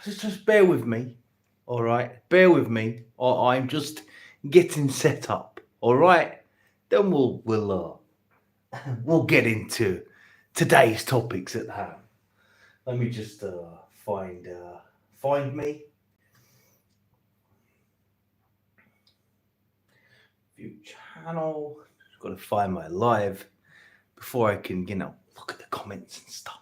just bear with me, all right? Bear with me, or I'm just getting set up, all right? Then we'll get into today's topics at hand. Let me just find me view channel. Just got to find my live before I can look at the comments and stuff.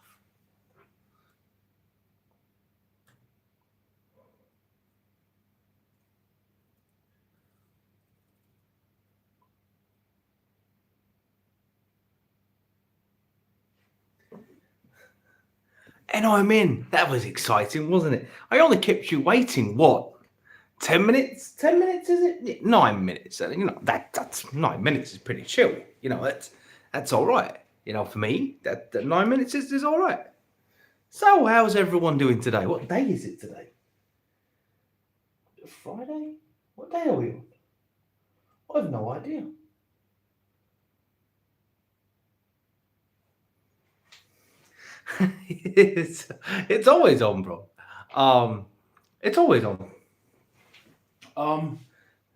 And I'm in. That was exciting, wasn't it? I only kept you waiting. What? 10 minutes? 10 minutes, is it? Yeah, 9 minutes. That's 9 minutes is pretty chill. That's all right. For me, that 9 minutes is all right. So, how's everyone doing today? What day is it today? Friday? What day are we on? I have no idea. it's always on, bro. It's always on.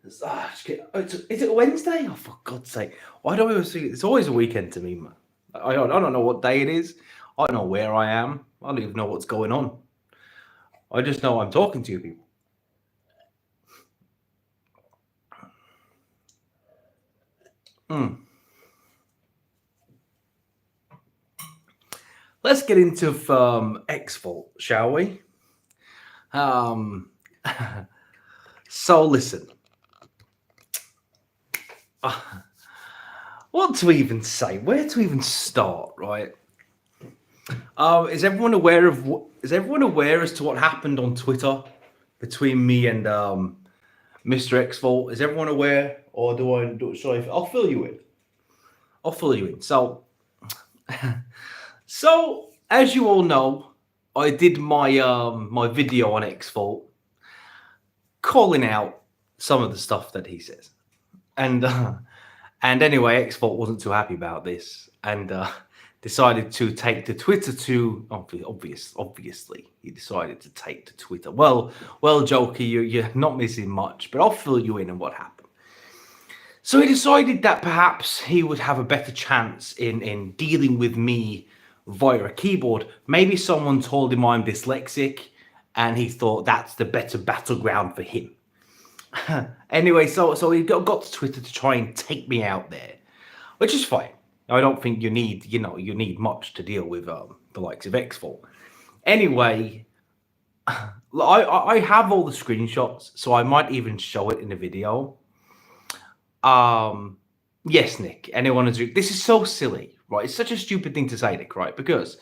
Is it Wednesday? Oh, for God's sake! Why do I always think it's always a weekend to me, man? I don't know what day it is. I don't know where I am. I don't even know what's going on. I just know I'm talking to you people. Let's get into Xvault, shall we? So listen. What to even say? Where to even start? Right? Is everyone aware as to what happened on Twitter between me and Mr. Xvault? Is everyone aware, or should I? I'll fill you in. So, as you all know, I did my my video on Xvault, calling out some of the stuff that he says, and anyway, Xvault wasn't too happy about this, and decided to take to Twitter to obviously he decided to take to Twitter. Well, Jokey, you're not missing much, but I'll fill you in on what happened. So he decided that perhaps he would have a better chance in dealing with me via a keyboard. Maybe someone told him I'm dyslexic, and he thought that's the better battleground for him. Anyway, so he got to Twitter to try and take me out there, which is fine. I don't think you need much to deal with the likes of Xvault. Anyway, I have all the screenshots, so I might even show it in the video. Yes, Nick. Anyone is this is so silly, right? It's such a stupid thing to say, Nick, right? Because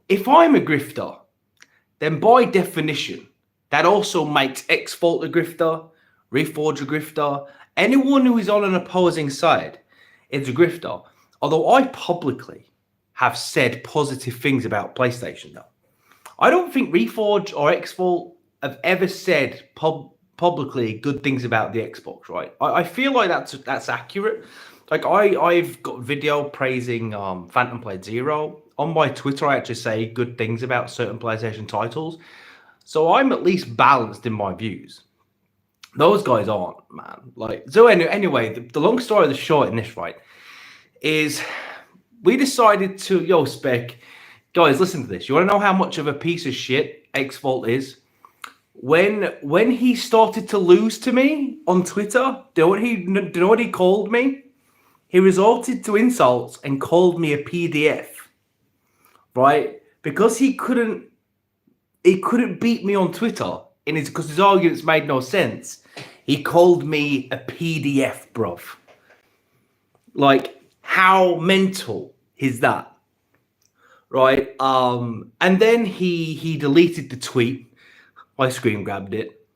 if I'm a grifter, then by definition, that also makes Xvault a grifter, Reforge a grifter. Anyone who is on an opposing side is a grifter. Although I publicly have said positive things about PlayStation, though. I don't think Reforge or Xvault have ever said publicly good things about the Xbox, right? I feel like that's accurate. Like I've got video praising Phantom Blade Zero. On my Twitter, I actually say good things about certain PlayStation titles. So I'm at least balanced in my views. Those guys aren't, man. Anyway, the long story of the short in this, right, is we decided to, Spec, guys, listen to this. You want to know how much of a piece of shit Xvault is? When he started to lose to me on Twitter, do you know what he called me? He resorted to insults and called me a PDF, right? Because he couldn't beat me on Twitter because his arguments made no sense. He called me a PDF, bruv. Like, how mental is that? Right? And then he deleted the tweet. I screen grabbed it.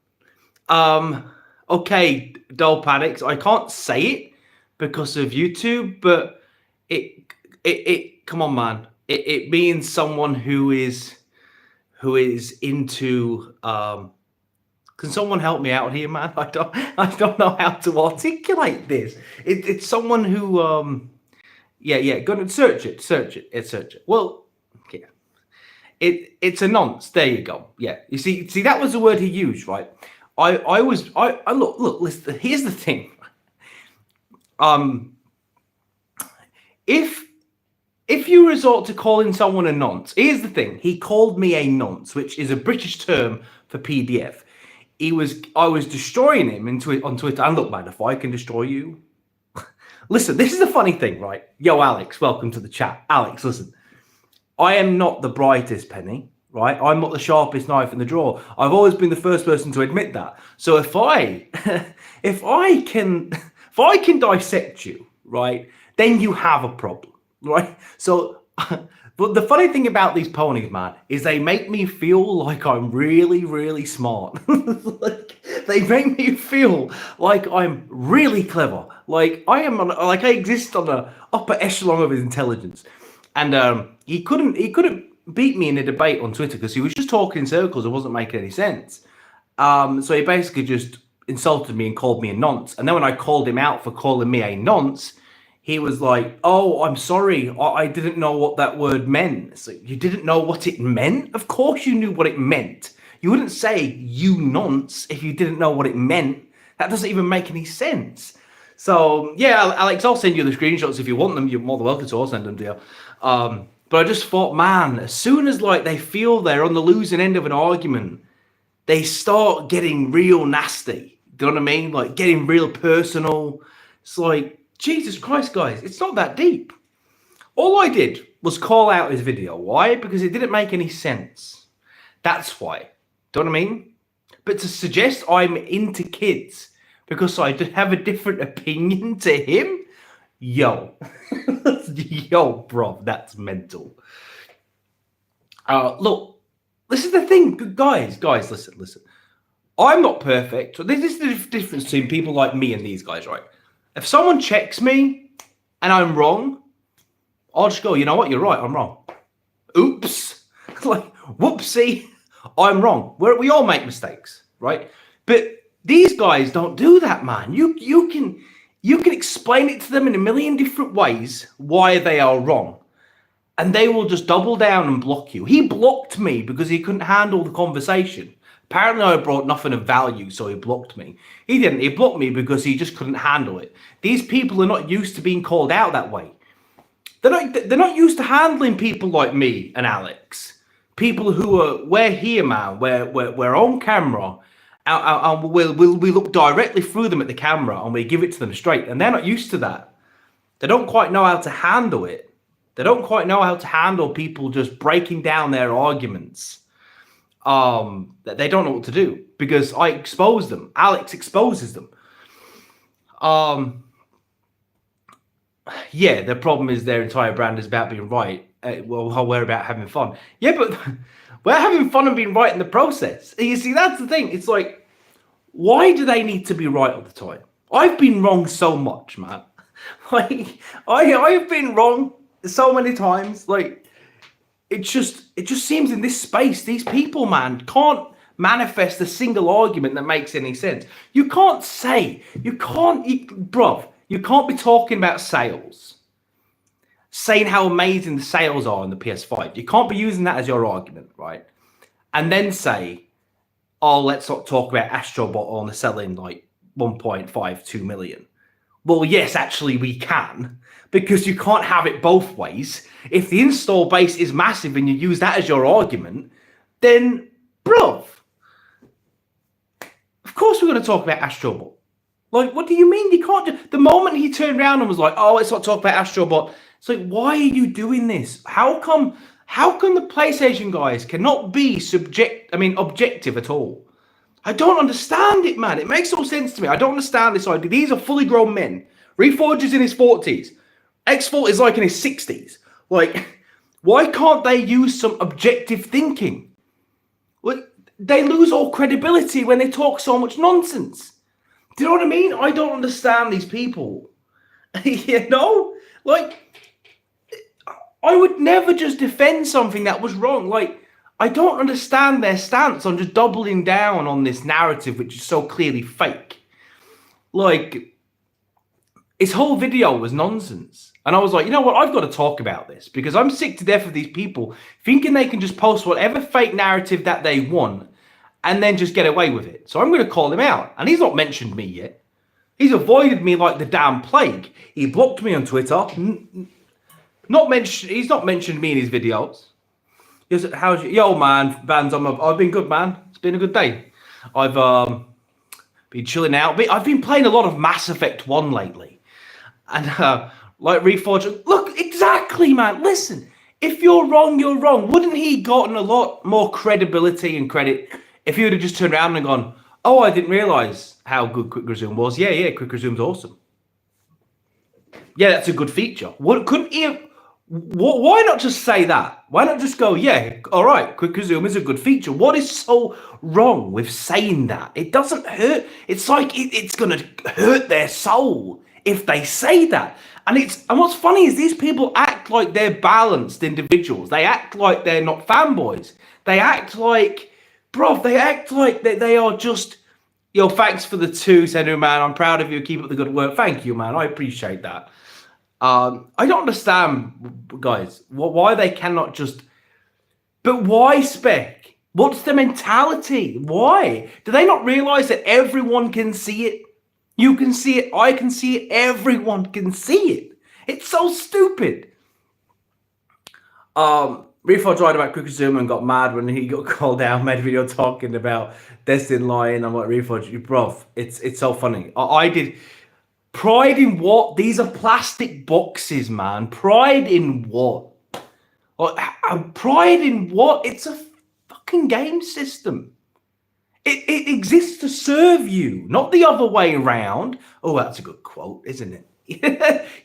Okay, Doll Paddocks, I can't say it because of YouTube, but it come on, man. It means someone who is into can someone help me out here, man? I don't know how to articulate this. It's someone who go and search it. Well, yeah. It's a nonce. There you go. Yeah. You see that was the word he used, right? I look, listen, here's the thing. If you resort to calling someone a nonce, here's the thing. He called me a nonce, which is a British term for PDF. I was destroying him on Twitter. And look, man, if I can destroy you. Listen, this is the funny thing, right? Yo, Alex, welcome to the chat. Alex, listen. I am not the brightest penny, right? I'm not the sharpest knife in the drawer. I've always been the first person to admit that. So if I can dissect you, right, then you have a problem, right? So, but the funny thing about these ponies, man, is they make me feel like I'm really, really smart. Like, they make me feel like I'm really clever. Like I exist on the upper echelon of his intelligence. And he couldn't beat me in a debate on Twitter because he was just talking in circles and wasn't making any sense. So he basically just insulted me and called me a nonce. And then when I called him out for calling me a nonce, he was like, "Oh, I'm sorry. I didn't know what that word meant." So you didn't know what it meant? Of course you knew what it meant. You wouldn't say "you nonce" if you didn't know what it meant. That doesn't even make any sense. So yeah, Alex, I'll send you the screenshots if you want them. You're more than welcome to. I'll send them to you. But I just thought, man, as soon as like they feel they're on the losing end of an argument, they start getting real nasty. Do you know what I mean? Like getting real personal. It's like, Jesus Christ, guys, it's not that deep. All I did was call out his video. Why? Because it didn't make any sense. That's why. Do you know what I mean? But to suggest I'm into kids because I have a different opinion to him, yo, bro, that's mental. Look, this is the thing, guys, listen. I'm not perfect. So this is the difference between people like me and these guys, right? If someone checks me and I'm wrong, I'll just go, you know what? You're right. I'm wrong. Oops. Like, whoopsie. I'm wrong. We all make mistakes, right? But these guys don't do that, man. You can explain it to them in a million different ways why they are wrong. And they will just double down and block you. He blocked me because he couldn't handle the conversation. Apparently I brought nothing of value, so he blocked me. He didn't. He blocked me because he just couldn't handle it. These people are not used to being called out that way. They're not used to handling people like me and Alex. People who are, we're here, man. We're on camera. And we look directly through them at the camera and we give it to them straight. And they're not used to that. They don't quite know how to handle it. They don't quite know how to handle people just breaking down their arguments. That they don't know what to do because I expose them. Alex exposes them. Yeah, the problem is their entire brand is about being right. Well, we're about having fun. Yeah, but we're having fun and being right in the process. You see, that's the thing. It's like, why do they need to be right all the time? I've been wrong so much, man. Like, I've been wrong so many times. Like, it just seems in this space, these people, man, can't manifest a single argument that makes any sense. You can't be talking about sales, saying how amazing the sales are on the PS5. You can't be using that as your argument, right? And then say, oh, let's not talk about Astrobot only selling like 1.52 million. Well, yes, actually we can, because you can't have it both ways. If the install base is massive and you use that as your argument, then, bruv, of course we're going to talk about Astrobot. Like, what do you mean? You can't. The moment he turned around and was like, oh, let's not talk about Astrobot. It's like, why are you doing this? How come the PlayStation guys cannot be objective at all? I don't understand it, man. It makes no sense to me. I don't understand this idea. These are fully grown men. Reforge is in his 40s. Xvault is like in his 60s. Like, why can't they use some objective thinking? Like, they lose all credibility when they talk so much nonsense. Do you know what I mean? I don't understand these people. You know? Like, I would never just defend something that was wrong. Like, I don't understand their stance on just doubling down on this narrative, which is so clearly fake. Like, his whole video was nonsense. And I was like, you know what? I've got to talk about this because I'm sick to death of these people thinking they can just post whatever fake narrative that they want and then just get away with it. So I'm going to call him out. And he's not mentioned me yet. He's avoided me like the damn plague. He blocked me on Twitter. He's not mentioned me in his videos. How's you? Yo, man, Vans, I've been good, man. It's been a good day. I've been chilling out. I've been playing a lot of Mass Effect 1 lately. And like Reforge, look, exactly, man. Listen, if you're wrong, you're wrong. Wouldn't he gotten a lot more credibility and credit if he would have just turned around and gone, oh, I didn't realize how good Quick Resume was. Yeah, Quick Resume's awesome. Yeah, that's a good feature. Couldn't he have, why not just say that? Why not just go, yeah, all right, Quick Resume is a good feature. What is so wrong with saying that? It doesn't hurt. It's like it's going to hurt their soul if they say that. And what's funny is these people act like they're balanced individuals. They act like they're not fanboys. They act like, they are just, yo, thanks for the 2, Senu, man. I'm proud of you. Keep up the good work. Thank you, man. I appreciate that. I don't understand, guys, why they cannot just... But why, Spec? What's the mentality? Why? Do they not realize that everyone can see it? You can see it. I can see it. Everyone can see it. It's so stupid. Refo tried about Quick Resume and got mad when he got called out, made a video talking about Destin lying. I'm like, Refo, bro, it's so funny. I did... Pride in what? These are plastic boxes, man. Pride in what? Pride in what? It's a fucking game system. It exists to serve you, not the other way around. Oh, that's a good quote, isn't it?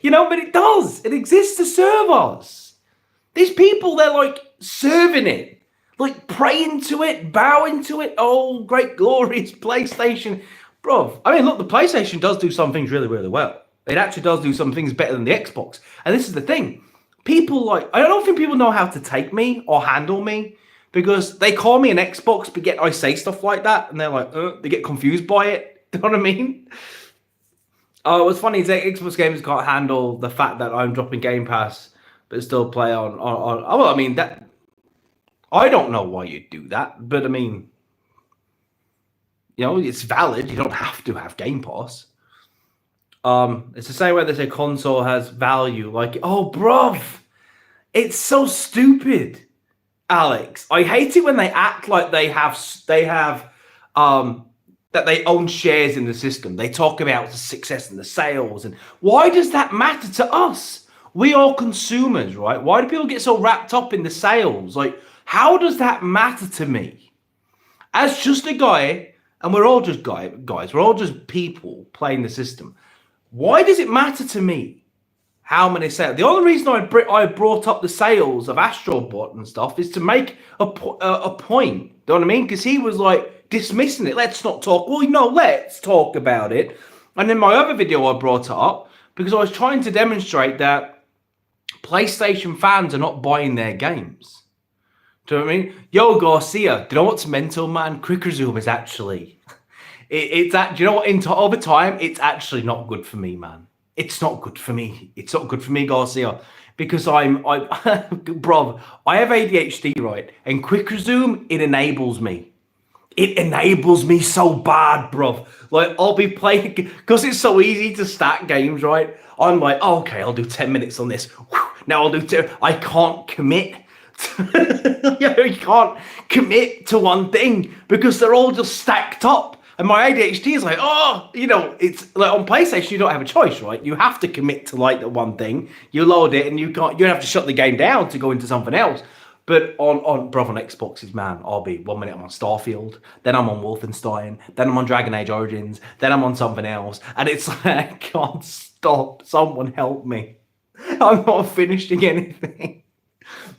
You know, but it does. It exists to serve us. These people, they're like serving it, like praying to it, bowing to it. Oh, great, glorious PlayStation. Bro, I mean, look, the PlayStation does do some things really, really well. It actually does do some things better than the Xbox. And this is the thing. People I don't think people know how to take me or handle me because they call me an Xbox, but yet I say stuff like that. And they're like, they get confused by it. You know what I mean? What's funny is that Xbox gamers can't handle the fact that I'm dropping Game Pass, but still play on well, I mean, that... I don't know why you'd do that, but I mean... You know, it's valid. You don't have to have Game Pass. It's the same way they say console has value. Like, oh, bruv, it's so stupid, Alex. I hate it when they act like they have that they own shares in the system. They talk about the success and the sales, and why does that matter to us? We are consumers, right? Why do people get so wrapped up in the sales? Like, how does that matter to me? As just a guy. And we're all just guys. We're all just people playing the system. Why does it matter to me how many sales? The only reason I brought up the sales of Astrobot and stuff is to make a point. Do you know what I mean? Because he was like dismissing it. Let's not talk. Well, no, let's talk about it. And in my other video, I brought it up because I was trying to demonstrate that PlayStation fans are not buying their games. Do you know what I mean? Yo, Garcia, do you know what's mental, man? Quick Resume is actually... do you know what? Over time, it's actually not good for me, man. It's not good for me. It's not good for me, Garcia. Because bro, I have ADHD, right? And Quick Resume, it enables me. It enables me so bad, bro. Like, I'll be playing... Because it's so easy to stack games, right? I'm like, oh, okay, I'll do 10 minutes on this. Now I'll do 10... I can't commit... You can't commit to one thing because they're all just stacked up. And my ADHD is like, oh, you know, it's like on PlayStation, you don't have a choice, right? You have to commit to like the one thing. You load it and you have to shut the game down to go into something else. But on Xboxes, man, I'll be 1 minute I'm on Starfield, then I'm on Wolfenstein, then I'm on Dragon Age Origins, then I'm on something else. And it's like, I can't stop. Someone help me. I'm not finishing anything.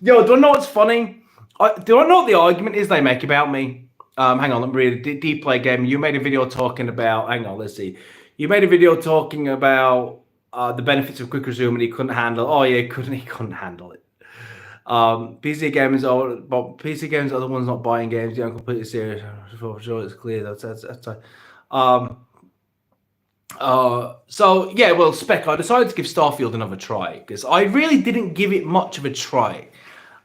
Yo, do I know what's funny? Do I know what the argument is they make about me? Hang on, let me read it. Deep Play Game. You made a video talking about... Hang on, let's see. You made a video talking about the benefits of Quick Resume and he couldn't handle... Oh, yeah, he couldn't handle it. PC gamers are the ones not buying games. Yeah, I'm completely serious. For sure, it's clear. That's So yeah, well, Spec, I decided to give Starfield another try because I really didn't give it much of a try.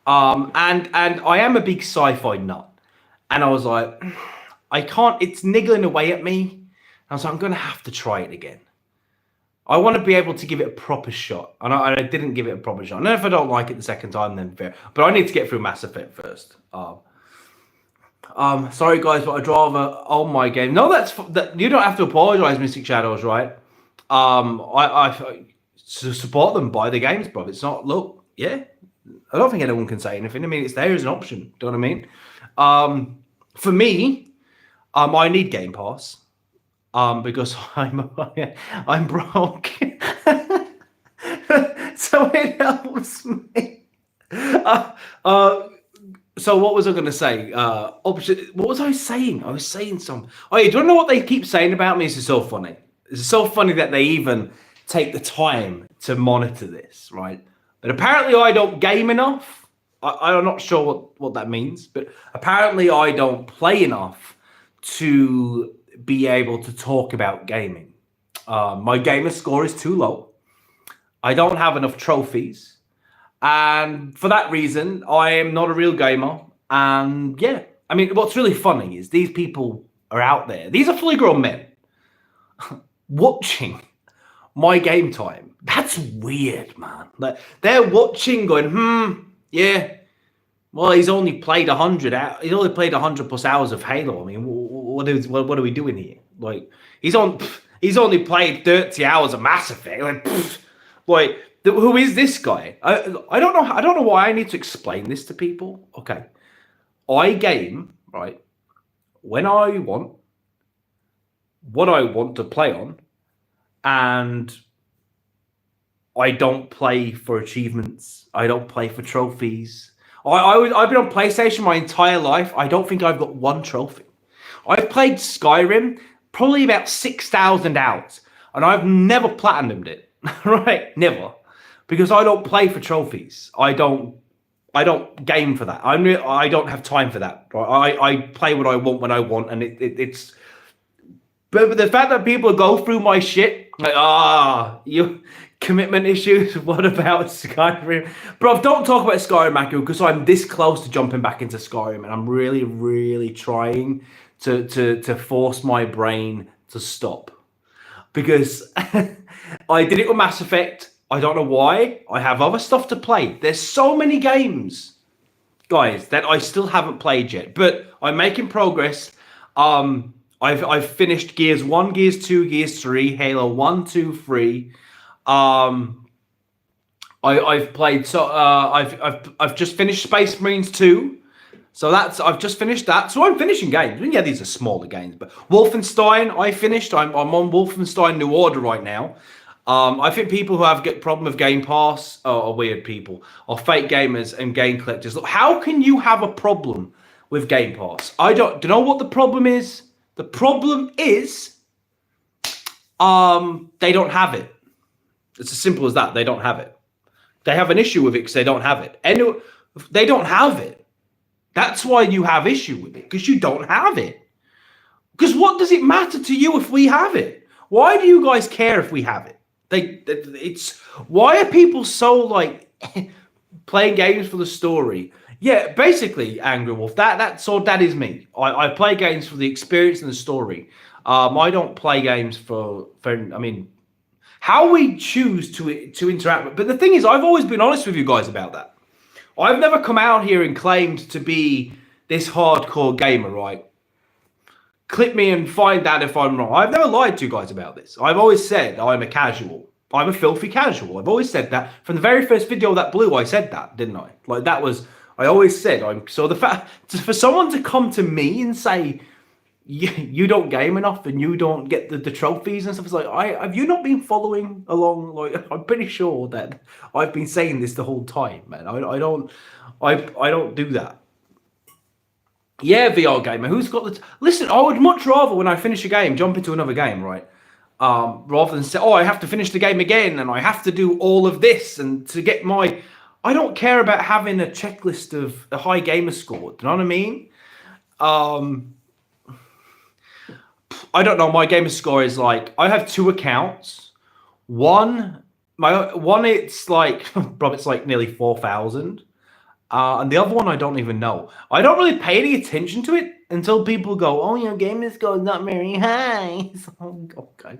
And I am a big sci-fi nut, and I was like, I can't. It's niggling away at me. I was like, I'm gonna have to try it again. I want to be able to give it a proper shot, and I didn't give it a proper shot. And if I don't like it the second time, then fair. But I need to get through Mass Effect first. Sorry guys, but I'd rather own my game. No, that you don't have to apologize, Mystic Shadows, right? I support them, buy the games, bro. It's not look, yeah. I don't think anyone can say anything. I mean, it's there as an option. Do you know what I mean? For me, I need Game Pass. Because I'm broke. So it helps me. So what was I going to say? What was I saying? I was saying some. Oh, you don't know what they keep saying about me? This is so funny. It's so funny that they even take the time to monitor this, right? But apparently I don't game enough. I'm not sure what that means, but apparently I don't play enough to be able to talk about gaming. My gamer score is too low. I don't have enough trophies. And for that reason, I am not a real gamer. And yeah, I mean, what's really funny is these people are out there. These are fully grown men watching my game time. That's weird, man. Like they're watching, going, yeah. Well, he's only played 100. He's only played 100 plus hours of Halo. I mean, what are we doing here? Like he's only played 30 hours of Mass Effect. Like who is this guy? I don't know. I don't know why I need to explain this to people. Okay, I game right when I want, what I want to play on, and I don't play for achievements. I don't play for trophies. I've been on PlayStation my entire life. I don't think I've got one trophy. I've played Skyrim probably about 6,000 hours, and I've never platinumed it. Right? Never, because I don't play for trophies. I don't game for that. I don't have time for that. I play what I want when I want, and it's. But the fact that people go through my shit, like, you commitment issues. What about Skyrim? Bro, don't talk about Skyrim, Mako, because I'm this close to jumping back into Skyrim, and I'm really, really trying to force my brain to stop. Because I did it with Mass Effect. I don't know why. I have other stuff to play. There's so many games, guys, that I still haven't played yet. But I'm making progress. I've finished Gears 1, Gears 2, Gears 3, Halo 1, 2, 3. I've played I've just finished Space Marines 2. So I've just finished that. So I'm finishing games. I mean, yeah, these are smaller games, but Wolfenstein I finished. I'm on Wolfenstein New Order right now. I think people who have problem with Game Pass are weird people, or fake gamers and game collectors. Look, how can you have a problem with Game Pass? Do you know what the problem is? The problem is they don't have it. It's as simple as that. They don't have it. They have an issue with it because they don't have it. And they don't have it. That's why you have issue with it, because you don't have it. Because what does it matter to you if we have it? Why do you guys care if we have it? Why are people so like playing games for the story? Yeah, basically, Angry Wolf. That is me. I play games for the experience and the story. I don't play games for. I mean, how we choose to interact with. But the thing is, I've always been honest with you guys about that. I've never come out here and claimed to be this hardcore gamer, right? Clip me and find out if I'm wrong. I've never lied to you guys about this. I've always said I'm a casual. I'm a filthy casual. I've always said that. From the very first video that blew, I said that, didn't I? Like that was. I always said I'm. So the fact for someone to come to me and say you don't game enough and you don't get the trophies and stuff, it's like have you not been following along? Like I'm pretty sure that I've been saying this the whole time, man. I don't do that. Yeah, VR gamer. Who's got the? Listen, I would much rather when I finish a game jump into another game, right? Rather than say, I have to finish the game again and I have to do all of this and to get my. I don't care about having a checklist of a high gamer score. Do you know what I mean? I don't know. My gamer score is like, I have 2 accounts. One, it's like, bro, it's like nearly 4,000. And the other one, I don't even know. I don't really pay any attention to it until people go, "Oh, your gamer score is not very high." So, okay.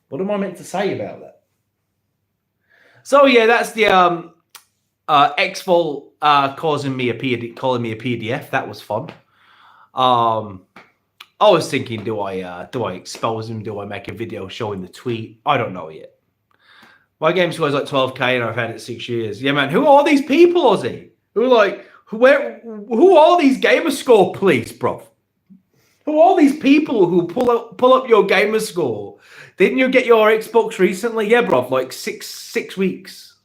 What am I meant to say about that? So yeah, that's the Xvault calling me a PDF. That was fun. I was thinking, do I expose him? Do I make a video showing the tweet? I don't know yet. My game score is like 12k, and I've had it 6 years. Yeah, man. Who are these people, Ozzy? Who are these gamer score police, bro? Who are these people who pull up your gamer score? Didn't you get your Xbox recently? Yeah, bro. Like six weeks.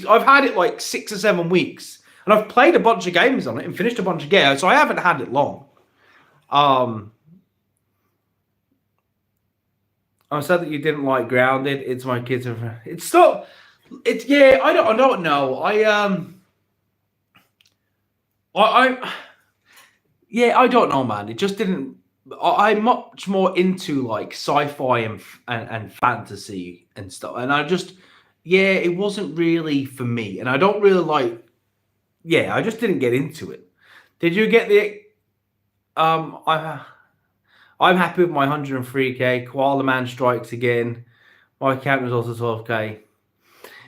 I've had it like 6 or 7 weeks, and I've played a bunch of games on it and finished a bunch of games, so I haven't had it long. I'm sad that you didn't like Grounded. It's my kids. It's still. It's yeah. I don't know. Yeah. I don't know, man. It just didn't. I'm much more into like sci-fi and fantasy and stuff, and I just it wasn't really for me, and I don't really like. Yeah, I just didn't get into it. Did you get the? I'm happy with my 103k. Koala Man strikes again. My account was also 12k.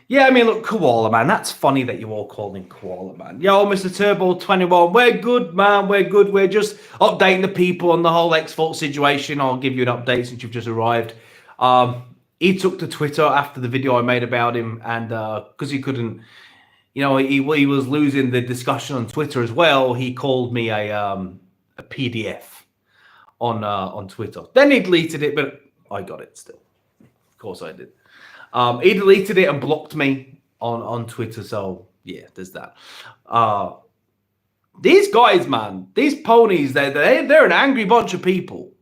Yeah, I mean, look, Koala Man. That's funny that you all called him Koala Man. Yo, Mr. Turbo 21. We're good, man. We're good. We're just updating the people on the whole Xvault situation. I'll give you an update since you've just arrived. He took to Twitter after the video I made about him, and because he couldn't, he was losing the discussion on Twitter as well. He called me a PDF on Twitter. Then he deleted it, but I got it still. Of course I did. He deleted it and blocked me on Twitter. So yeah, there's that. These guys, man, these ponies, they're an angry bunch of people.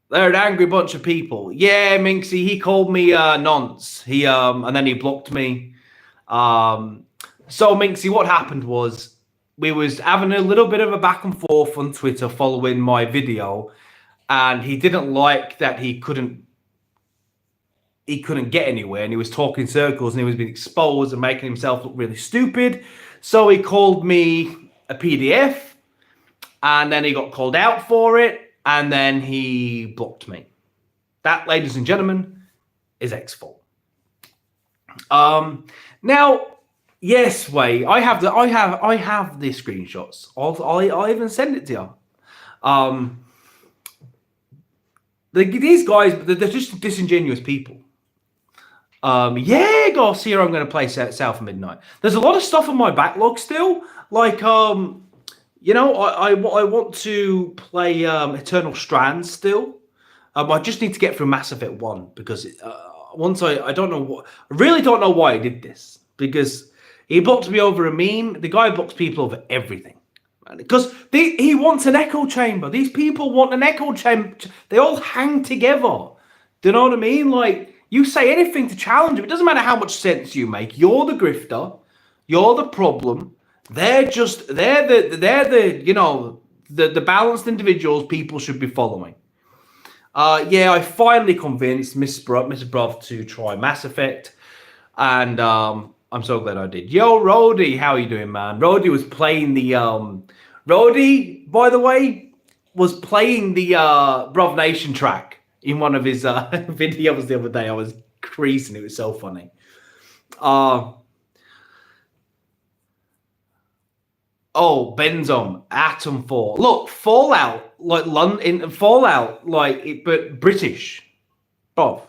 They're an angry bunch of people. Yeah, Minxie, he called me nonce. And then he blocked me. So Minxie, what happened was, we was having a little bit of a back and forth on Twitter following my video, and he didn't like that he couldn't get anywhere, and he was talking circles, and he was being exposed and making himself look really stupid. So he called me a PDF, and then he got called out for it, and then he blocked me. That, ladies and gentlemen, is Xvault. Now. Yes, Way. I have the screenshots. I'll even send it to you. These guys, they're just disingenuous people. Yeah, Garcia, I'm going to play South of Midnight. There's a lot of stuff on my backlog still. Like, I want to play Eternal Strands still. I just need to get through Mass Effect 1 because I don't know I really don't know why I did this, because he blocked me over a meme. The guy blocks people over everything. Because he wants an echo chamber. These people want an echo chamber. They all hang together. Do you know what I mean? Like, you say anything to challenge them. It doesn't matter how much sense you make. You're the grifter. You're the problem. They're the balanced individuals people should be following. I finally convinced Miss Bruv to try Mass Effect. And I'm so glad I did. Yo, Rody, how are you doing, man? Rody was playing the Rody, by the way, was playing the Bruv Nation track in one of his videos the other day. I was creasing. It was so funny. Benzom, Atom 4. Look, Fallout, like London, Fallout, like but British. Bruv.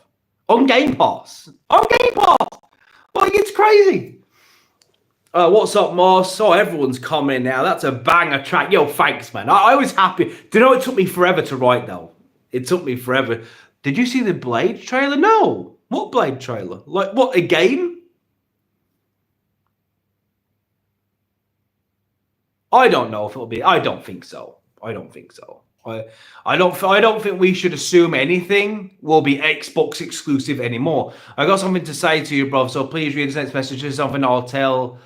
On Game Pass. Like, it's crazy. What's up, Moss? Oh, everyone's coming now. That's a banger track. Yo, thanks, man. I was happy. Do you know it took me forever to write, though? It took me forever. Did you see the Blade trailer? No. What Blade trailer? Like, what, a game? I don't know if it'll be. I don't think so. I don't think we should assume anything will be Xbox exclusive anymore. I got something to say to you, bro. So please read the next message. This is something I'll tell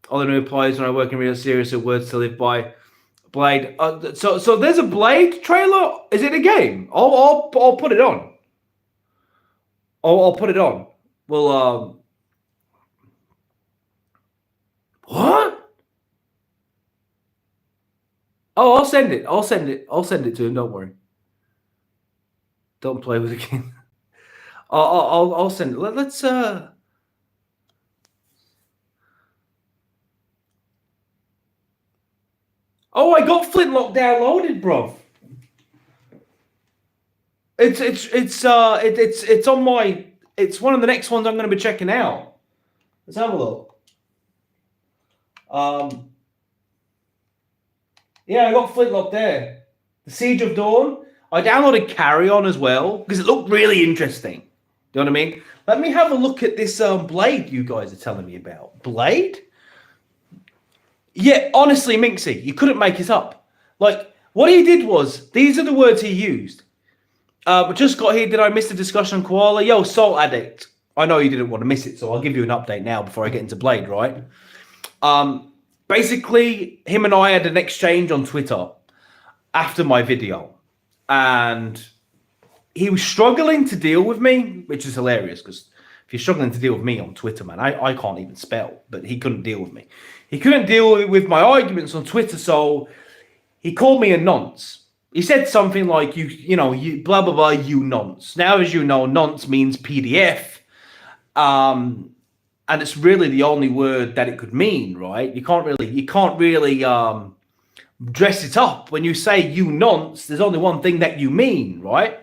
All the new players when I work in real serious are words to live by. Blade. So there's a Blade trailer. Is it a game? I'll put it on. I'll put it on. Well, what? Oh, I'll send it. I'll send it to him. Don't worry. Don't play with the king. I'll send it. Let's Oh, I got Flintlock downloaded, bro. It's on my. It's one of the next ones I'm going to be checking out. Let's have a look. Yeah, I got Flintlock there. The Siege of Dawn. I downloaded Carry On as well because it looked really interesting. Do you know what I mean? Let me have a look at this Blade you guys are telling me about. Blade? Yeah, honestly, Minxie, you couldn't make it up. Like, what he did was, these are the words he used. Just got here, did I miss the discussion on Koala? Yo, Salt Addict. I know you didn't want to miss it, so I'll give you an update now before I get into Blade, right? Basically, him and I had an exchange on Twitter after my video. And he was struggling to deal with me, which is hilarious, because if you're struggling to deal with me on Twitter, man, I can't even spell, but he couldn't deal with me. He couldn't deal with my arguments on Twitter, so he called me a nonce. He said something like, you know, you blah, blah, blah, you nonce. Now, as you know, nonce means PDF. And it's really the only word that it could mean, right? You can't really dress it up. When you say you nonce, there's only one thing that you mean, right?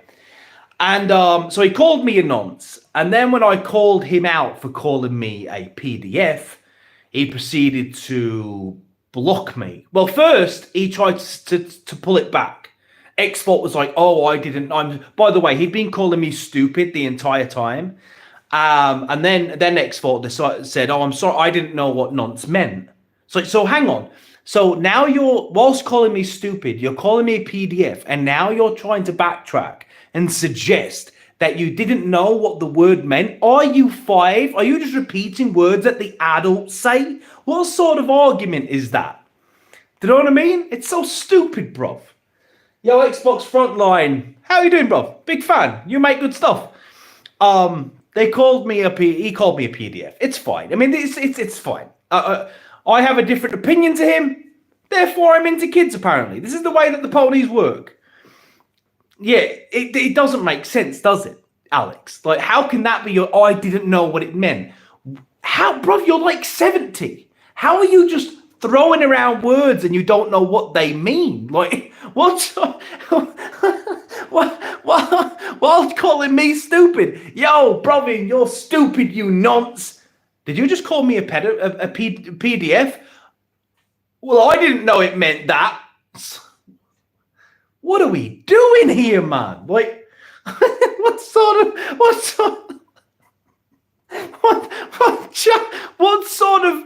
And so he called me a nonce. And then when I called him out for calling me a PDF, he proceeded to block me. Well, first, he tried to pull it back. Xvault was like, oh, by the way, he'd been calling me stupid the entire time. And then Xvault said, oh, I'm sorry, I didn't know what nonce meant. So hang on. So now whilst calling me stupid, you're calling me a PDF, and now you're trying to backtrack and suggest that you didn't know what the word meant. Are you 5? Are you just repeating words that the adults say? What sort of argument is that? Do you know what I mean? It's so stupid, bruv. Yo, Xbox Frontline. How you doing, bruv? Big fan. You make good stuff. He called me a PDF. It's fine. I mean, it's fine. I have a different opinion to him. Therefore, I'm into kids, apparently. This is the way that the ponies work. Yeah, it doesn't make sense, does it, Alex? Like, how can that be I didn't know what it meant? How, bro, you're like 70. How are you just throwing around words and you don't know what they mean? Like, what's what calling me stupid? Yo, brother, you're stupid, you nonce. Did you just call me a PDF? Well, I didn't know it meant that. What are we doing here, man? Like, what sort of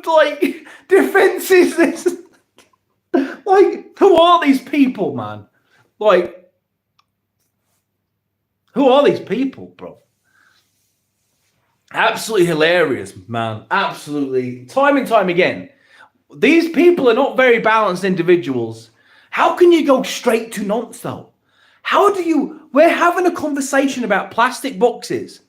like defense is this? Like, who are these people, man? Like, who are these people, bro? Absolutely hilarious, man. Absolutely, time and time again. These people are not very balanced individuals. How can you go straight to nonce, though? We're having a conversation about plastic boxes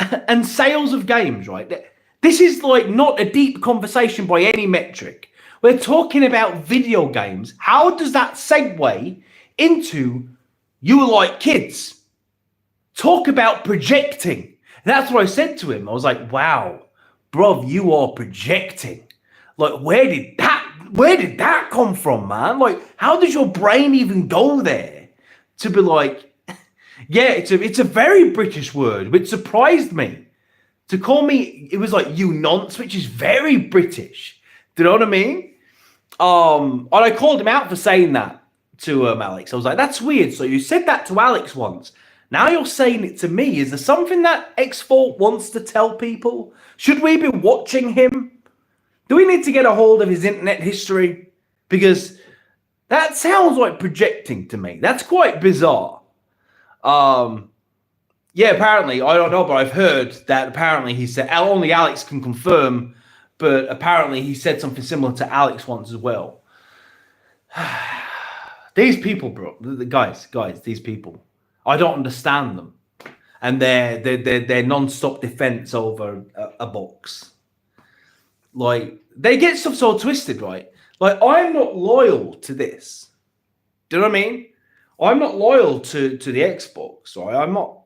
and sales of games, right? This is like not a deep conversation by any metric. We're talking about video games. How does that segue into you like kids? Talk about projecting. And that's what I said to him. I was like, wow, bruv, you are projecting. Like, where did that come from, man? Like, how does your brain even go there to be like, yeah, it's a very British word, which surprised me. To call me, it was like you nonce, which is very British. Do you know what I mean? And I called him out for saying that to Alex. I was like, that's weird. So you said that to Alex once. Now you're saying it to me. Is there something that Xvault wants to tell people? Should we be watching him? Do we need to get a hold of his internet history? Because that sounds like projecting to me. That's quite bizarre. Yeah, apparently, I don't know, but I've heard that apparently he said only Alex can confirm but apparently he said something similar to Alex once as well. These people, bro, the guys, these people, I don't understand them, and their non-stop defense over a box. Like, they get stuff so twisted, right? Like, I'm not loyal to this. Do you know what I mean? I'm not loyal to the Xbox, right? I'm not.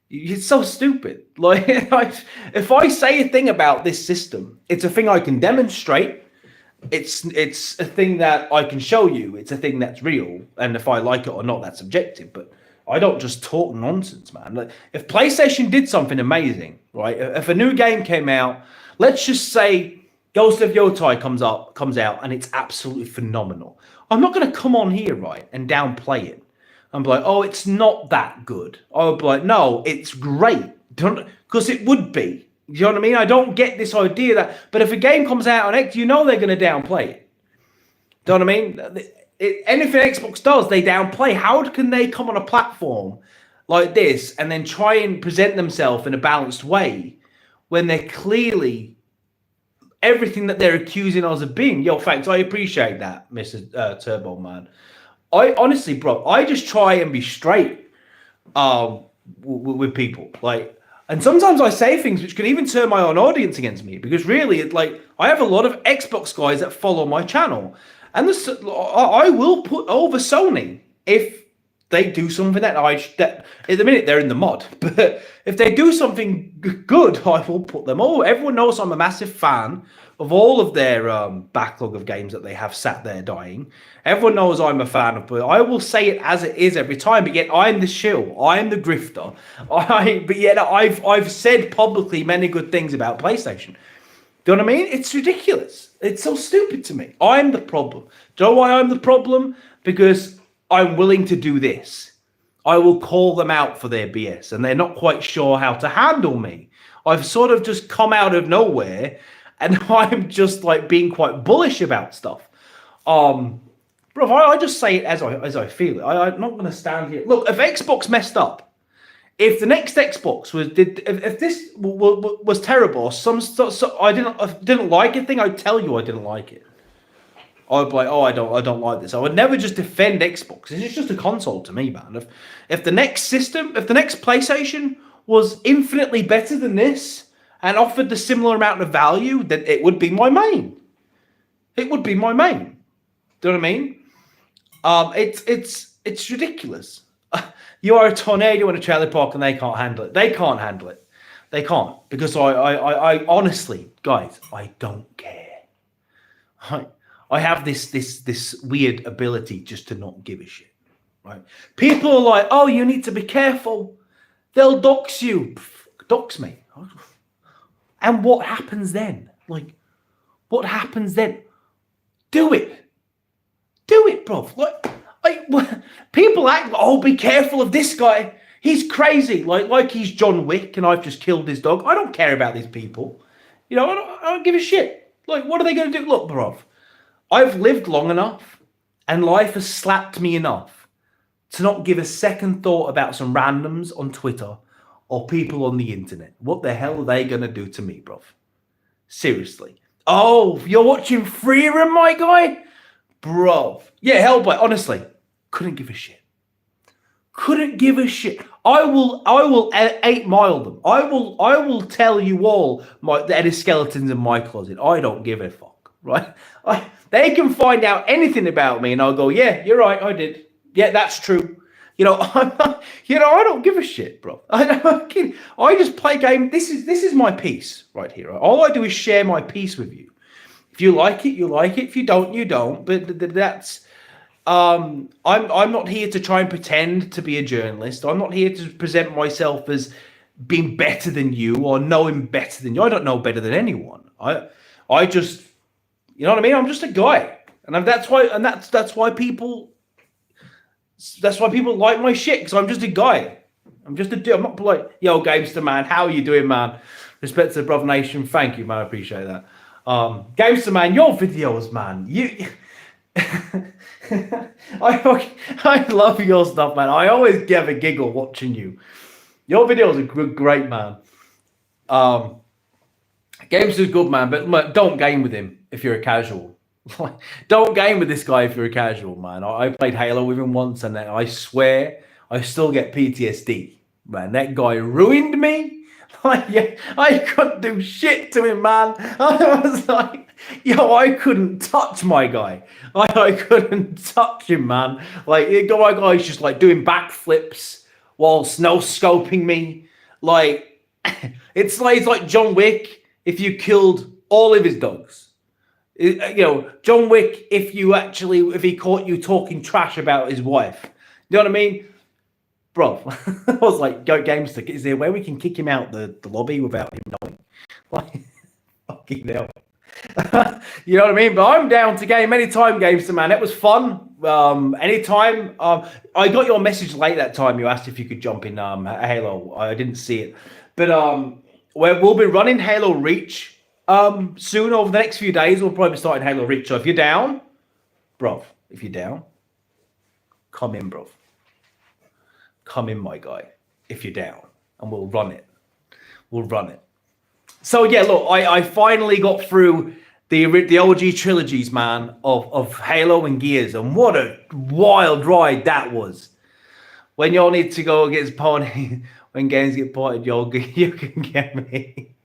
It's so stupid. Like, if I say a thing about this system, it's a thing I can demonstrate. It's a thing that I can show you. It's a thing that's real. And if I like it or not, that's subjective. But I don't just talk nonsense, man. Like, if PlayStation did something amazing, right? If a new game came out, let's just say Ghost of Yotai comes out, and it's absolutely phenomenal. I'm not going to come on here, right, and downplay it. I'm like, oh, it's not that good. I would be like, no, it's great. Because it would be. You know what I mean? I don't get this idea that, but if a game comes out on X, you know they're going to downplay it. Do you know what I mean? Anything Xbox does, they downplay. How can they come on a platform like this and then try and present themselves in a balanced way when they're clearly everything that they're accusing us of being? Yo, thanks. I appreciate that, Mr. Turbo Man. I honestly, bro, I just try and be straight with people. Like, and sometimes I say things which can even turn my own audience against me, because really, it's like, I have a lot of Xbox guys that follow my channel, and I will put over Sony if they do something that at the minute they're in the mud, but if they do something good, I will put them over. Everyone knows I'm a massive fan of all of their backlog of games that they have sat there dying. Everyone knows I'm a fan of, but I will say it as it is every time. But yet I'm the shill, I'm the grifter. But yet I've said publicly many good things about PlayStation. Do you know what I mean? It's ridiculous. It's so stupid to me. I'm the problem. Do you know why I'm the problem? Because I'm willing to do this. I will call them out for their BS, and they're not quite sure how to handle me. I've sort of just come out of nowhere, and I'm just like being quite bullish about stuff. Bro, I just say it as I feel it. I'm not going to stand here. Look, if Xbox messed up, if the next Xbox if this was terrible, or I didn't like a thing, I'd tell you I didn't like it. I'd be like, oh, I don't like this. I would never just defend Xbox. It's just a console to me, man. If the next PlayStation was infinitely better than this and offered the similar amount of value, then it would be my main. It would be my main. Do you know what I mean? It's ridiculous. You are a tornado in a trailer park and they can't handle it. They can't handle it. They can't, because I honestly, guys, I don't care. I have this weird ability just to not give a shit, right? People are like, oh, you need to be careful. They'll dox you. Dox me. And what happens then? Like, what happens then? Do it. Do it, bro. People act, oh, be careful of this guy. He's crazy. Like he's John Wick and I've just killed his dog. I don't care about these people. You know, I don't give a shit. Like, what are they going to do? Look, bro. I've lived long enough and life has slapped me enough to not give a second thought about some randoms on Twitter or people on the internet. What the hell are they going to do to me, bruv? Seriously. Oh, you're watching Freedom, my guy? Bruv. Yeah, Hellboy, honestly, couldn't give a shit. Couldn't give a shit. I will 8 Mile them. I will tell you all there are skeletons in my closet. I don't give a fuck, right? They can find out anything about me and I'll go, yeah, you're right, I did. Yeah, that's true. You know, I don't give a shit, bro. I just play game. This is my piece right here. All I do is share my piece with you. If you like it, you like it. If you don't, you don't. But that's I'm not here to try and pretend to be a journalist. I'm not here to present myself as being better than you or knowing better than you. I don't know better than anyone. I just, you know what I mean? I'm just a guy, and that's why people like my shit, because I'm just a guy. I'm not like, yo, Gamester man, how are you doing, man? Respect to the Brother Nation. Thank you, man. I appreciate that. Gamester man, your videos, man. I love your stuff, man. I always get a giggle watching you. Your videos are great, man. Games is good, man, but don't game with him if you're a casual. Don't game with this guy if you're a casual, man. I played Halo with him once, and I swear I still get PTSD. Man, that guy ruined me. Like, I couldn't do shit to him, man. I was like, yo, I couldn't touch my guy. I couldn't touch him, man. Like, my guy's just like doing backflips while snow scoping me. Like, it's like John Wick if you killed all of his dogs. John Wick if he caught you talking trash about his wife. You know what I mean? Bro, I was like, go GameStick, is there a way we can kick him out the lobby without him knowing? Like, fucking hell. You know what I mean? But I'm down to game anytime, Gamester, man. It was fun. Anytime. I got your message late that time. You asked if you could jump in Halo. I didn't see it. But we'll be running Halo Reach soon. Over the next few days, we'll probably be starting Halo Reach. So if you're down, bro, come in, bro. Come in, my guy, if you're down, and we'll run it. So yeah, look, I finally got through the OG trilogies, man, of Halo and Gears, and what a wild ride that was. When y'all need to go against pony, when games get ported, you can get me.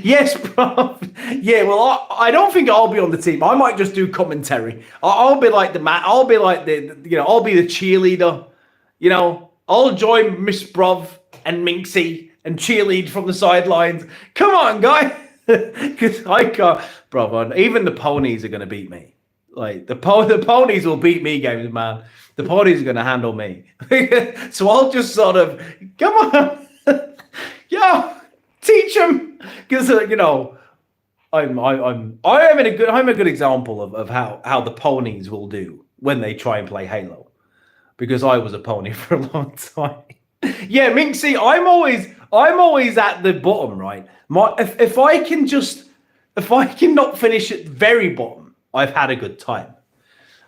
Yes, bro. Yeah, well, I don't think I'll be on the team. I might just do commentary. I'll be like the man. I'll be like I'll be the cheerleader. I'll join Miss Brov and Minxie and cheerlead from the sidelines. Come on, guy. Because I can't. Bro, even the ponies are going to beat me. Like, the ponies will beat me, games, man. The ponies are going to handle me. So I'll just sort of, come on. Yo, teach them. Because, I'm a good example of how the ponies will do when they try and play Halo. Because I was a pony for a long time. Yeah, Minxie, I'm always at the bottom, right? If I can not finish at the very bottom, I've had a good time.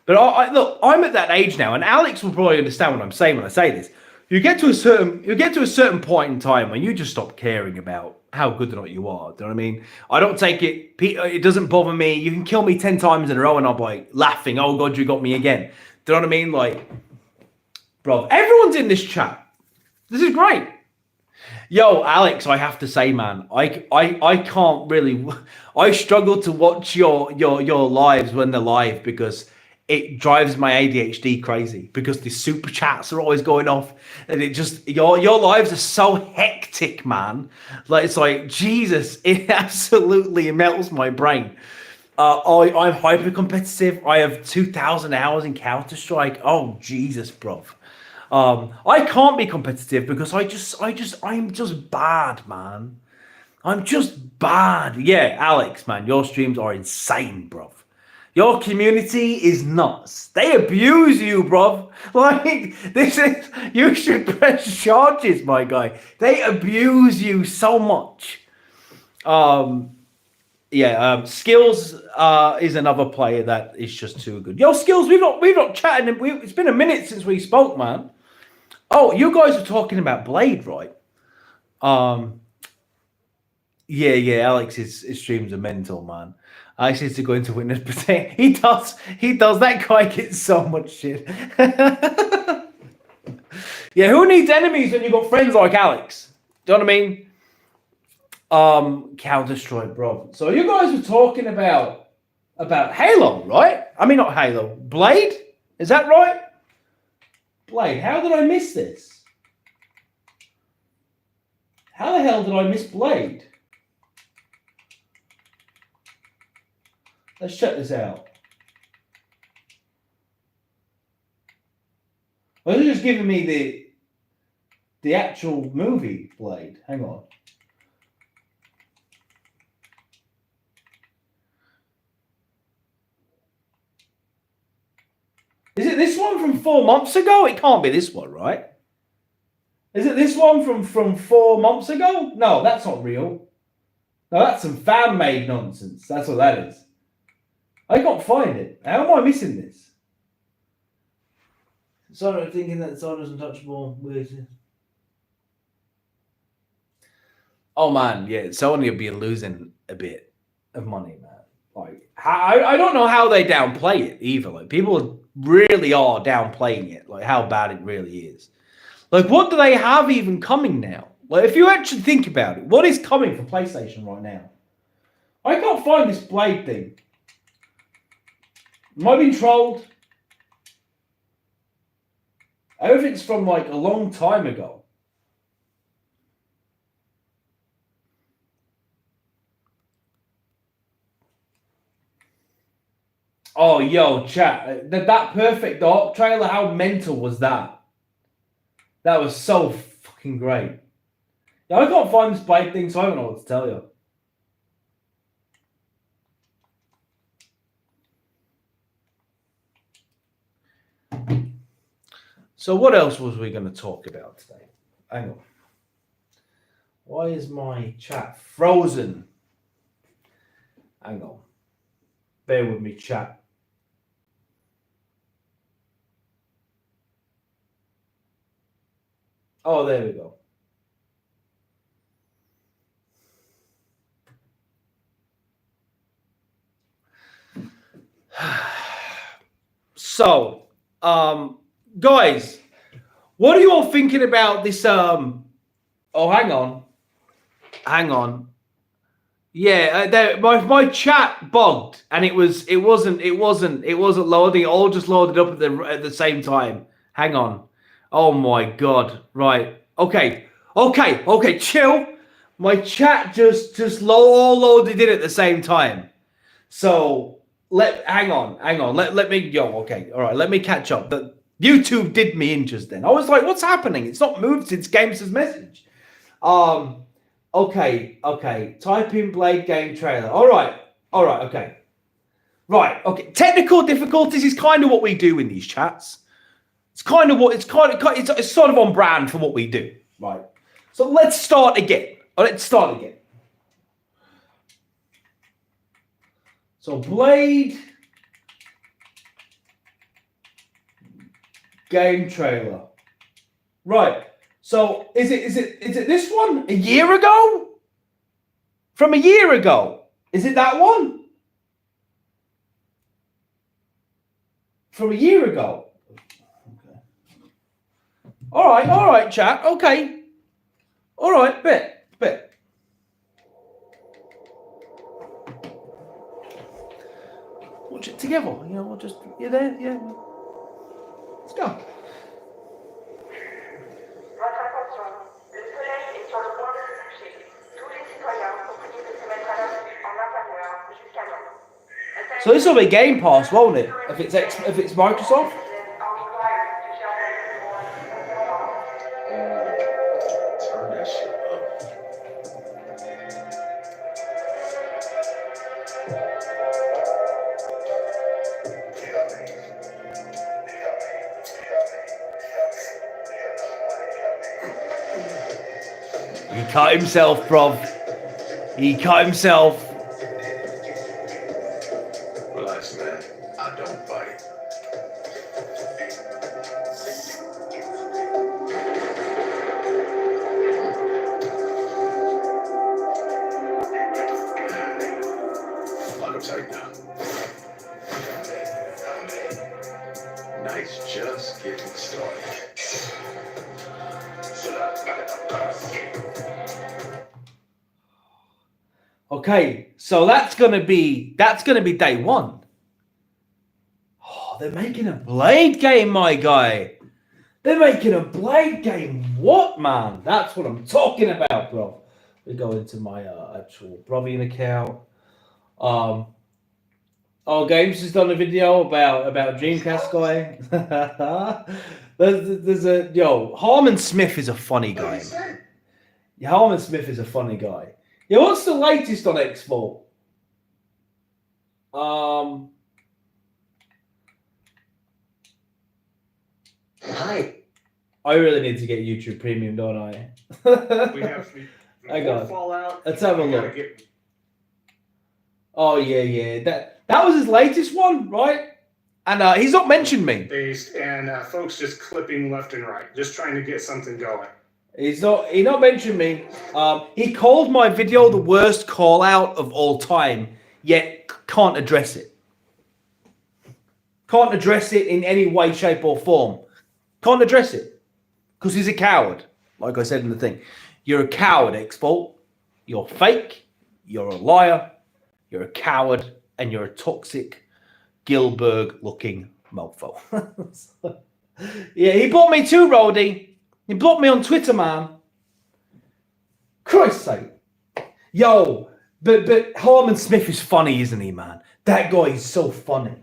But look, I'm at that age now, and Alex will probably understand what I'm saying when I say this. You get to a certain point in time when you just stop caring about how good or not you are. Do you know what I mean? I don't take it. It doesn't bother me. You can kill me 10 times in a row, and I'll be like laughing. Oh God, you got me again. Do you know what I mean? Like. Bro, everyone's in this chat. This is great. Yo, Alex, I have to say, man, I can't really. I struggle to watch your lives when they're live because it drives my ADHD crazy. Because the super chats are always going off, and it just your lives are so hectic, man. Like it's like Jesus, it absolutely melts my brain. I'm hyper competitive. I have 2,000 hours in Counter-Strike. Oh Jesus, bro. I can't be competitive because I'm just bad, man. I'm just bad. Yeah, Alex, man, your streams are insane, bruv. Your community is nuts. They abuse you, bruv. Like, you should press charges, my guy. They abuse you so much. Skills is another player that is just too good. Yo, Skills, we've not chatted. It's been a minute since we spoke, man. Oh, you guys are talking about Blade, right? Yeah. Alex's streams are mental, man. Alex needs to go into witness protection. He does. That guy gets so much shit. Yeah, who needs enemies when you've got friends like Alex? Do you know what I mean? Counter-Strike, bro. So you guys were talking about Halo, right? I mean, not Halo. Blade? Is that right? Blade, how did I miss this? How the hell did I miss Blade? Let's check this out. Well, they're just giving me the actual movie Blade. Hang on. Is it this one from 4 months ago? It can't be this one, right? Is it this one from 4 months ago? No, that's not real. No, that's some fan-made nonsense. That's what that is. I can't find it. How am I missing this? Sorry, thinking that Soda's untouchable. Oh man, yeah, Sony will be losing a bit of money, man. Like, I don't know how they downplay it either. Like, people really are downplaying it, like how bad it really is. Like, what do they have even coming now? Like, if you actually think about it, what is coming for PlayStation right now? I can't find this Blade thing. Am I being trolled? Everything's from like a long time ago. Oh, yo, chat. That Perfect Dark trailer, how mental was that? That was so fucking great. Yeah, I can't find this Blade thing, so I don't know what to tell you. So what else was we going to talk about today? Hang on. Why is my chat frozen? Hang on. Bear with me, chat. Oh, there we go. So, guys, what are you all thinking about this? Oh, hang on. Yeah, my chat bugged, and it wasn't loading. It all just loaded up at the same time. Hang on. Oh my god. Right. Okay. Chill. My chat just all loaded in at the same time. So hang on. Let me go. Okay. All right. Let me catch up. The YouTube did me in just then. I was like, what's happening? It's not moved since Games' message. Okay. Type in Blade game trailer. All right. Okay. Right. Okay. Technical difficulties is kind of what we do in these chats. It's sort of on brand for what we do. Right. So let's start again. So Blade game trailer. Right. So is it this one? A year ago? From a year ago? Is it that one? From a year ago? Okay. All right, chat. Okay. All right, bit. Watch it together. You know, you're there, yeah. Let's go. So this will be Game Pass, won't it? If it's Microsoft. Turn that shit up. He cut himself, bruv. He cut himself. Relax, man. I don't bite. Lock him tight now. Night's just getting started. Okay, so that's gonna be day one. Oh, they're making a Blade game, my guy. They're making a Blade game. What, man? That's what I'm talking about, bro. We go into my actual Brovian account. Games has done a video about Dreamcast guy. there's Harmon Smith is a funny guy. Yeah, Harmon Smith is a funny guy. Yeah, what's the latest on Xvault? Hi. I really need to get YouTube Premium, don't I? We have I got Fallout. Let's have a look. Oh yeah. That was his latest one, right? And he's not mentioned me. Based and folks just clipping left and right, just trying to get something going. He not mentioned me. He called my video the worst call out of all time, yet can't address it. Can't address it in any way, shape, or form. Can't address it. Because he's a coward. Like I said in the thing. You're a coward, Xvault. You're fake. You're a liar. You're a coward. And you're a toxic, Gilbert-looking mofo. Yeah, he bought me too, Roddy. He blocked me on Twitter, man. Christ's sake. Yo, but Harmon Smith is funny, isn't he, man? That guy is so funny.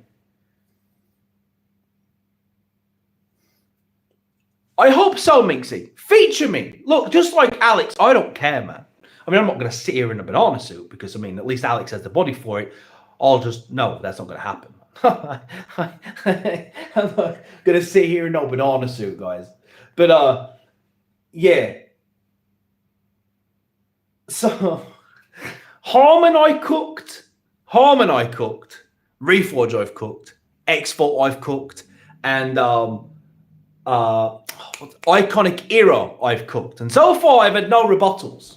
I hope so, Minxie. Feature me. Look, just like Alex, I don't care, man. I mean, I'm not going to sit here in a banana suit because, I mean, at least Alex has the body for it. I'll just, no, that's not going to happen. I'm not going to sit here in no banana suit, guys. But, yeah. So, Harmon I cooked. Reforge I've cooked. Xvault I've cooked. And, Iconic Era I've cooked. And so far, I've had no rebuttals.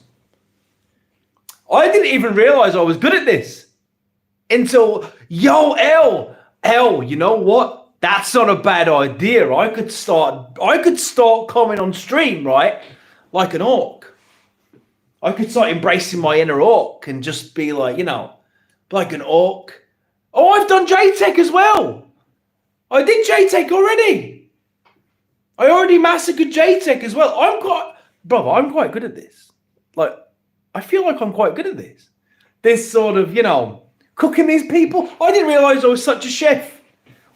I didn't even realize I was good at this until, yo, L, you know what? That's not a bad idea. I could start coming on stream, right? Like an orc. I could start embracing my inner orc and just be like, you know, like an orc. Oh, I've done JTech as well. I did JTech already. I already massacred JTech as well. I'm quite good at this. Like, I feel like I'm quite good at this. This sort of, you know, cooking these people. I didn't realize I was such a chef.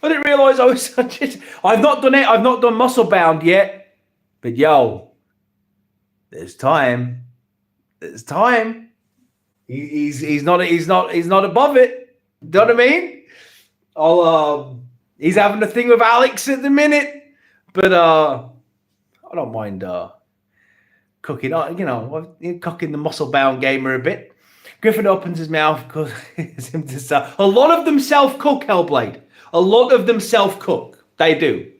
I've not done it. I've not done Muscle Bound yet. But yo, there's time. There's time. He's not above it. You know what I mean? He's having a thing with Alex at the minute. But I don't mind cooking, you know, cooking the muscle-bound gamer a bit. Griffin opens his mouth because him to self. A lot of them self-cook, Hellblade. A lot of them self-cook. They do.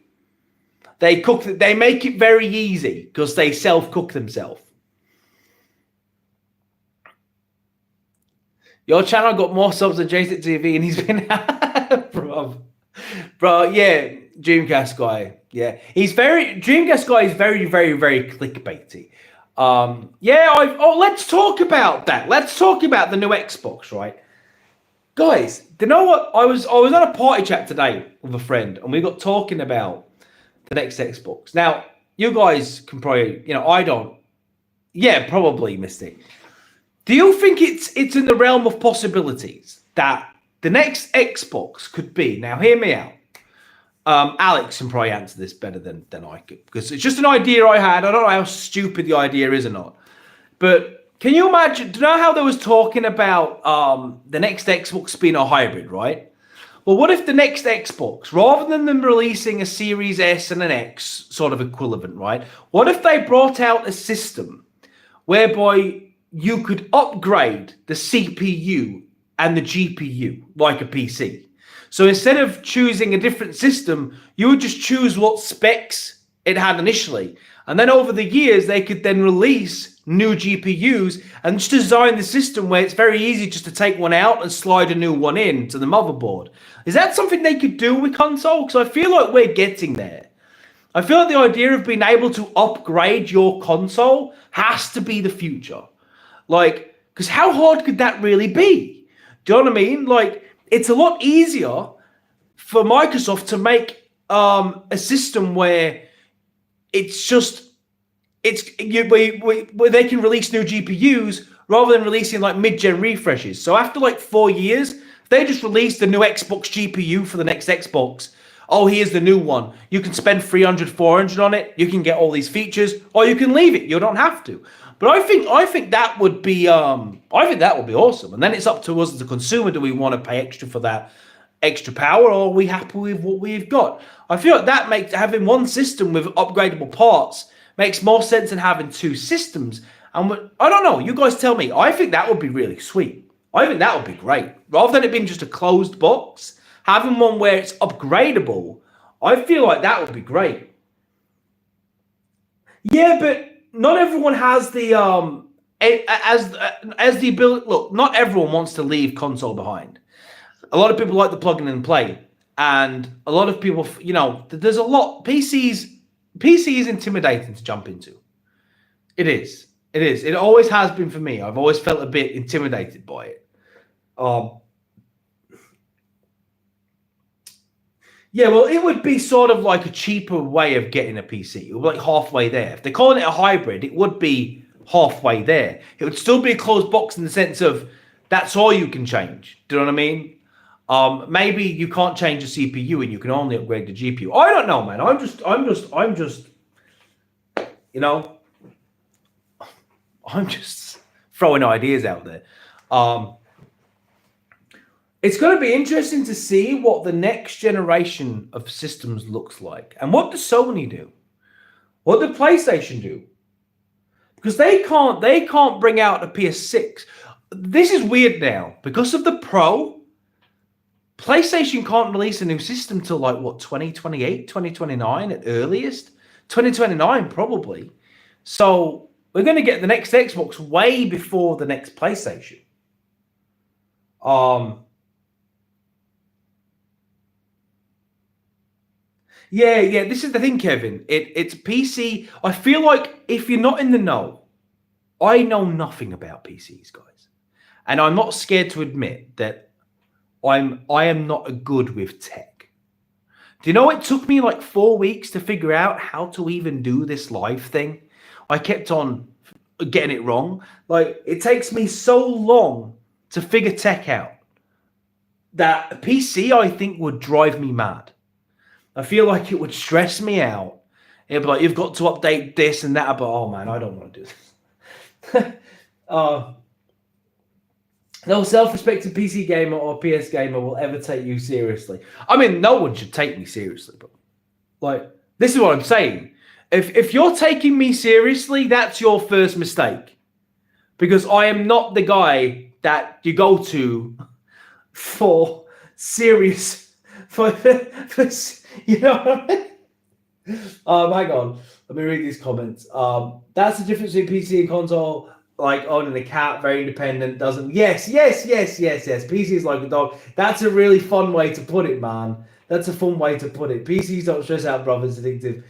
They cook. They make it very easy because they self-cook themselves. Your channel got more subs than Jason TV, and he's been, bro. Yeah, Dreamcast guy. Yeah, Dreamcast guy is very, very, very clickbaity. Let's talk about that. Let's talk about the new Xbox, right? Guys, do you know what? I was on a party chat today with a friend, and we got talking about the next Xbox. Now, you guys can probably, you know, I don't. Yeah, probably, Misty. Do you think it's in the realm of possibilities that the next Xbox could be? Now, hear me out. Alex can probably answer this better than I could because it's just an idea I had. I don't know how stupid the idea is or not. But can you imagine? Do you know how there was talking about the next Xbox being a hybrid, right? Well, what if the next Xbox, rather than them releasing a Series S and an X sort of equivalent, right? What if they brought out a system whereby you could upgrade the CPU and the GPU like a PC? So instead of choosing a different system, you would just choose what specs it had initially. And then over the years, they could then release new GPUs and just design the system where it's very easy just to take one out and slide a new one in to the motherboard. Is that something they could do with console? Because I feel like we're getting there. I feel like the idea of being able to upgrade your console has to be the future. Like, because how hard could that really be? Do you know what I mean? Like, it's a lot easier for Microsoft to make a system where it's just where they can release new GPUs rather than releasing like mid-gen refreshes. So after like 4 years, if they just released the new Xbox GPU for the next Xbox, oh, here's the new one. You can spend 300, 400 on it. You can get all these features, or you can leave it. You don't have to. But I think that would be awesome. And then it's up to us as a consumer. Do we want to pay extra for that extra power, or are we happy with what we've got? I feel like that makes having one system with upgradable parts makes more sense than having two systems. And I don't know. You guys tell me. I think that would be really sweet. I think that would be great. Rather than it being just a closed box, having one where it's upgradable, I feel like that would be great. Yeah, but not everyone has the as the ability. Look, not everyone wants to leave console behind. A lot of people like the plug in and play, and a lot of people, there's a lot. PC is intimidating to jump into. It is. It is. It always has been for me. I've always felt a bit intimidated by it. Yeah, well, it would be sort of like a cheaper way of getting a PC. It would be like halfway there. If they're calling it a hybrid, it would be halfway there. It would still be a closed box in the sense of that's all you can change. Do you know what I mean? Maybe you can't change the CPU and you can only upgrade the GPU. I don't know, man. I'm just, I'm just throwing ideas out there. It's going to be interesting to see what the next generation of systems looks like. And what does Sony do? What does PlayStation do? Because they can't bring out a PS6. This is weird now. Because of the Pro, PlayStation can't release a new system till 2028, 2029 at earliest? 2029 probably. So we're going to get the next Xbox way before the next PlayStation. Yeah, this is the thing, Kevin. It's PC. I feel like if you're not in the know, I know nothing about PCs, guys. And I'm not scared to admit that I am not good with tech. Do you know it took me 4 weeks to figure out how to even do this live thing? I kept on getting it wrong. It takes me so long to figure tech out that a PC, I think, would drive me mad. I feel like it would stress me out. It'd be like, you've got to update this and that, but oh man, I don't want to do this. No self-respecting PC gamer or PS gamer will ever take you seriously. I mean, no one should take me seriously, but this is what I'm saying. If you're taking me seriously, that's your first mistake. Because I am not the guy that you go to for serious, for you know what I mean? Hang on. Let me read these comments. That's the difference between PC and console. Owning a cat, very independent, doesn't... Yes. PC is like a dog. That's a really fun way to put it, man. That's a fun way to put it. PCs don't stress out, brothers. Addictive.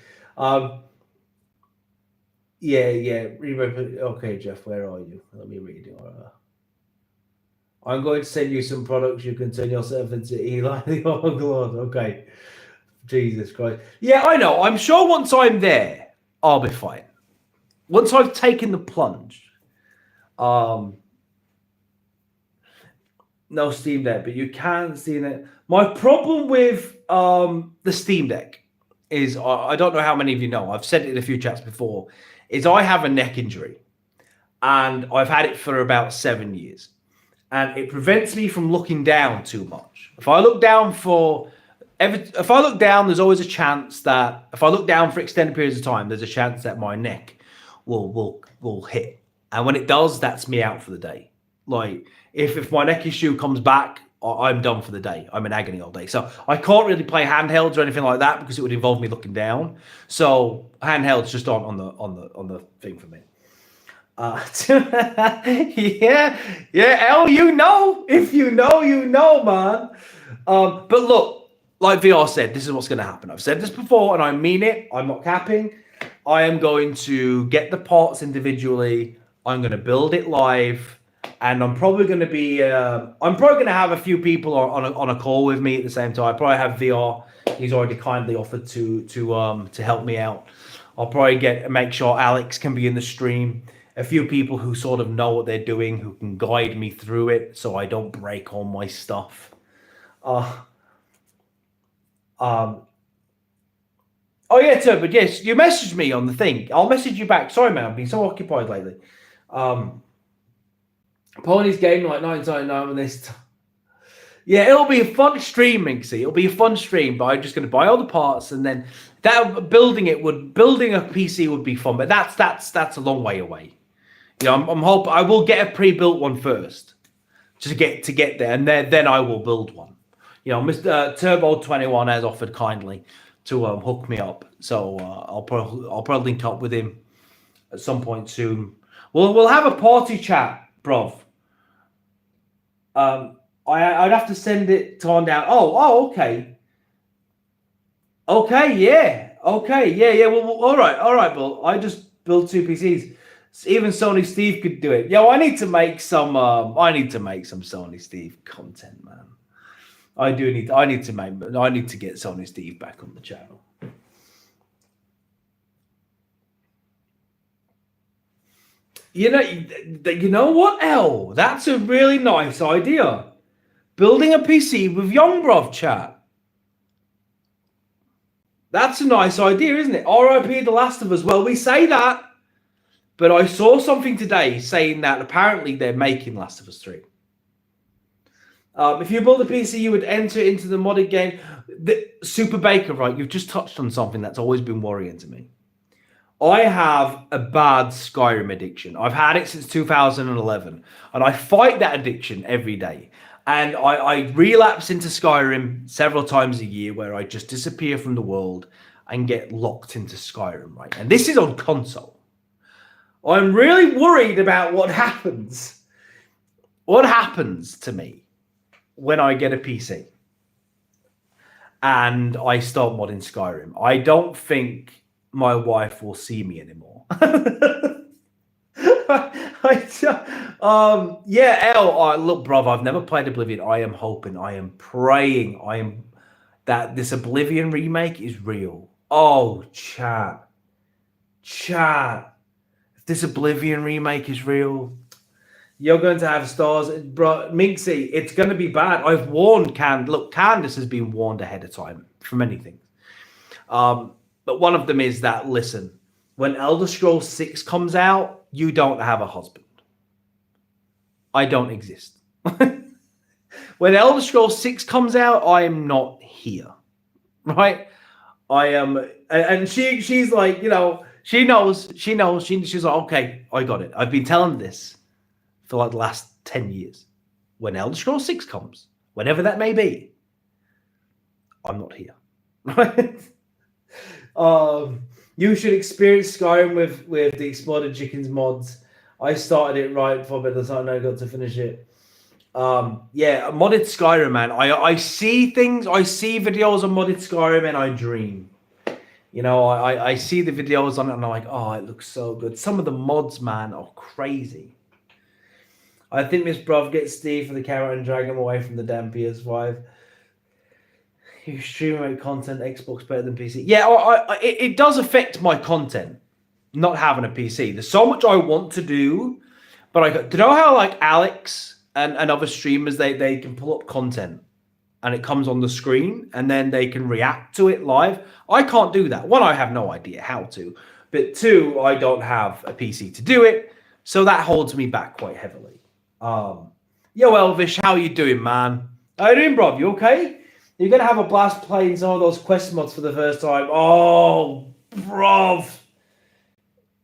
Yeah. Okay, Jeff, where are you? Let me read it. I'm going to send you some products you can turn yourself into Eli. Oh, God. Okay. Jesus Christ. Yeah, I know. I'm sure once I'm there, I'll be fine. Once I've taken the plunge. No Steam Deck, but you can Steam Deck. My problem with the Steam Deck is, I don't know how many of you know, I've said it in a few chats before, is I have a neck injury. And I've had it for about 7 years. And it prevents me from looking down too much. If I look down, there's always a chance that if I look down for extended periods of time, there's a chance that my neck will hit. And when it does, that's me out for the day. If my neck issue comes back, I'm done for the day. I'm in agony all day. So I can't really play handhelds or anything like that because it would involve me looking down. So handhelds just aren't on the thing for me. Yeah, L, if you know, man. But look, like VR said, this is what's going to happen. I've said this before, and I mean it. I'm not capping. I am going to get the parts individually. I'm going to build it live, and I'm probably going to be. I'm probably going to have a few people on a call with me at the same time. I probably have VR. He's already kindly offered to help me out. I'll probably make sure Alex can be in the stream. A few people who sort of know what they're doing, who can guide me through it so I don't break all my stuff. Oh yeah, Turbid, yes, you messaged me on the thing. I'll message you back. Sorry, man, I've been so occupied lately. Pony's game like 999 with this. Yeah, it'll be a fun streaming. See, it'll be a fun stream, but I'm just going to buy all the parts and then building a PC would be fun, but that's a long way away. You know, I'm hoping I will get a pre-built one first to get there, and then I will build one. You know, Mr. Turbo 21 has offered kindly to hook me up, so I'll probably link up with him at some point soon. We'll have a party chat, bruv. I'd have to send it to on down. Okay. Okay, yeah. Okay, yeah. Well, all right, Bill. I just built 2 PCs. Even Sony Steve could do it. Yo, I need to make some Sony Steve content, man. I need to get Sony Steve back on the channel. You know what, El? That's a really nice idea. Building a PC with Young Bruv chat. That's a nice idea, isn't it? R.I.P. The Last of Us. Well, we say that, but I saw something today saying that apparently they're making Last of Us 3. If you build a PC, you would enter into the modded game. Super Baker, right? You've just touched on something that's always been worrying to me. I have a bad Skyrim addiction. I've had it since 2011, and I fight that addiction every day. And I relapse into Skyrim several times a year where I just disappear from the world and get locked into Skyrim, right? And this is on console. I'm really worried about what happens. What happens to me when I get a PC and I start modding Skyrim? I don't think my wife will see me anymore. Look, bruv, I've never played Oblivion. I am hoping, I am praying, that this Oblivion remake is real. Oh, chat. If this Oblivion remake is real, you're going to have stars, bro. Minxie, it's going to be bad. I've warned Candace. Look, Candace has been warned ahead of time for many things. But one of them is that, listen, when Elder Scrolls 6 comes out, you don't have a husband. I don't exist. When Elder Scrolls 6 comes out, I am not here. Right? I am, and she's like, she knows. She's like, okay, I got it. I've been telling this for like the last 10 years. When Elder Scrolls 6 comes, whenever that may be, I'm not here. Right? You should experience Skyrim with the Exploded Chickens mods. I started it right for a bit of time. I got to finish it. Modded Skyrim, man. I see things. I see videos on modded Skyrim, and I dream. I see the videos on it, and I'm like, oh, it looks so good. Some of the mods, man, are crazy. I think Miss Bruv gets Steve for the camera and drag him away from the damn PS5. You stream content, Xbox better than PC. Yeah, it does affect my content, not having a PC. There's so much I want to do, but do you know how like Alex and other streamers, they can pull up content and it comes on the screen and then they can react to it live? I can't do that. One, I have no idea how to, but two, I don't have a PC to do it, so that holds me back quite heavily. Yo, Elvish, how you doing, man? How you doing, bro? You okay? You're going to have a blast playing some of those quest mods for the first time. Oh, bruv.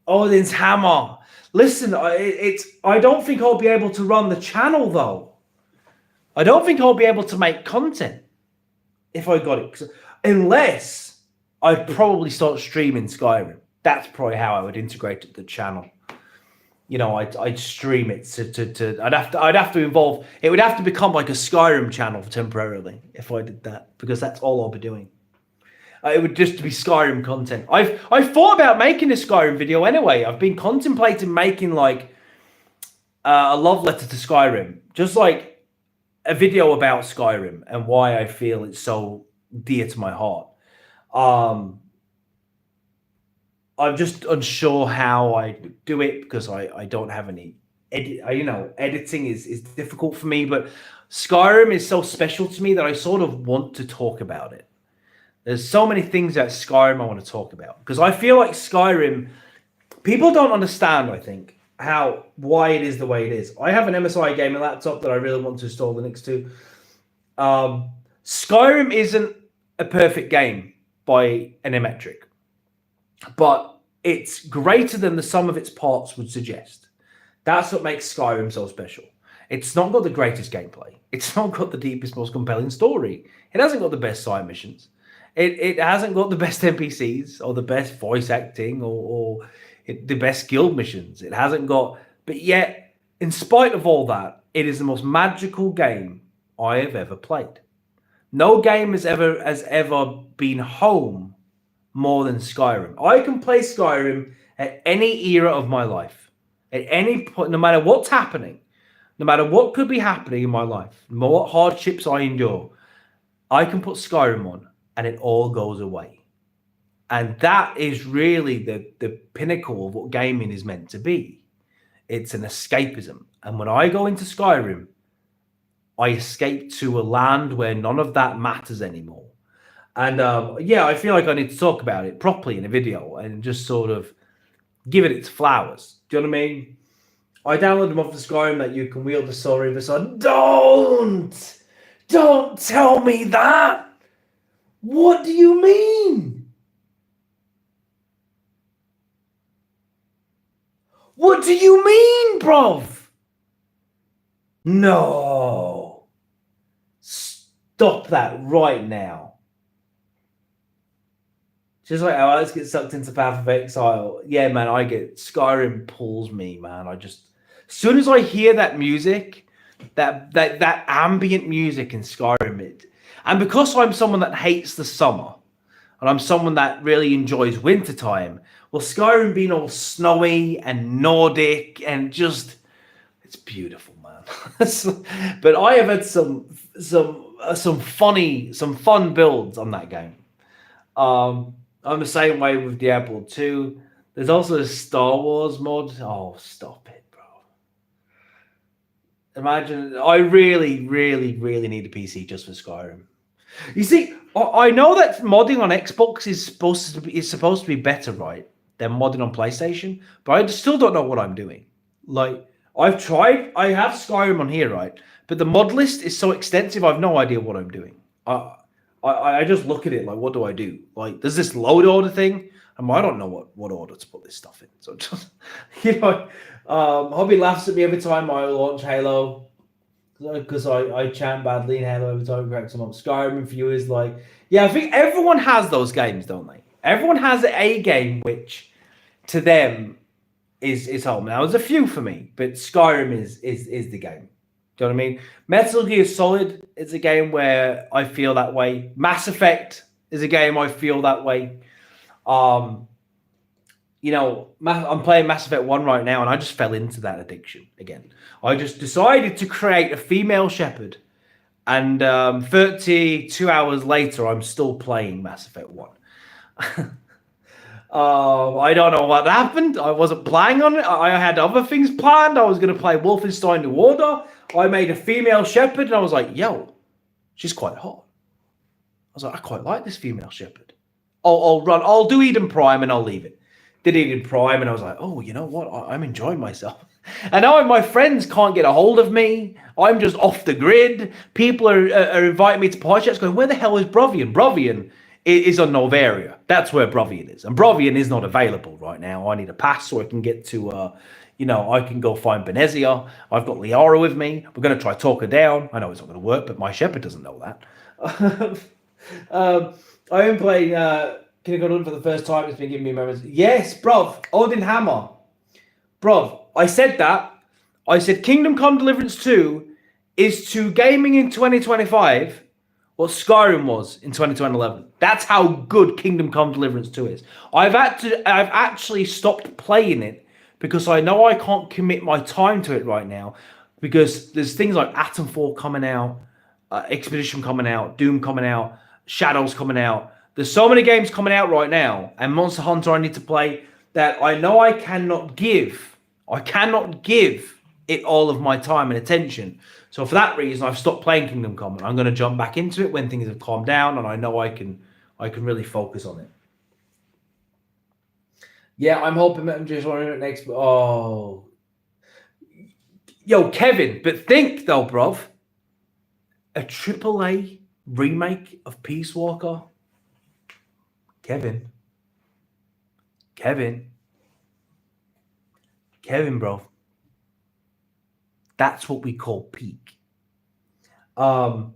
Odin's Hammer. Listen, I don't think I'll be able to run the channel, though. I don't think I'll be able to make content if I got it. Unless I'd probably start streaming Skyrim. That's probably how I would integrate it to the channel. I'd stream it to I'd have to involve, it would have to become like a Skyrim channel temporarily if I did that, because that's all I'll be doing. It would just be Skyrim content. I've thought about making a Skyrim video anyway. I've been contemplating making like a love letter to Skyrim, just like a video about Skyrim and why I feel it's so dear to my heart. I'm just unsure how I do it because I don't have any editing is difficult for me, but Skyrim is so special to me that I sort of want to talk about it. There's so many things about Skyrim I want to talk about because I feel like Skyrim, people don't understand, I think, why it is the way it is. I have an MSI gaming laptop that I really want to install Linux to. Skyrim isn't a perfect game by any metric, but it's greater than the sum of its parts would suggest. That's what makes Skyrim so special. It's not got the greatest gameplay. It's not got the deepest, most compelling story. It hasn't got the best side missions. It hasn't got the best NPCs or the best voice acting or the best guild missions. It hasn't got, but yet, in spite of all that, it is the most magical game I have ever played. No game has ever been home more than Skyrim. I can play Skyrim at any era of my life, at any point, no matter what's happening, no matter what could be happening in my life, no matter what hardships I endure, I can put Skyrim on and it all goes away. And that is really the pinnacle of what gaming is meant to be. It's an escapism. And when I go into Skyrim, I escape to a land where none of that matters anymore. And yeah, I feel like I need to talk about it properly in a video and just sort of give it its flowers. Do you know what I mean? I downloaded them off the Skyrim that you can wield the Soul Reaver sword. Don't tell me that. What do you mean? What do you mean, bruv? No. Stop that right now. Just like how I just get sucked into Path of Exile. Yeah, man, I get Skyrim pulls me, man. As soon as I hear that music, that ambient music in Skyrim, and because I'm someone that hates the summer, and I'm someone that really enjoys wintertime, well, Skyrim being all snowy and Nordic and just, it's beautiful, man. But I have had some fun builds on that game. I'm the same way with Diablo 2. There's also a Star Wars mod. Oh, stop it, bro. Imagine, I really, really, really need a PC just for Skyrim. You see, I know that modding on Xbox is supposed to be better, right, than modding on PlayStation, but I still don't know what I'm doing. Like, I've tried, I have Skyrim on here, right, but the mod list is so extensive, I have no idea what I'm doing. I just look at it like, what do I do? Like, there's this load order thing. I don't know what order to put this stuff in. So just, Hobby laughs at me every time I launch Halo because I chant badly in Halo every time I crack some up. Skyrim for you is like, yeah, I think everyone has those games, don't they? Everyone has a game which to them is home. Now, there's a few for me, but Skyrim is the game. Do you know what I mean? Metal Gear Solid is a game where I feel that way. Mass Effect is a game I feel that way. I'm playing Mass Effect 1 right now, and I just fell into that addiction again. I just decided to create a female shepherd, and 32 hours later, I'm still playing Mass Effect 1. I don't know what happened. I wasn't planning on it. I had other things planned. I was going to play Wolfenstein New Order. I made a female shepherd, and I was like, yo, she's quite hot. I was like, I quite like this female shepherd. I'll do Eden Prime, and I'll leave it. Did Eden Prime, and I was like, oh, you know what? I'm enjoying myself. And now my friends can't get a hold of me. I'm just off the grid. People are inviting me to party chats going, where the hell is Brovian? Brovian is on Novaria. That's where Brovian is. And Brovian is not available right now. I need a pass so I can get to, I can go find Benezia. I've got Liara with me. We're going to try talk her down. I know it's not going to work, but my shepherd doesn't know that. I am playing King of Godwin for the first time. It's been giving me moments. Yes, bruv. Odin Hammer. Bruv, I said that. I said Kingdom Come Deliverance 2 is to gaming in 2025 what Skyrim was in 2011. That's how good Kingdom Come Deliverance 2 is. I've actually stopped playing it because I know I can't commit my time to it right now because there's things like Atomfall coming out, Expedition coming out, Doom coming out, Shadows coming out. There's so many games coming out right now, and Monster Hunter I need to play that I know I cannot give it all of my time and attention. So for that reason, I've stopped playing Kingdom Come, and I'm going to jump back into it when things have calmed down, and I know I can really focus on it. Yeah, I'm hoping that I'm just wondering next. Oh, yo, Kevin, but think though, bruv, a AAA remake of Peace Walker. Kevin, bro. That's what we call peak. Tally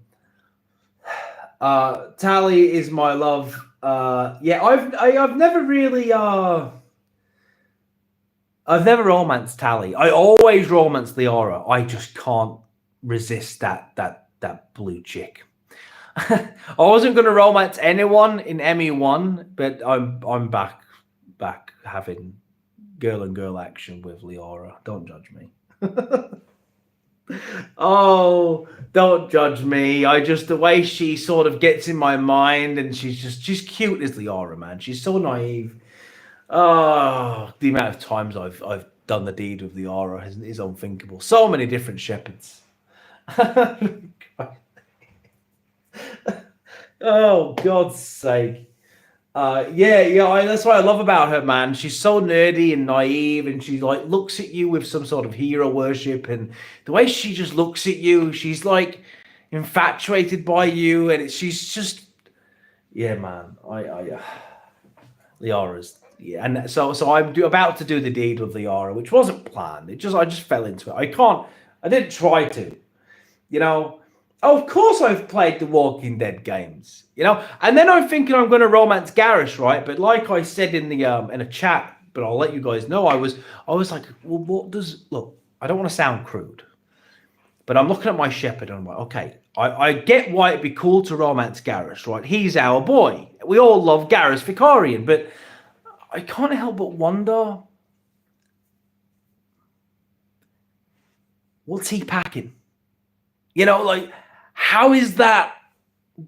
is my love. Yeah, I've never really I've never romanced Tally. I always romance Leora. I just can't resist that blue chick. I wasn't going to romance anyone in ME1, but I'm back having girl and girl action with Leora. Don't judge me. Oh, don't judge me. The way she sort of gets in my mind, and she's cute as Leora, man. She's so naive. Oh, the amount of times I've done the deed with Leora is unthinkable. So many different shepherds. Oh, God's sake. That's what I love about her, man. She's so nerdy and naive, and she like looks at you with some sort of hero worship, and the way she just looks at you, she's like infatuated by you, and she's just, yeah, man. Leora's, yeah, and so I'm about to do the deed with Leora, which wasn't planned. I just fell into it. I didn't try to, you know. Of course, I've played the Walking Dead games, you know, and then I'm thinking I'm going to romance Garrus, right? But like I said in the in a chat, but I'll let you guys know, I was like, well, look? I don't want to sound crude, but I'm looking at my shepherd and I'm like, okay, I get why it'd be cool to romance Garrus, right? He's our boy. We all love Garrus Vicarian, but I can't help but wonder, what's he packing? You know, like, how is that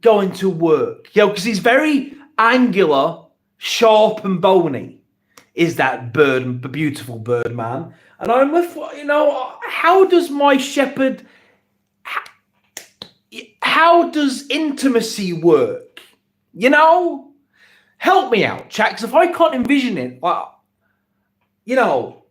going to work? You know, because he's very angular, sharp, and bony. Is that beautiful bird man? And I'm with, you know, how does my shepherd? How does intimacy work? You know, help me out, chat. Because if I can't envision it, well, you know,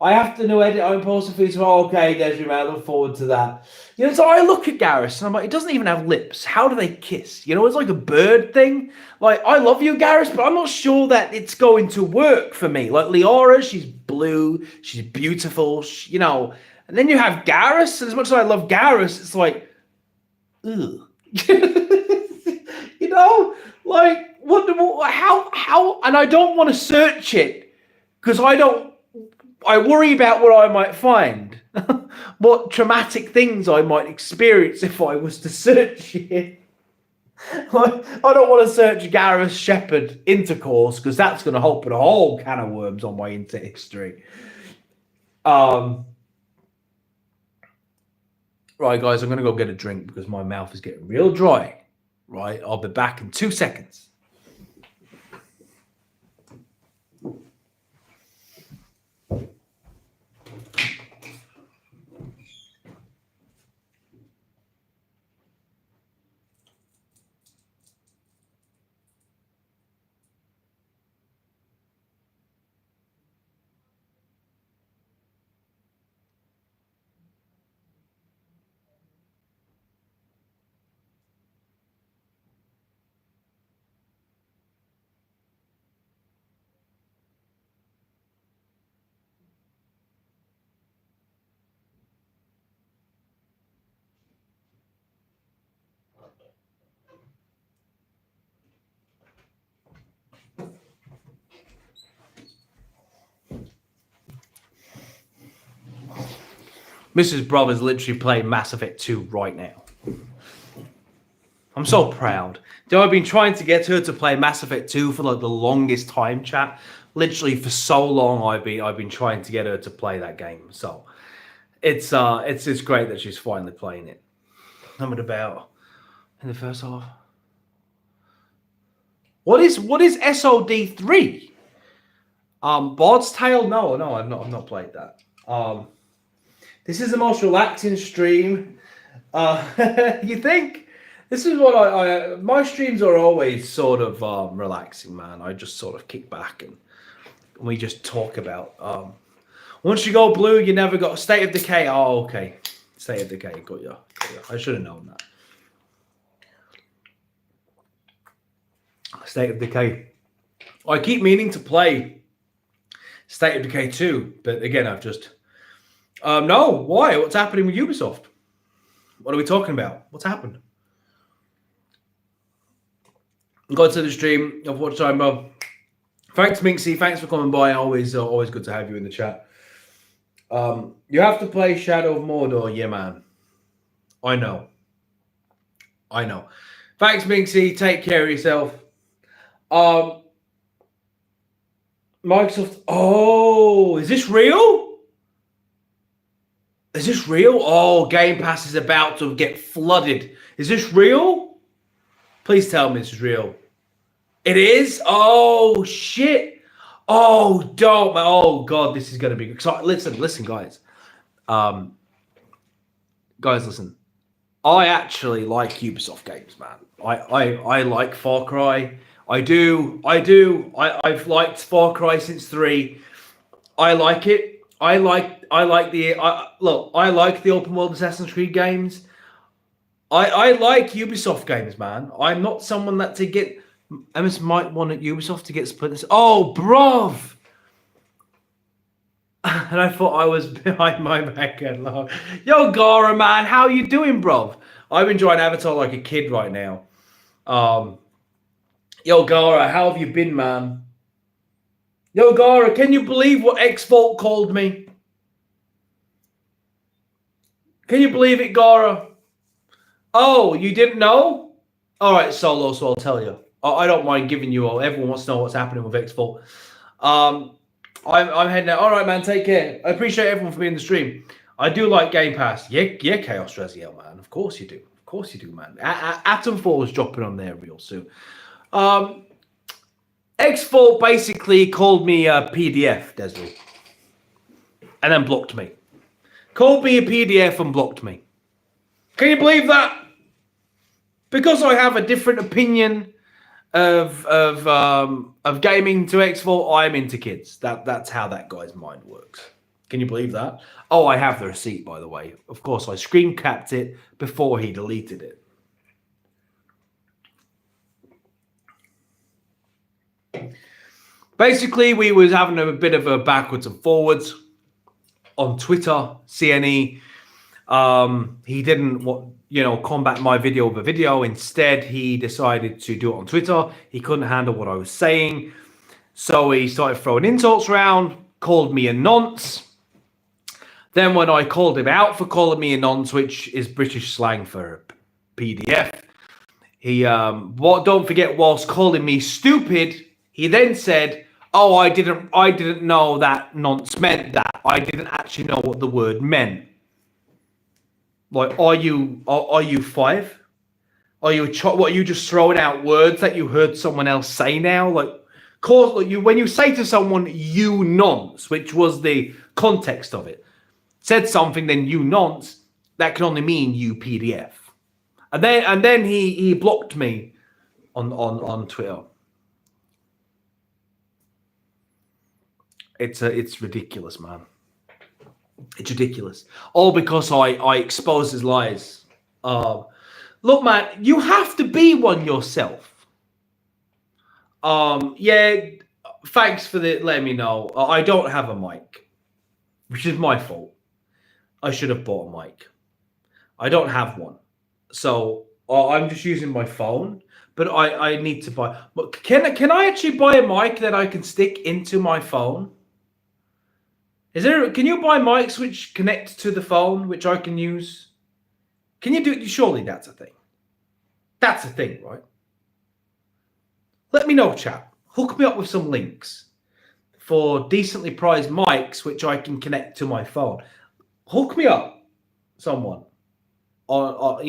I have to know edit own post feeds. Oh, okay, there's your man. I look forward to that. You know, so I look at Garrus and I'm like, it doesn't even have lips. How do they kiss? You know, it's like a bird thing. Like, I love you, Garrus, but I'm not sure that it's going to work for me. Like Leora, she's blue, she's beautiful, you know. And then you have Garrus, and as much as I love Garrus, it's like, ugh. You know, like how? And I don't want to search it because I worry about what I might find, what traumatic things I might experience if I was to search it. I don't want to search Garrus Shepherd intercourse because that's going to open a whole can of worms on my into history. Right, guys, I'm going to go get a drink because my mouth is getting real dry. Right, I'll be back in 2 seconds. Mrs. Brother's literally playing Mass Effect 2 right now. I'm so proud. You know, I've been trying to get her to play Mass Effect 2 for like the longest time, chat. Literally for so long I've been trying to get her to play that game. So it's great that she's finally playing it. I'm at about in the first half. What is SOD3? Bard's Tale? No, I've not played that. This is the most relaxing stream. You think? This is what my streams are always sort of relaxing, man. I just sort of kick back and we just talk about. Once you go blue, you never got State of Decay. Oh, okay. State of Decay, got you. I should have known that. State of Decay. I keep meaning to play State of Decay 2, but again, I've just... no, why? What's happening with Ubisoft? What are we talking about? What's happened? Got to the stream. I've watched time. Thanks, Minxie. Thanks for coming by. Always good to have you in the chat. You have to play Shadow of Mordor, yeah, man. I know. Thanks, Minxie. Take care of yourself. Microsoft. Oh, is this real? Is this real? Oh, Game Pass is about to get flooded. Is this real? Please tell me this is real. It is? Oh, shit. Oh, don't. Oh, God, this is going to be good. So, listen, guys. Guys, listen. I actually like Ubisoft games, man. I like Far Cry. I do. I've liked Far Cry since 3. I like it. I like the open world Assassin's Creed games. I like Ubisoft games, man. I'm not someone that to get. I might want Ubisoft to get split. Oh, bruv. And I thought I was behind my back and laugh. Yo, Gara, man, how you doing, bruv? I'm enjoying Avatar like a kid right now. Yo, Gara, how have you been, man? Yo, Gara, can you believe what Xvault called me? Can you believe it, Gara? Oh, you didn't know? All right, Solo, so I'll tell you. I don't mind giving you all. Everyone wants to know what's happening with Xvault. I'm heading out. All right, man, take care. I appreciate everyone for being in the stream. I do like Game Pass. Yeah, Chaos Raziel, man. Of course you do. Of course you do, man. Atomfall is dropping on there real soon. Xvault basically called me a PDF, Desiree. And then blocked me. Called me a PDF and blocked me. Can you believe that? Because I have a different opinion of gaming to Xvault, I'm into kids. That's how that guy's mind works. Can you believe that? Oh, I have the receipt, by the way. Of course, I screen capped it before he deleted it. Basically, we was having a bit of a backwards and forwards on Twitter, CNE. He didn't combat my video with a video. Instead, he decided to do it on Twitter. He couldn't handle what I was saying. So he started throwing insults around, called me a nonce. Then when I called him out for calling me a nonce, which is British slang for PDF, he don't forget, whilst calling me stupid, he then said, "Oh, I didn't know that nonce meant that. I didn't actually know what the word meant." Like, are you 5? Are you what? Are you just throwing out words that you heard someone else say now? Like, when you say to someone "you nonce," which was the context of it, said something, then "you nonce," that can only mean you PDF. And then he blocked me on Twitter. It's ridiculous, man. It's ridiculous. All because I expose his lies. Look, man, you have to be one yourself. Yeah, thanks for letting me know. I don't have a mic, which is my fault. I should have bought a mic. I don't have one. So I'm just using my phone, but I need to buy. But can I actually buy a mic that I can stick into my phone? Can you buy mics which connect to the phone, which I can use? Can you do it? Surely that's a thing. That's a thing, right? Let me know, chat. Hook me up with some links for decently priced mics which I can connect to my phone. Hook me up, someone. Or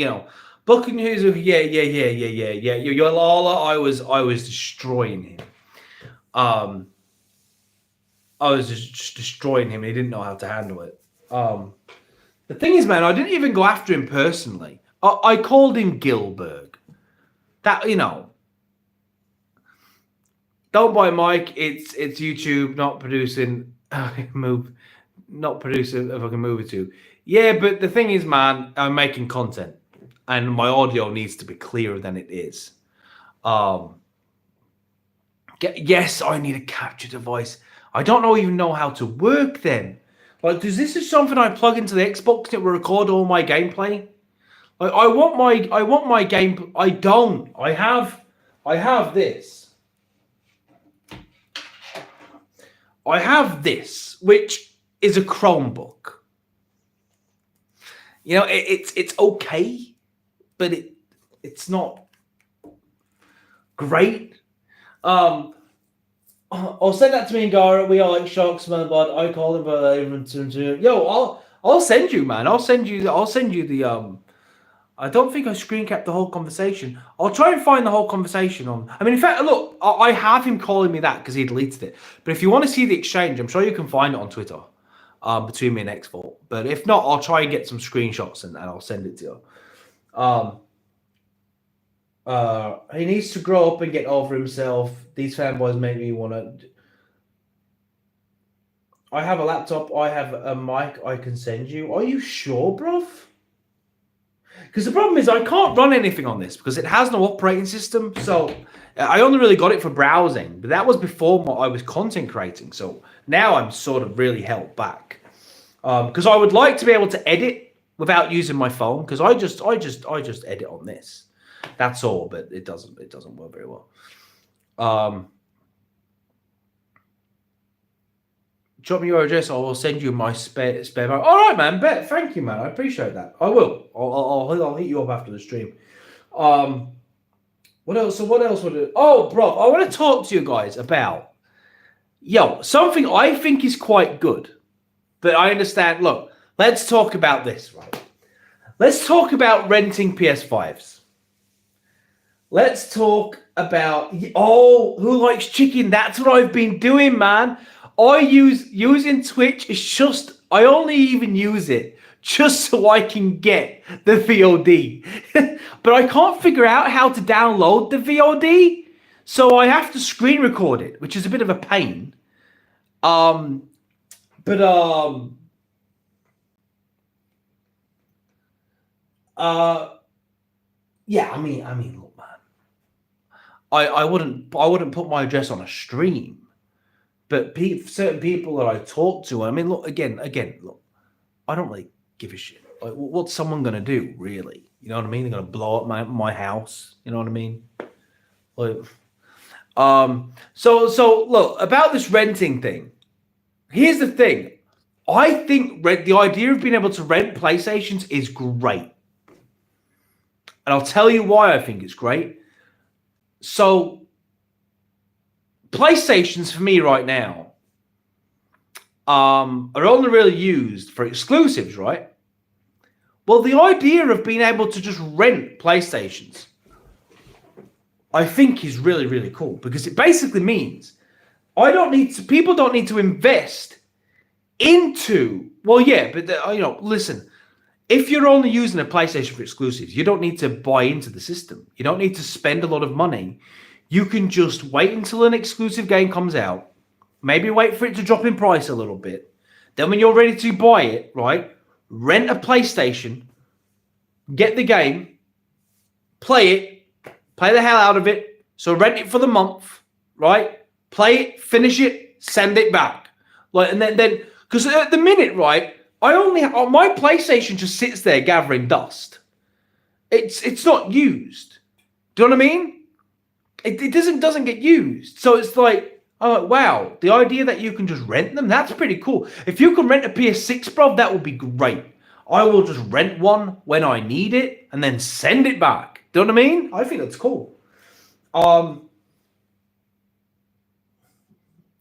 booking who's yeah. Your Lala, I was destroying him. I was just destroying him. He didn't know how to handle it. The thing is, man, I didn't even go after him personally. I called him Gilberg. That, don't buy Mike. It's YouTube not producing. Not producing if I can move it to. Yeah, but the thing is, man, I'm making content, and my audio needs to be clearer than it is. Yes, I need a capture device. I don't even know how to work them. Like, does this is something I plug into the Xbox that will record all my gameplay? Like, I want my game. I don't. I have this. I have this, which is a Chromebook. You know, it's okay, but it's not great. I'll send that to me and Gara. We are like sharks, man. But I call him, but I'll send you, man. I'll send you the I don't think I screen capped the whole conversation. I'll try and find the whole conversation on. I mean, in fact, look, I have him calling me that because he deleted it. But if you want to see the exchange, I'm sure you can find it on Twitter between me and Xvault. But if not, I'll try and get some screenshots and I'll send it to you. He needs to grow up and get over himself. These fanboys make me want to. I have a laptop. I have a mic I can send you. Are you sure, bruv? Because the problem is I can't run anything on this because it has no operating system. So I only really got it for browsing. But that was before I was content creating. So now I'm sort of really held back. Because I would like to be able to edit without using my phone. Because I just edit on this. That's all, but it doesn't work very well. Drop me your address. I will send you my spare. All right, man. Bet. Thank you, man. I appreciate that. I will. I'll hit you up after the stream. What else? So what else would it? Oh, bro, I want to talk to you guys about something I think is quite good, but I understand. Look, let's talk about this, right? Let's talk about renting PS5s. Let's talk about who likes chicken? That's what I've been doing, man. Using Twitch is just, I only even use it just so I can get the VOD. But I can't figure out how to download the VOD. So I have to screen record it, which is a bit of a pain. Yeah, I mean, look, man. I wouldn't put my address on a stream. But certain people that I talk to, I mean, look, again, look, I don't really give a shit. Like, what's someone going to do, really? You know what I mean? They're going to blow up my house. You know what I mean? Like, so look, about this renting thing, here's the thing. I think the idea of being able to rent PlayStations is great. And I'll tell you why I think it's great. So, PlayStations for me right now are only really used for exclusives, right? Well, the idea of being able to just rent PlayStations, I think is really, really cool because it basically means people don't need to invest into, listen, if you're only using a PlayStation for exclusives, you don't need to buy into the system. You don't need to spend a lot of money. You can just wait until an exclusive game comes out. Maybe wait for it to drop in price a little bit. Then when you're ready to buy it, right, rent a PlayStation, get the game, play the hell out of it. So rent it for the month, right? Play it, finish it, send it back. Like, and then because at the minute, right, my PlayStation just sits there gathering dust. It's not used. Do you know what I mean? It doesn't get used. So it's like, I'm like, wow, the idea that you can just rent them, that's pretty cool. If you can rent a PS6, bro, that would be great. I will just rent one when I need it and then send it back. Do you know what I mean? I think that's cool. Yeah,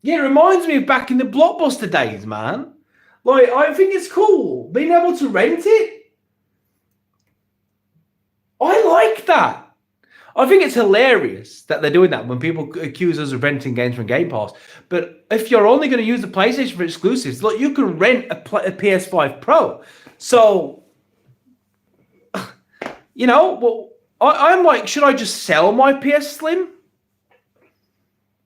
it reminds me of back in the Blockbuster days, man. Like, I think it's cool. Being able to rent it. I like that. I think it's hilarious that they're doing that when people accuse us of renting games from Game Pass. But if you're only going to use the PlayStation for exclusives, look, you can rent a PS5 Pro. So, I'm like, should I just sell my PS Slim?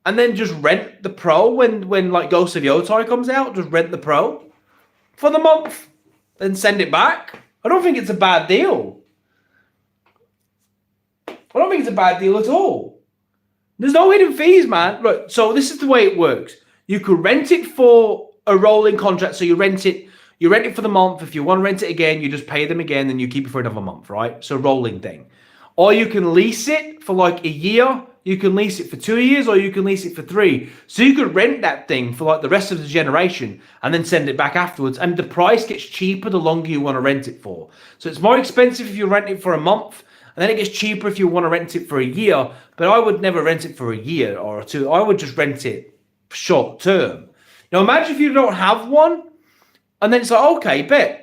And then just rent the Pro when like Ghost of Yotai comes out? Just rent the Pro for the month and send it back? I don't think it's a bad deal. I don't think it's a bad deal at all. There's no hidden fees, man. Look, so this is the way it works. You could rent it for a rolling contract. So you rent it for the month. If you want to rent it again, you just pay them again, then you keep it for another month, right? So rolling thing. Or you can lease it for like a year you can lease it for 2 years, or you can lease it for 3. So you could rent that thing for like the rest of the generation and then send it back afterwards. And the price gets cheaper the longer you want to rent it for. So it's more expensive if you rent it for a month, and then it gets cheaper if you want to rent it for a year. But I would never rent it for a year or 2. I would just rent it short term. Now imagine if you don't have one, and then it's like, okay, bet.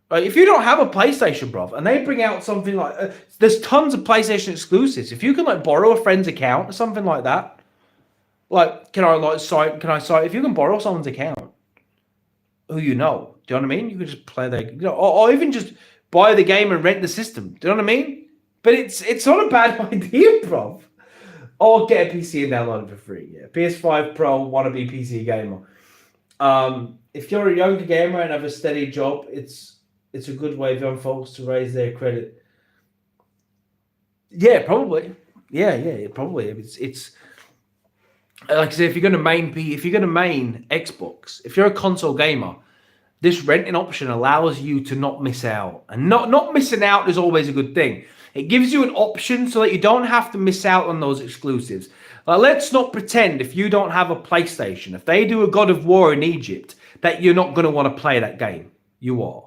Right, if you don't have a PlayStation, bruv, and they bring out something like there's tons of PlayStation exclusives. If you can like borrow a friend's account or something like that, like can I cite? If you can borrow someone's account, who you know, do you know what I mean? You could just play their, or even just buy the game and rent the system. Do you know what I mean? But it's not a bad idea, bruv. Or get a PC and download it for free. Yeah, PS5 Pro wannabe PC gamer. If you're a younger gamer and have a steady job, it's a good way for young folks to raise their credit. Yeah, probably. Yeah, probably. It's like I say, if you're going to main Xbox, if you're a console gamer, this renting option allows you to not miss out. And not missing out is always a good thing. It gives you an option so that you don't have to miss out on those exclusives. Let's not pretend if you don't have a PlayStation, if they do a God of War in Egypt, that you're not going to want to play that game. You are.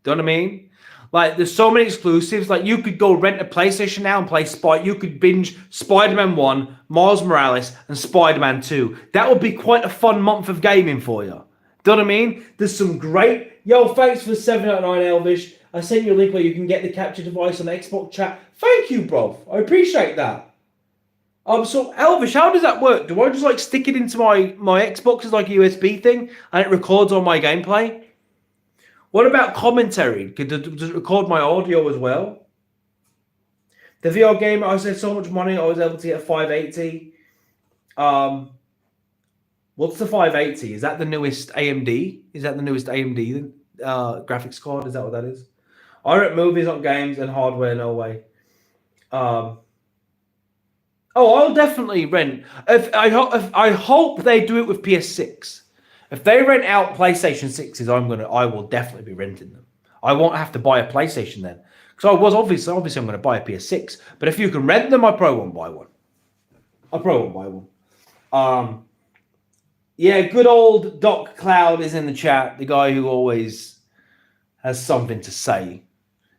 Do you know what I mean? Like, there's so many exclusives. Like, you could go rent a PlayStation now and play You could binge Spider-Man 1, Miles Morales, and Spider-Man 2. That would be quite a fun month of gaming for you. Do you know what I mean? There's some great... Yo, thanks for 7 out of 9, Elvish. I sent you a link where you can get the capture device on the Xbox chat. Thank you, bro. I appreciate that. So, Elvish, how does that work? Do I just, like, stick it into my Xbox as, like, a USB thing, and it records all my gameplay? What about commentary? Does it record my audio as well? The VR game, I said so much money, I was able to get a 580. What's the 580? Is that the newest AMD? Is that the newest AMD graphics card? Is that what that is? I rent movies, not games, and hardware, no way. I'll definitely rent. I hope they do it with PS6. If they rent out PlayStation 6s, I will definitely be renting them. I won't have to buy a PlayStation then. Because I was obviously I'm going to buy a PS6. But if you can rent them, I probably won't buy one. Yeah, good old Doc Cloud is in the chat. The guy who always has something to say.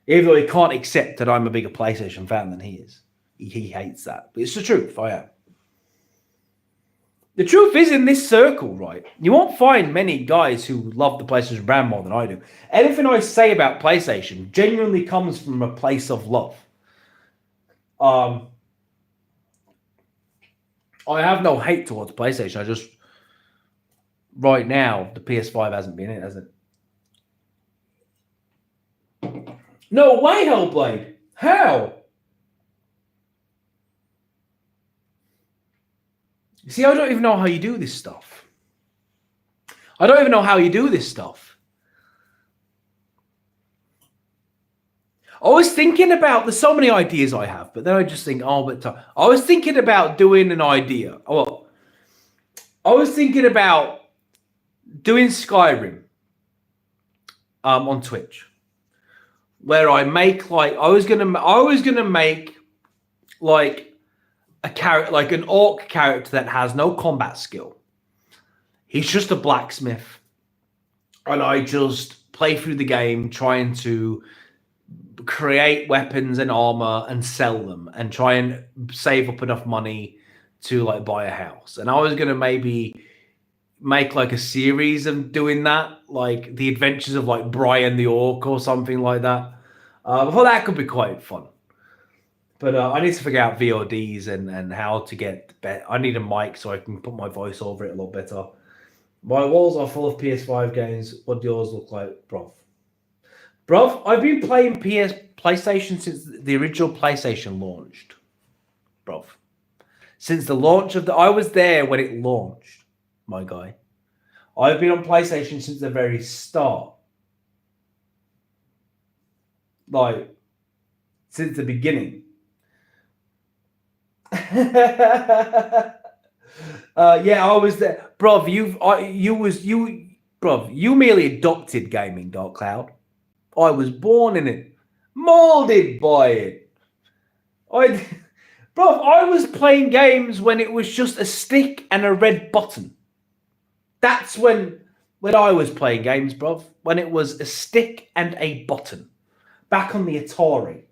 Even though he can't accept that I'm a bigger PlayStation fan than he is. He hates that. But it's the truth, I am. The truth is, in this circle, right, you won't find many guys who love the PlayStation brand more than I do. Anything I say about PlayStation genuinely comes from a place of love. I have no hate towards PlayStation. I just, right now, the PS5 hasn't been in it, has it? No way, Hellblade. How? See, I don't even know how you do this stuff. I was thinking about, there's so many ideas I have, but then I just think, I was thinking about doing an idea. Well, I was thinking about doing Skyrim on Twitch, where I make like, I was gonna make like a character, like an orc character that has no combat skill. He's just a blacksmith, and I just play through the game trying to create weapons and armor and sell them and try and save up enough money to like buy a house. And I was gonna maybe make like a series of doing that, like the adventures of like Brian the Orc or something like that. I thought that could be quite fun. But I need to figure out VODs and how to get better. I need a mic so I can put my voice over it a lot better. My walls are full of PS5 games. What do yours look like, bruv? Bruv, I've been playing PlayStation since the original PlayStation launched. Bruv. Since the launch of I was there when it launched, my guy. I've been on PlayStation since the very start. Like, since the beginning. Yeah, I was there, bruv. You merely adopted gaming, Dark Cloud. I was born in it, molded by it. Bro, I was playing games when it was just a stick and a red button. That's when I was playing games, bro. When it was a stick and a button. Back on the Atari.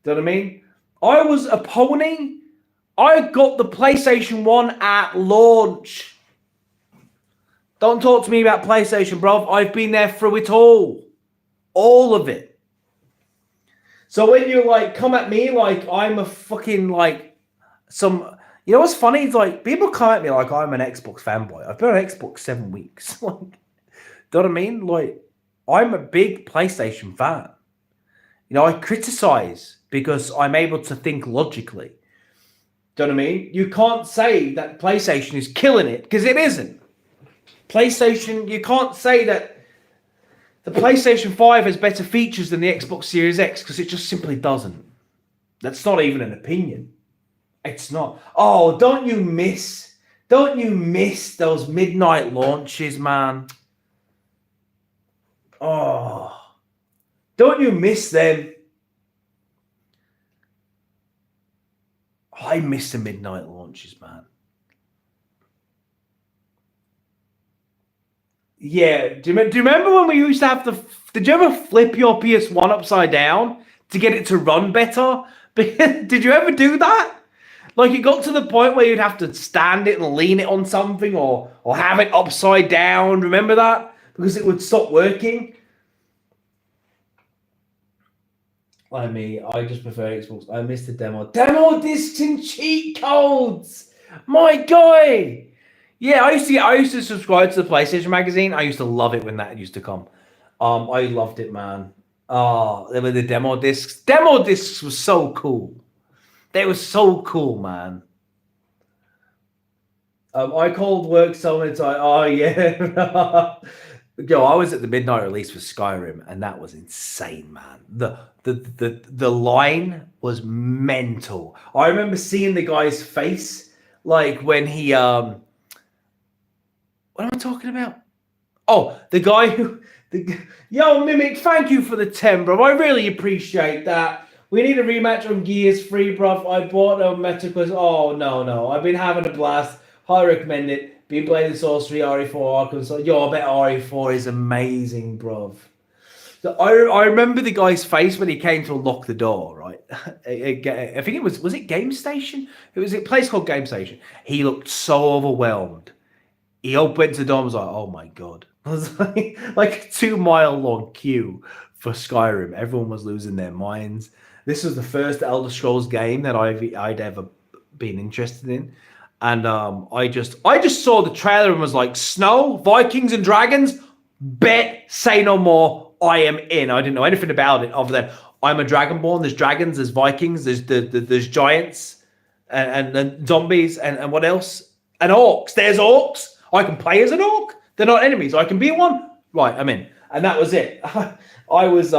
Do you know what I mean? I was a pony. I got the PlayStation 1 at launch. Don't talk to me about PlayStation, bro. I've been there through it all. All of it. So when you like come at me like I'm a fucking like some, you know what's funny? It's like people come at me like I'm an Xbox fanboy. I've been on Xbox 7 weeks. Like, do you know what I mean? Like, I'm a big PlayStation fan. You know, I criticize because I'm able to think logically. Do you know what I mean? You can't say that PlayStation is killing it because it isn't. PlayStation, you can't say that the PlayStation 5 has better features than the Xbox Series X because it just simply doesn't. That's not even an opinion. It's not. Oh, don't you miss those midnight launches, man? Oh, don't you miss them? I miss the midnight launches, man. Yeah, do you remember when we used to have did you ever flip your PS1 upside down to get it to run better? Did you ever do that? Like, it got to the point where you'd have to stand it and lean it on something or have it upside down. Remember that? Because it would stop working. I just prefer Xbox. I miss the demo. Demo discs and cheat codes! My guy! Yeah, I used to subscribe to the PlayStation magazine. I used to love it when that used to come. I loved it, man. Oh, they were the demo discs. Demo discs were so cool. They were so cool, man. I called work so many times. Oh yeah. Yo, I was at the midnight release for Skyrim, and that was insane, man. The line was mental. I remember seeing the guy's face, like when he what am I talking about? Oh, the guy who yo, Mimic, thank you for the 10, bro. I really appreciate that. We need a rematch on Gears 3, bro. I bought a Metaquest. Oh no. I've been having a blast. Highly recommend it. Been playing the Sorcery, RE4, Arkham. So, yo, I bet RE4 is amazing, bruv. So I remember the guy's face when he came to unlock the door, right? I think it was it Game Station? It was a place called Game Station. He looked so overwhelmed. He opened the door and was like, oh my God. It was like a 2-mile long queue for Skyrim. Everyone was losing their minds. This was the first Elder Scrolls game that I'd ever been interested in. And I just saw the trailer and was like, snow, Vikings and dragons, bet, say no more, I am in. I didn't know anything about it other than I'm a dragonborn, there's dragons, there's Vikings, there's giants and zombies and what else? And orcs. There's orcs. I can play as an orc. They're not enemies. I can be one. Right, I'm in. And that was it. I was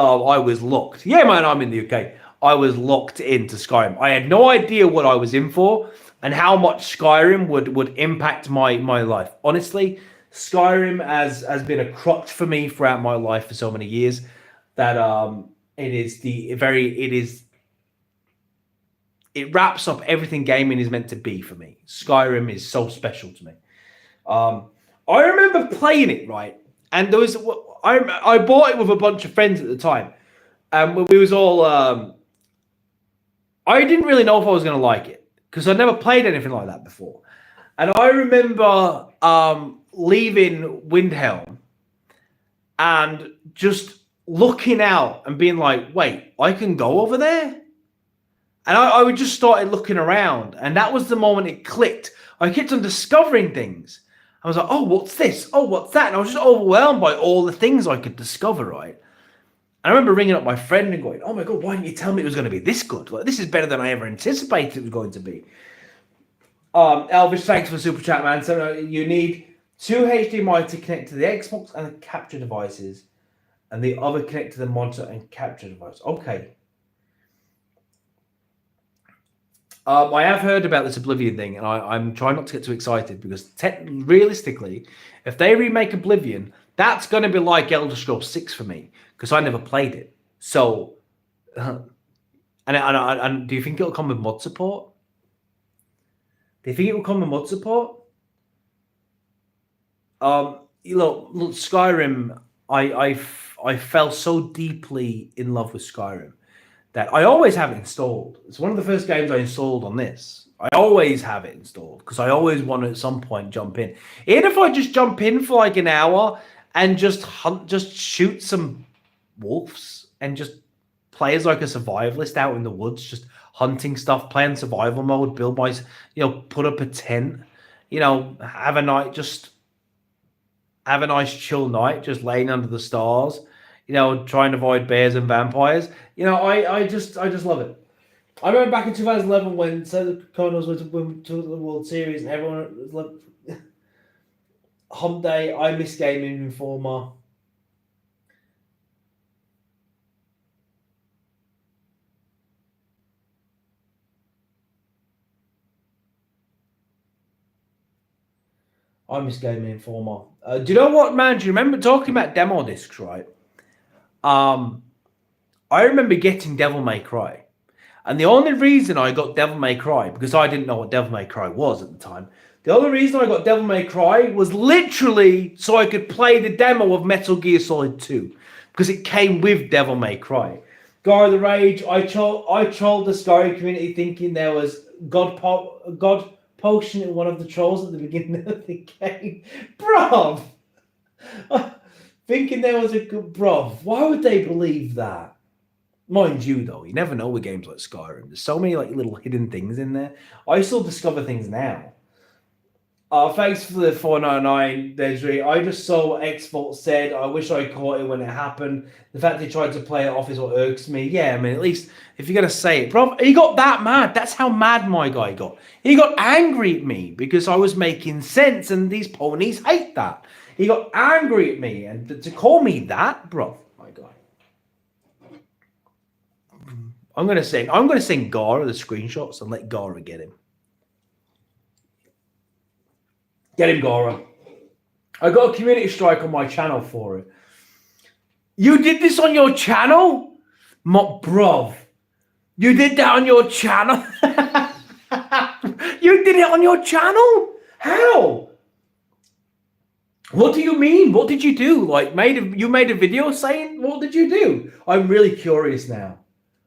locked. Yeah, man, I'm in the UK. I was locked into Skyrim. I had no idea what I was in for and how much Skyrim would impact my life. Honestly, Skyrim has been a crutch for me throughout my life for so many years that it wraps up everything gaming is meant to be for me. Skyrim is so special to me. I remember playing it, right? And there was I bought it with a bunch of friends at the time. We was all I didn't really know if I was going to like it because I'd never played anything like that before. And I remember leaving Windhelm and just looking out and being like, wait, I can go over there? And I would just started looking around. And that was the moment it clicked. I kept on discovering things. I was like, oh, what's this? Oh, what's that? And I was just overwhelmed by all the things I could discover, right? I remember ringing up my friend and going, oh my God, why didn't you tell me it was going to be this good? Like, this is better than I ever anticipated it was going to be. Elvis, thanks for the super chat, man. So you need 2 HDMI to connect to the Xbox and the capture devices, and the other connect to the monitor and capture device. Okay. I have heard about this Oblivion thing, and I'm trying not to get too excited because realistically, if they remake Oblivion, that's going to be like Elder Scrolls 6 for me because I never played it. So And do you think it'll come with mod support? Do you think it will come with mod support? Look, Skyrim. I fell so deeply in love with Skyrim that I always have it installed. It's one of the first games I installed on this. I always have it installed because I always want to at some point jump in. Even if I just jump in for like an hour and just shoot some wolves and just play as like a survivalist out in the woods, just hunting stuff, playing survival mode, build my, put up a tent, have a nice chill night, just laying under the stars, trying to avoid bears and vampires. I just love it. I remember back in 2011 when the Cardinals went to the World Series and everyone was like, hump day, I miss Gaming Informer. I miss Gaming Informer. Do you know what, man? Do you remember talking about demo discs, right? I remember getting Devil May Cry. And the only reason I got Devil May Cry, because I didn't know what Devil May Cry was at the time, the only reason I got Devil May Cry was literally so I could play the demo of Metal Gear Solid 2. Because it came with Devil May Cry. Guard of the Rage, I trolled the Skyrim community thinking there was God potion in one of the trolls at the beginning of the game. Bruv! Thinking there was a good... Bruv, why would they believe that? Mind you, though, you never know with games like Skyrim. There's so many like little hidden things in there. I still discover things now. Thanks for the 499, Desiree. I just saw what Xvault said. I wish I caught it when it happened. The fact they tried to play it off is what irks me. Yeah, I mean, at least if you're going to say it. Bro, he got that mad. That's how mad my guy got. He got angry at me because I was making sense and these ponies hate that. He got angry at me. And to call me that, bro, my guy. I'm going to send Gara the screenshots and let Gara get him. Get him, Gara. I got a community strike on my channel for it. You did this on your channel? Bruv. You did that on your channel? You did it on your channel? How? What do you mean? What did you do? You made a video saying, what did you do? I'm really curious now.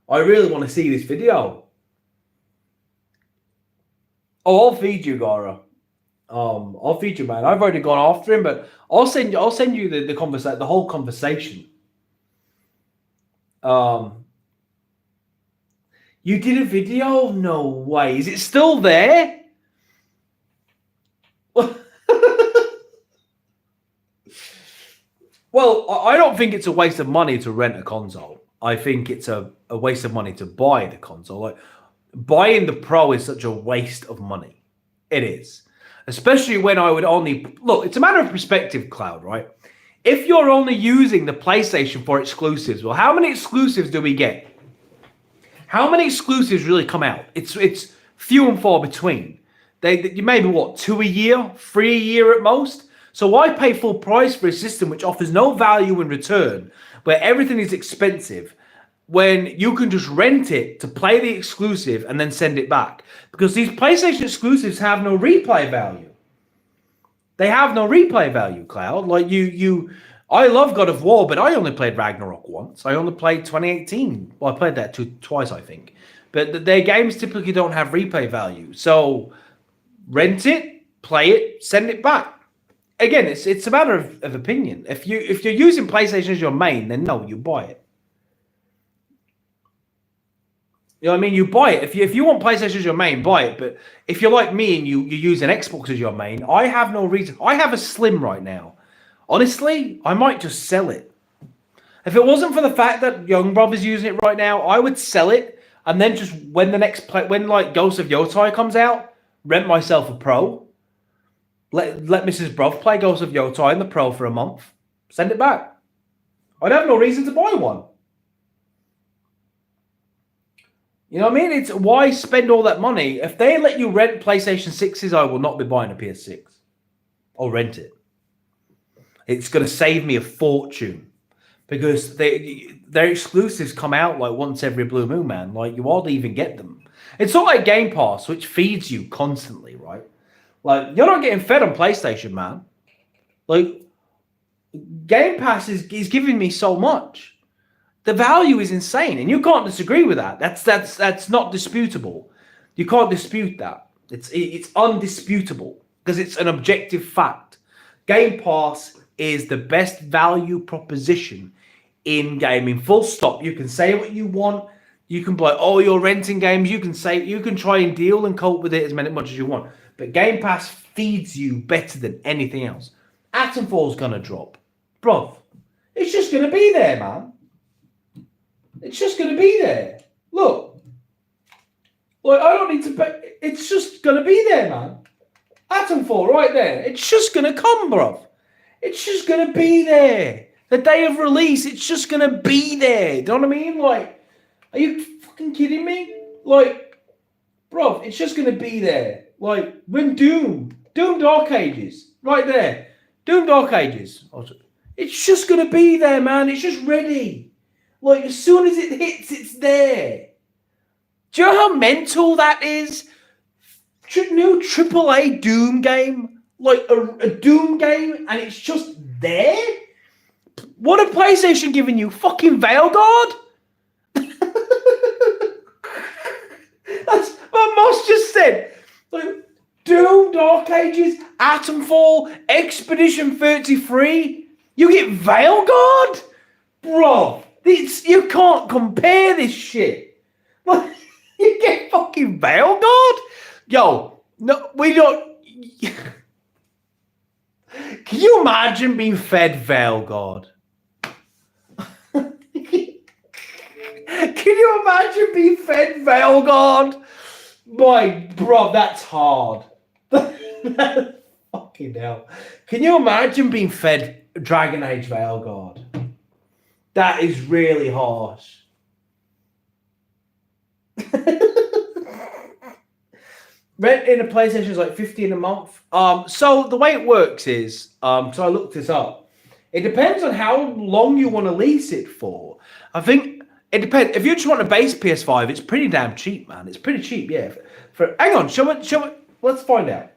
I really want to see this video. Oh, I'll feed you, Gara. I'll feed you, man. I've already gone after him, but I'll send you the conversation, the whole conversation. You did a video? No way. Is it still there? Well, I don't think it's a waste of money to rent a console. I think it's a waste of money to buy the console. Like, buying the Pro is such a waste of money. It is. Especially when I would only... Look, it's a matter of perspective, Cloud, right? If you're only using the PlayStation for exclusives, well, how many exclusives do we get? How many exclusives really come out? It's few and far between. You maybe, 2 a year? 3 a year at most? So why pay full price for a system which offers no value in return, where everything is expensive, when you can just rent it to play the exclusive and then send it back? Because these PlayStation exclusives have no replay value. They have no replay value, Cloud. Like I love God of War, but I only played Ragnarok once. I only played 2018. Well, I played that twice, I think. But their games typically don't have replay value. So rent it, play it, send it back. Again, it's a matter of opinion. If you're using PlayStation as your main, then no, you buy it. You know what I mean? You buy it. If you want PlayStation as your main, buy it. But if you're like me and you use an Xbox as your main, I have no reason. I have a Slim right now. Honestly, I might just sell it. If it wasn't for the fact that Young Brother's using it right now, I would sell it and then just when like Ghost of Yotai comes out, rent myself a Pro. Let Mrs. Bruv play Ghost of Yotai in the Pro for a month. Send it back. I'd have no reason to buy one. You know what I mean? It's why spend all that money? If they let you rent PlayStation 6s, I will not be buying a PS6. I'll rent it. It's going to save me a fortune. because their exclusives come out like once every blue moon, man. Like you hardly even get them. It's not like Game Pass, which feeds you constantly, right? Like you're not getting fed on PlayStation, man. Like Game Pass is giving me so much. The value is insane, and you can't disagree with that. That's not disputable. You can't dispute that. It's undisputable because it's an objective fact. Game Pass is the best value proposition in gaming. Full stop. You can say what you want. You can be like, oh, you're renting games. You can try and deal and cope with it as much as you want. But Game Pass feeds you better than anything else. Atomfall's gonna drop, bro. It's just gonna be there, man. It's just gonna be there. Look, like I don't need to pay. It's just gonna be there, man. Atomfall right there. It's just gonna come, bro. It's just gonna be there. The day of release, it's just gonna be there. Do you know what I mean? Like, are you fucking kidding me? Like, bro, it's just gonna be there. Like, when Doom Dark Ages, right there. Doom Dark Ages. It's just gonna be there, man. It's just ready. Like, as soon as it hits, it's there. Do you know how mental that is? New AAA Doom game, like a Doom game, and it's just there? What a PlayStation giving you? Fucking Veilguard? That's what Moss just said. Like, Doom, Dark Ages, Atomfall, Expedition 33. You get Veilguard? Bro, you can't compare this shit. Like, you get fucking Veilguard? Yo, no, we don't. Can you imagine being fed Veilguard? Can you imagine being fed Veilguard? My bro, that's hard. Fucking hell. Can you imagine being fed Dragon Age Veilguard? That is really harsh. Renting a PlayStation is like $15 a month. So the way it works is, so I looked this up. It depends on how long you want to lease it for. I think it depends. If you just want a base PS5, it's pretty damn cheap, man. It's pretty cheap, yeah. Hang on, show it. Let's find out.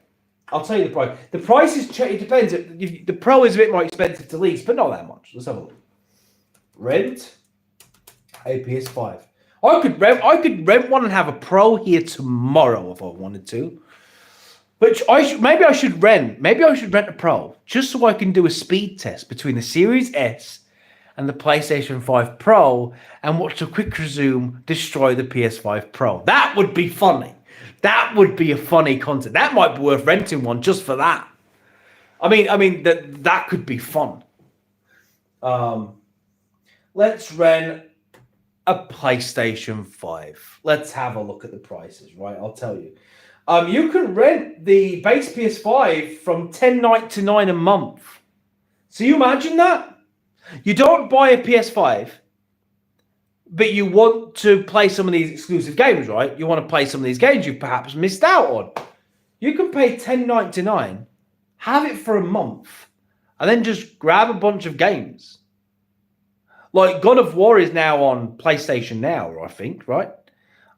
I'll tell you the price. The price is it depends. The Pro is a bit more expensive to lease, but not that much. Let's have a look. Rent a PS5. I could rent one and have a Pro here tomorrow if I wanted to. But maybe I should rent a Pro just so I can do a speed test between the Series S and the PlayStation 5 Pro and watch a quick resume destroy the PS5 Pro. That would be funny. That would be a funny content. That might be worth renting one just for that. I mean that could be fun. Let's rent a PlayStation 5. Let's have a look at the prices, right? I'll tell you. You can rent the base PS5 from $10.99 a month. So you imagine that? You don't buy a PS5, but you want to play some of these exclusive games, right? You want to play some of these games you've perhaps missed out on. You can pay $10.99, have it for a month, and then just grab a bunch of games. Like God of War is now on PlayStation Now, I think, right?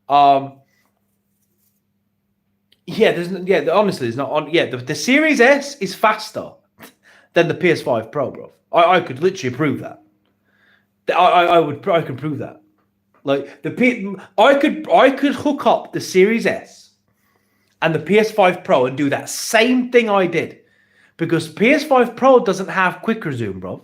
Honestly, it's not on. Yeah, the Series S is faster than the PS5 Pro, bro. I could literally prove that. I could prove that. Like I could hook up the Series S and the PS5 Pro and do that same thing I did, because PS5 Pro doesn't have quick resume, bro.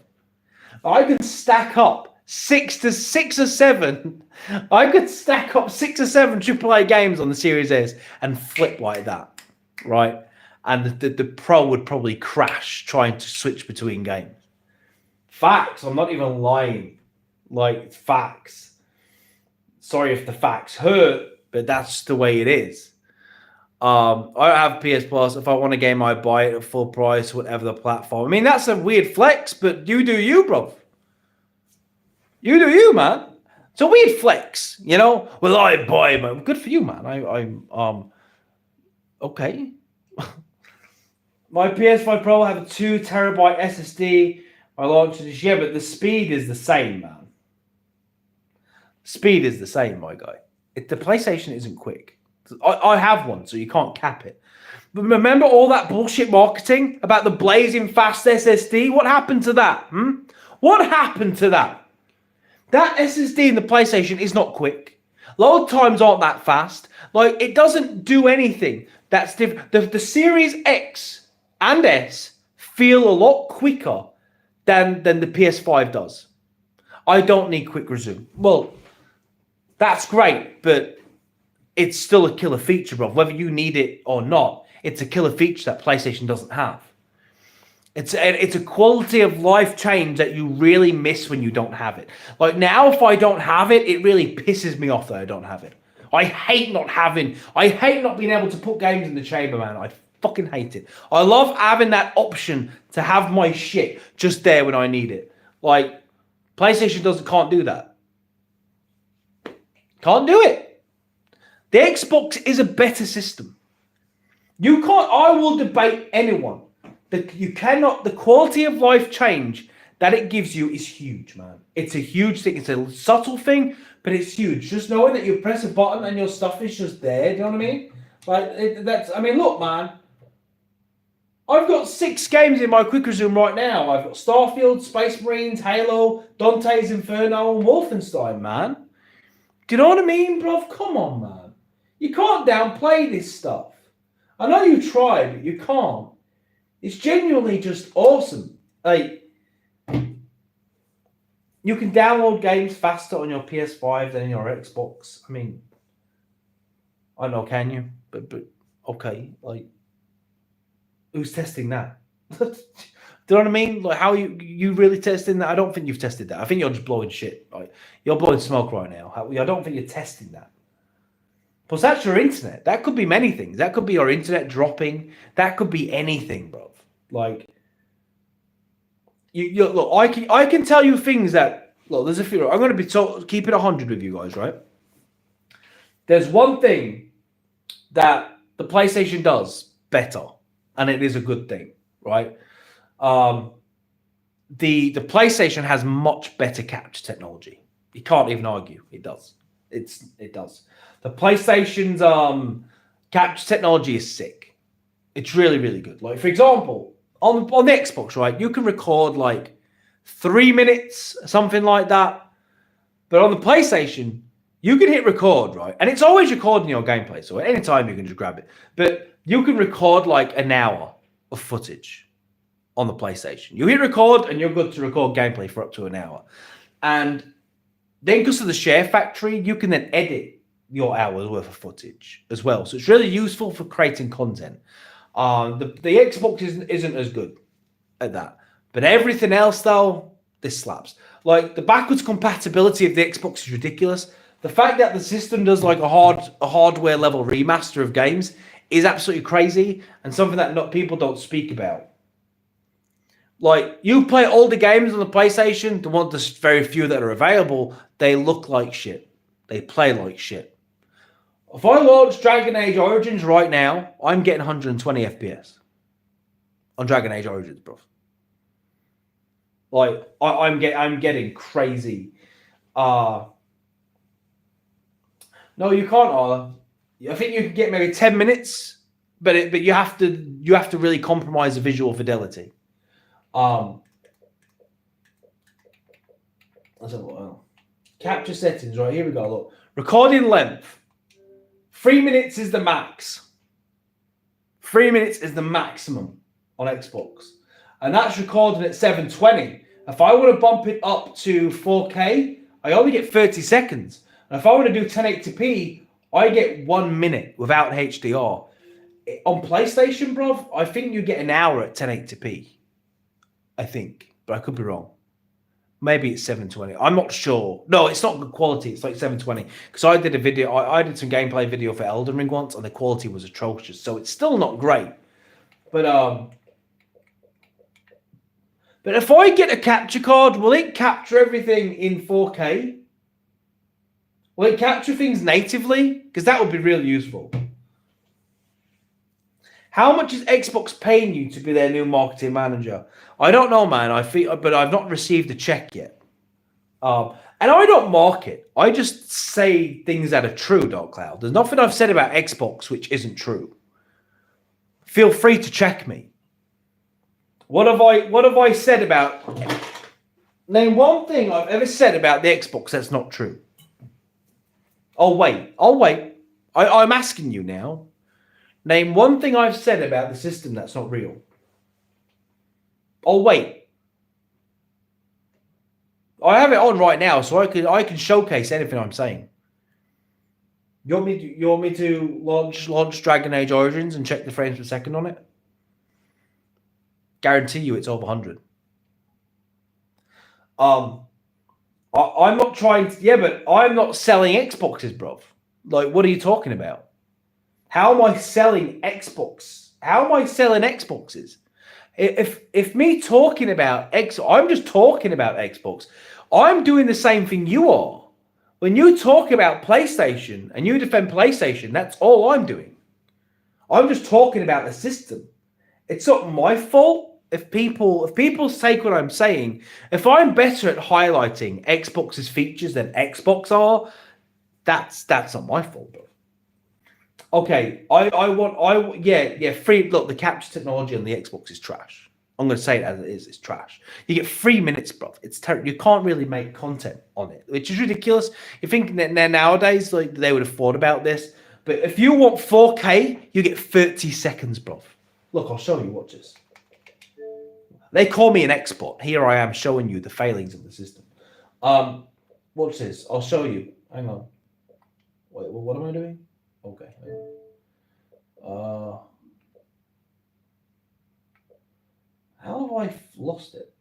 I could stack up six or seven AAA games on the Series S and flip like that, right? And the Pro would probably crash trying to switch between games. Facts. I'm not even lying. Like, facts. Sorry if the facts hurt, but that's the way it is. I have PS Plus. If I want a game, I buy it at full price, whatever the platform. I mean, that's a weird flex, but you do you, bro. You do you, man. It's a weird flex, you know? Well, I buy, man. Good for you, man. I'm okay. My PS5 Pro have a 2 terabyte SSD I launched this, yeah, but the speed is the same, man. Speed is the same, my guy. The PlayStation isn't quick. I have one, so you can't cap it. But remember all that bullshit marketing about the blazing fast SSD? What happened to that? What happened to that? That SSD in the PlayStation is not quick. Load times aren't that fast. Like, it doesn't do anything that's different. The Series X and S feel a lot quicker than the PS5 does. I don't need quick resume. Well, that's great, but it's still a killer feature, bro. Whether you need it or not, it's a killer feature that PlayStation doesn't have. It's a quality of life change that you really miss when you don't have it. Like now, if I don't have it, it really pisses me off that I don't have it. I hate not being able to put games in the chamber, man. I fucking hate it. I love having that option to have my shit just there when I need it. Like, PlayStation can't do that. Can't do it. The Xbox is a better system. You can't, I will debate anyone. You cannot, the quality of life change that it gives you is huge, man. It's a huge thing. It's a subtle thing, but it's huge. Just knowing that you press a button and your stuff is just there. Do you know what I mean? Like, I mean, look, man. I've got 6 games in my quick resume right now. I've got Starfield, Space Marines, Halo, Dante's Inferno, and Wolfenstein, man. Do you know what I mean, bruv? Come on, man. You can't downplay this stuff. I know you try, but you can't. It's genuinely just awesome. Like, you can download games faster on your PS5 than your Xbox. I mean, I don't know, can you? But okay, like, who's testing that? Do you know what I mean? Like, how you really testing that? I don't think you've tested that. I think you're just blowing shit. Like, you're blowing smoke right now. I don't think you're testing that. Plus, that's your internet. That could be many things. That could be your internet dropping. That could be anything, bro. Like, you look. I can tell you things that look. There's a few. I'm going to be keep it 100 with you guys, right? There's one thing that the PlayStation does better, and it is a good thing, right? The PlayStation has much better capture technology. You can't even argue. It does. It does. The PlayStation's capture technology is sick. It's really, really good. Like, for example, on the Xbox, right, you can record like 3 minutes, something like that. But on the PlayStation, you can hit record, right? And it's always recording your gameplay. So at any time you can just grab it. But you can record like an hour of footage on the PlayStation. You hit record and you're good to record gameplay for up to an hour. And then because of the share factory, you can then edit your hours worth of footage as well. So it's really useful for creating content. The Xbox isn't as good at that. But everything else, though, this slaps. Like, the backwards compatibility of the Xbox is ridiculous. The fact that the system does like a hardware level remaster of games is absolutely crazy and something that people don't speak about. Like, you play older games on the PlayStation, there's very few that are available, they look like shit. They play like shit. If I launch Dragon Age Origins right now, I'm getting 120 FPS on Dragon Age Origins, bro. Like, I'm getting crazy. No, you can't. I think you can get maybe 10 minutes, but you have to really compromise the visual fidelity. Let's have a look. Capture settings, right? Here we go. Look, recording length. 3 minutes is the max. 3 minutes is the maximum on Xbox. And that's recording at 720. If I want to bump it up to 4K, I only get 30 seconds. And if I want to do 1080p, I get 1 minute without HDR. On PlayStation, bro, I think you get an hour at 1080p. I think, but I could be wrong. Maybe it's 720. I'm not sure. No, it's not good quality. It's like 720. Because I did a video. I did some gameplay video for Elden Ring once, and the quality was atrocious. So it's still not great. But if I get a capture card, will it capture everything in 4K? Will it capture things natively? Because that would be really useful. How much is Xbox paying you to be their new marketing manager? I don't know, man. But I've not received a check yet. And I don't market. I just say things that are true, Dark Cloud. There's nothing I've said about Xbox which isn't true. Feel free to check me. What have I said about? Name one thing I've ever said about the Xbox that's not true. I'll wait. I'm asking you now. Name one thing I've said about the system that's not real. I'll wait. I have it on right now, so I can showcase anything I'm saying. You want me to launch Dragon Age Origins and check the frames per second on it? Guarantee you it's over 100. I'm not trying to, but I'm not selling Xboxes, bruv. Like, what are you talking about? How am I selling Xbox? How am I selling Xboxes? If me talking about I'm just talking about Xbox. I'm doing the same thing you are. When you talk about PlayStation and you defend PlayStation, that's all I'm doing. I'm just talking about the system. It's not my fault if people take what I'm saying. If I'm better at highlighting Xbox's features than Xbox are, that's not my fault, bro. Okay, free. Look, the capture technology on the Xbox is trash. I'm going to say it as it is. It's trash. You get 3 minutes, bro. It's terrible. You can't really make content on it, which is ridiculous. You're thinking that nowadays, like, they would have thought about this. But if you want 4K, you get 30 seconds, bro. Look, I'll show you. Watch this. They call me an expert. Here I am showing you the failings of the system. Watch this. I'll show you. Hang on. Wait, what am I doing? Okay. How have I lost it?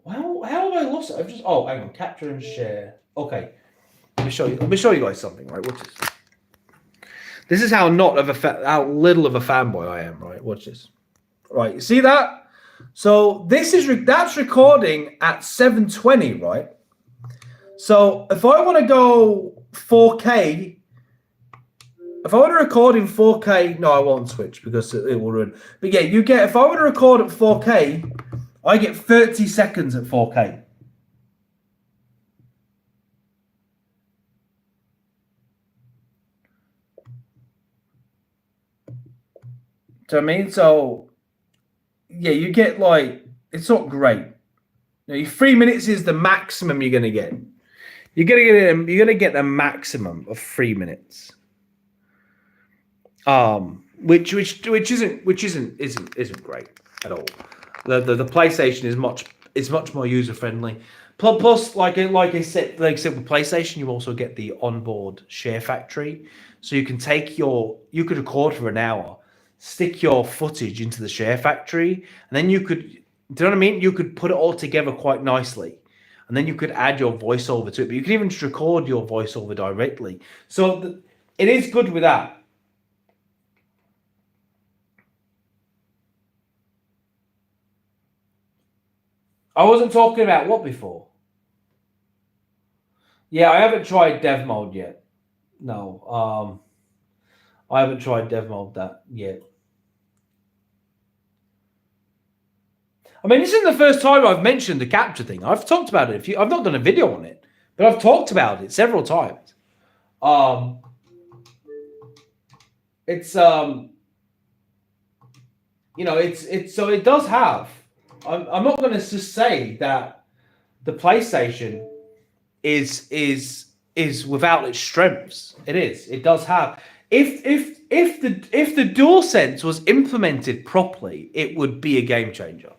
How have I lost it? I've just hang on, capture and share. Okay. Let me show you guys something, right? Watch this. This is how how little of a fanboy I am, right? Watch this. Right, you see that? So that's recording at 720, right? So if I want to go 4K, if I want to record in 4K, no, I won't switch because it will ruin. But yeah, if I want to record at 4K, I get 30 seconds at 4K. Do you know what I mean? So yeah, you get like, it's not great. Your 3 minutes is the maximum you're gonna get. You're gonna get the maximum of 3 minutes. Which isn't great at all. The PlayStation is much more user friendly. Plus, like I said with PlayStation, you also get the onboard share factory, so you could record for an hour, stick your footage into the share factory, and then you could, do you know what I mean? You could put it all together quite nicely, and then you could add your voiceover to it. But you can even just record your voiceover directly. So it is good with that. I wasn't talking about what before? Yeah, I haven't tried dev mode yet. No, I haven't tried dev mode that yet. I mean, this isn't the first time I've mentioned the capture thing. I've talked about it. I've not done a video on it, but I've talked about it several times. It's so it does have. I'm not going to just say that the PlayStation is without its strengths. It is. It does have. If the DualSense was implemented properly, it would be a game changer.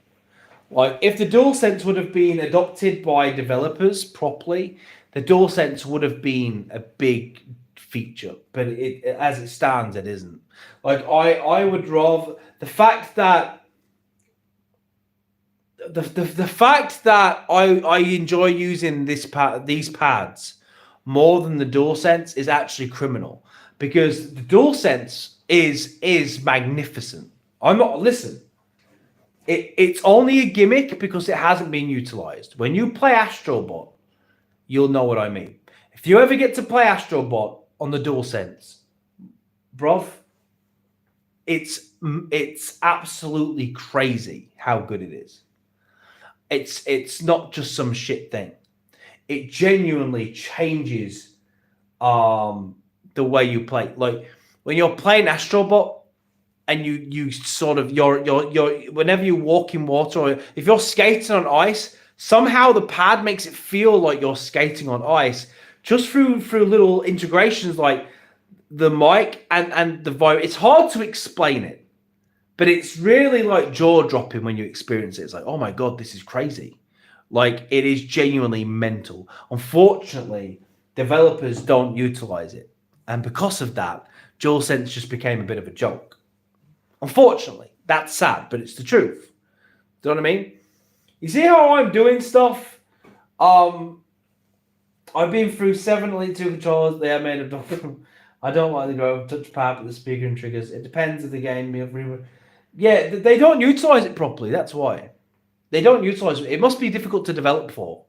Like, if the DualSense would have been adopted by developers properly, the DualSense would have been a big feature. But as it stands, it isn't. Like, I would rather the fact that. The fact that I enjoy using these pads more than the DualSense is actually criminal, because the DualSense is magnificent. It's only a gimmick because it hasn't been utilized. When you play Astrobot, you'll know what I mean. If you ever get to play Astrobot on the DualSense, bruv, it's absolutely crazy how good it is. It's not just some shit thing. It genuinely changes the way you play. Like when you're playing Astrobot and you sort of you're whenever you walk in water or if you're skating on ice, somehow the pad makes it feel like you're skating on ice just through little integrations like the mic and the vibe. It's hard to explain it, but it's really like jaw-dropping when you experience it. It's like, oh my god, this is crazy. Like, it is genuinely mental. Unfortunately, developers don't utilize it. And because of that, DualSense just became a bit of a joke. Unfortunately, that's sad, but it's the truth. Do you know what I mean? You see how I'm doing stuff? I've been through 7 Elite 2 controllers. They are made of... I don't like the growth, touchpad, but the speaker and triggers. It depends of the game. Yeah, they don't utilize it properly. That's why. They don't utilize it. It must be difficult to develop for.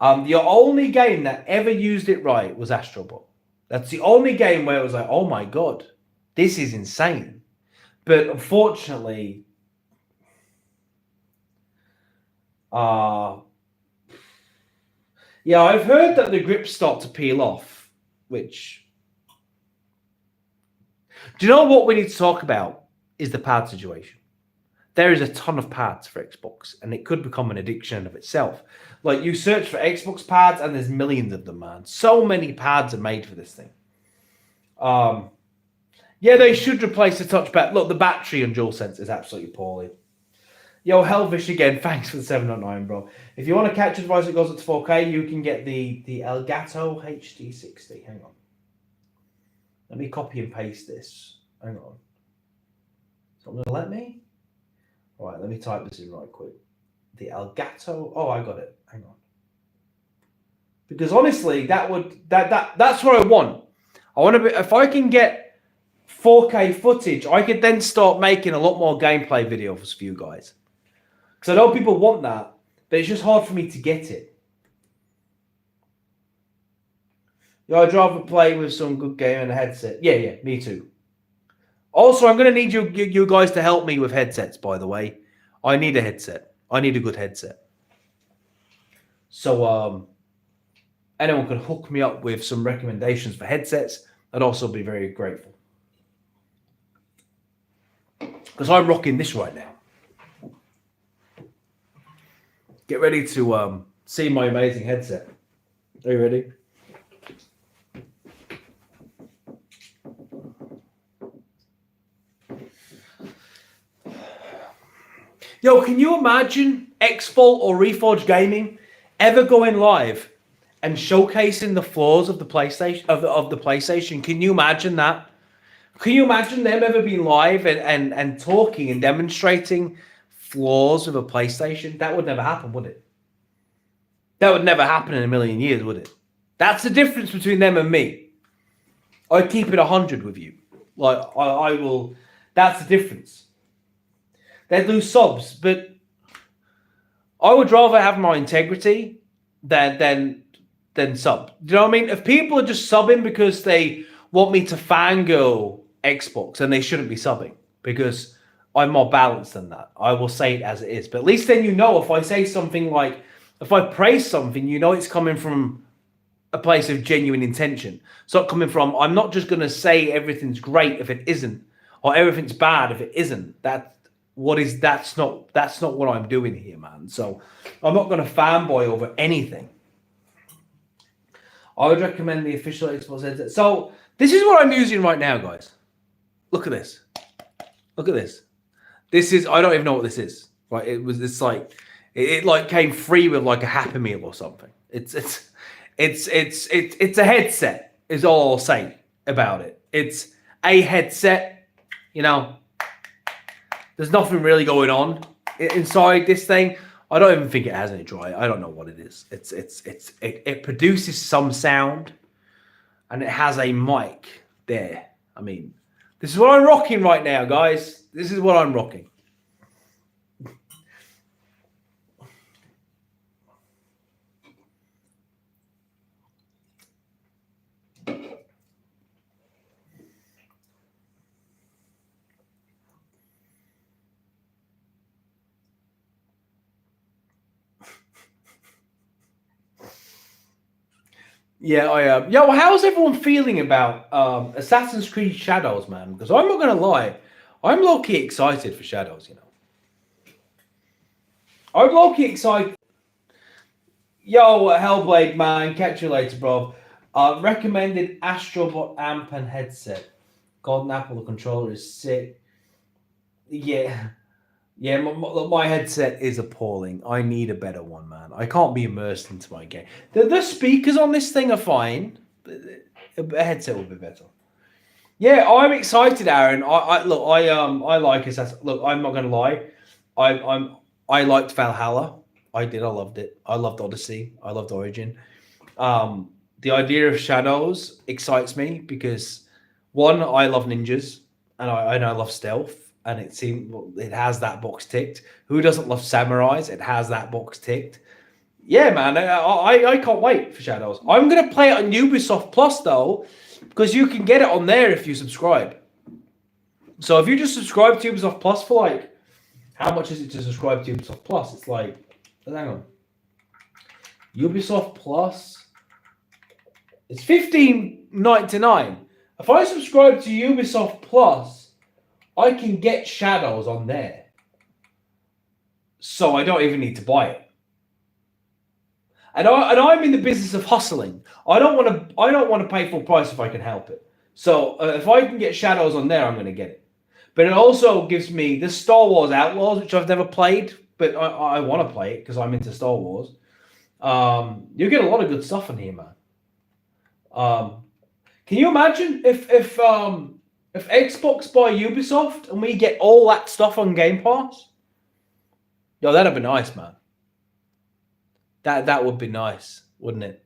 The only game that ever used it right was Astrobot. That's the only game where it was like, oh my god, this is insane. But unfortunately, yeah, I've heard that the grips start to peel off, which... Do you know what we need to talk about is the pad situation. There is a ton of pads for Xbox, and it could become an addiction of itself. Like, you search for Xbox pads, and there's millions of them, man. So many pads are made for this thing. Yeah, they should replace the touchpad. Look, the battery on DualSense is absolutely poorly. Yo, Hellfish again, thanks for the 7.9, bro. If you want to catch a device that goes up to 4K, you can get the Elgato HD60. Hang on. Let me copy and paste this. Hang on. Is it going to let me? All right, let me type this in right quick. The Elgato. Oh, I got it. Hang on. Because honestly, that's what I want. I want to be, if I can get 4K footage, I could then start making a lot more gameplay videos for you guys. Because I know people want that, but it's just hard for me to get it. Yeah, I'd rather play with some good game and a headset. Yeah, me too. Also, I'm going to need you guys to help me with headsets, by the way. I need a headset. I need a good headset. So, anyone can hook me up with some recommendations for headsets, I'd also be very grateful. Because I'm rocking this right now. Get ready to see my amazing headset. Are you ready? Yo, can you imagine Xvault or Reforged Gaming ever going live and showcasing the flaws of the PlayStation of the PlayStation? Can you imagine that? Can you imagine them ever being live and talking and demonstrating flaws of a PlayStation? That would never happen, would it? That would never happen in a million years, would it? That's the difference between them and me. I keep it 100 with you. Like I will. That's the difference. They'd lose subs, but I would rather have my integrity than sub. Do you know what I mean? If people are just subbing because they want me to fangirl Xbox, then they shouldn't be subbing because I'm more balanced than that. I will say it as it is. But at least then you know if I say something like, if I praise something, you know it's coming from a place of genuine intention. It's not coming from, I'm not just going to say everything's great if it isn't, or everything's bad if it isn't. That's not what I'm doing here, man. So I'm not going to fanboy over anything. I would recommend the official Xbox headset. So this is what I'm using right now, guys. Look at this. Look at this. This is, I don't even know what this is. Right? It was this like, it like came free with like a Happy Meal or something. It's a headset is all I'll say about it. It's a headset, you know. There's nothing really going on inside this thing. I don't even think it has any dry. I don't know what it is. It produces some sound, and it has a mic there. I mean, this is what I'm rocking right now, guys. This is what I'm rocking. Yeah, I am. Yo, how's everyone feeling about Assassin's Creed Shadows, man? Because I'm not gonna lie, I'm low key excited for Shadows. You know, I'm low key excited. Yo, Hellblade, man, catch you later, bro. Recommended Astrobot amp and headset. Golden Apple, the controller is sick. Yeah, yeah, my headset is appalling. I need a better one, man. I can't be immersed into my game. The speakers on this thing are fine. But a headset would be better. Yeah, I'm excited, Aaron. I like Assassin. Look, I'm not gonna lie. I liked Valhalla. I did. I loved it. I loved Odyssey. I loved Origin. The idea of Shadows excites me because one, I love ninjas and I love stealth, and it has that box ticked. Who doesn't love samurais? It has that box ticked. Yeah, man, I can't wait for Shadows. I'm gonna play it on Ubisoft Plus though, because you can get it on there if you subscribe. So if you just subscribe to Ubisoft Plus for like, how much is it to subscribe to Ubisoft Plus? It's like, hang on, Ubisoft Plus. It's $15.99. If I subscribe to Ubisoft Plus, I can get Shadows on there. So I don't even need to buy it. And I'm in the business of hustling. I don't want to pay full price if I can help it. So if I can get Shadows on there, I'm going to get it. But it also gives me the Star Wars Outlaws, which I've never played, but I want to play it because I'm into Star Wars. You get a lot of good stuff in here, man. Can you imagine if Xbox buy Ubisoft and we get all that stuff on Game Pass? Yo, that'd be nice, man. That would be nice, wouldn't it?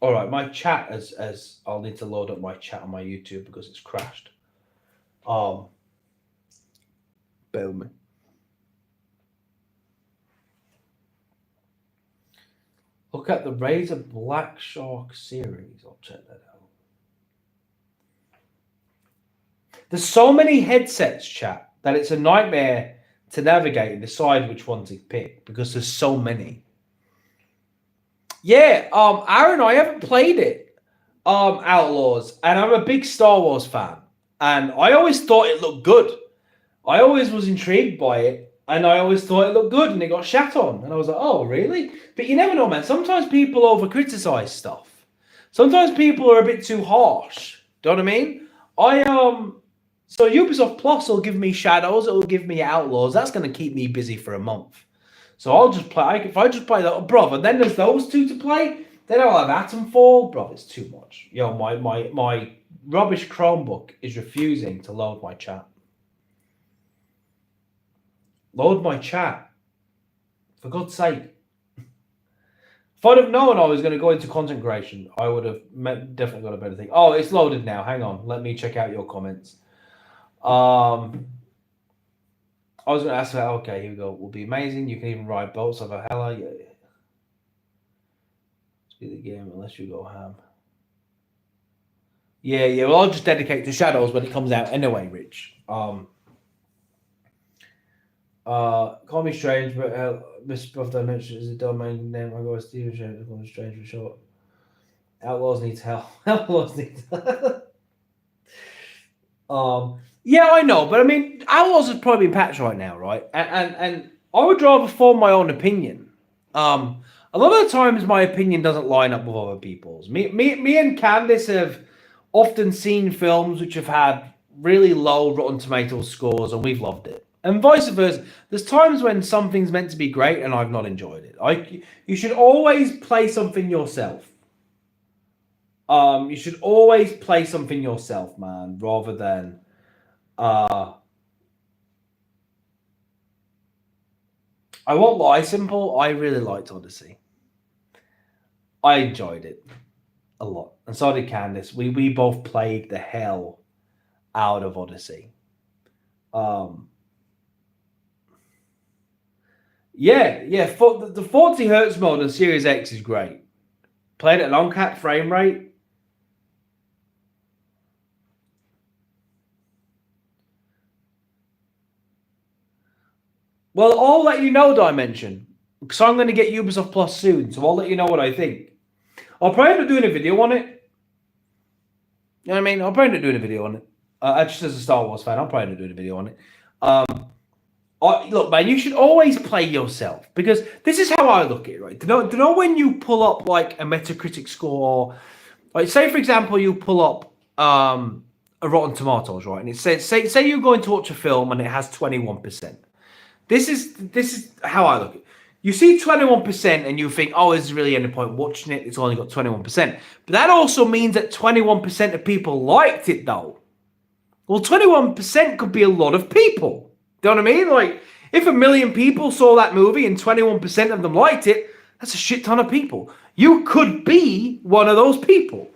All right, my chat as I'll need to load up my chat on my YouTube because it's crashed. Bear with me. Look at the Razer Black Shark series. I'll check that out. There's so many headsets, chat, that it's a nightmare to navigate and decide which one to pick because there's so many. Yeah, Aaron, I haven't played it, Outlaws, and I'm a big Star Wars fan, and I always thought it looked good. I always was intrigued by it. And I always thought it looked good, and it got shat on. And I was like, oh, really? But you never know, man. Sometimes people over-criticize stuff. Sometimes people are a bit too harsh. Do you know what I mean? So Ubisoft Plus will give me Shadows. It will give me Outlaws. That's going to keep me busy for a month. So I'll just play. If I just play that, bro, and then there's those two to play, then I'll have Atomfall. Bro, it's too much. Yo, my rubbish Chromebook is refusing to load my chat. Load my chat. For God's sake. If I'd have known I was going to go into content creation, I would have definitely got a better thing. Oh, it's loaded now. Hang on. Let me check out your comments. I was going to ask that. Okay, here we go. Will be amazing. You can even ride boats of a hella. Yeah. Speed the game unless you go ham. Yeah. Well, I'll just dedicate to Shadows when it comes out anyway, Rich. Call me strange, but Mr. Buff Dimension is a domain name. I go with Steven Strange. Call me strange for short. Outlaws needs help. Outlaws needs help. Yeah, I know, but I mean, Outlaws is probably been patched right now, right? And I would rather form my own opinion. A lot of the times, my opinion doesn't line up with other people's. Me and Candice have often seen films which have had really low Rotten Tomatoes scores, and we've loved it. And vice versa. There's times when something's meant to be great and I've not enjoyed it. You should always play something yourself. You should always play something yourself, man, rather than I won't lie, Simple. I really liked Odyssey. I enjoyed it a lot. And so did Candice. We both played the hell out of Odyssey. Yeah. For the 40 hertz mode on Series X is great. Played at an uncapped frame rate. Well, I'll let you know, Dimension. because I'm going to get Ubisoft Plus soon, so I'll let you know what I think. I'll probably end up doing a video on it. You know what I mean? I'll probably end up doing a video on it. Just as a Star Wars fan, I'll probably end up doing a video on it. Look, man, you should always play yourself, because this is how I look at it, right? Do you know when you pull up like a Metacritic score, like say for example you pull up a Rotten Tomatoes, right? And it says say you're going to watch a film and it has 21%. This is how I look at it. You see 21% and you think, oh, is there really any point watching it? It's only got 21%. But that also means that 21% of people liked it, though. Well, 21% could be a lot of people. Do you know what I mean? Like, if 1 million people saw that movie and 21% of them liked it, that's a shit ton of people. You could be one of those people.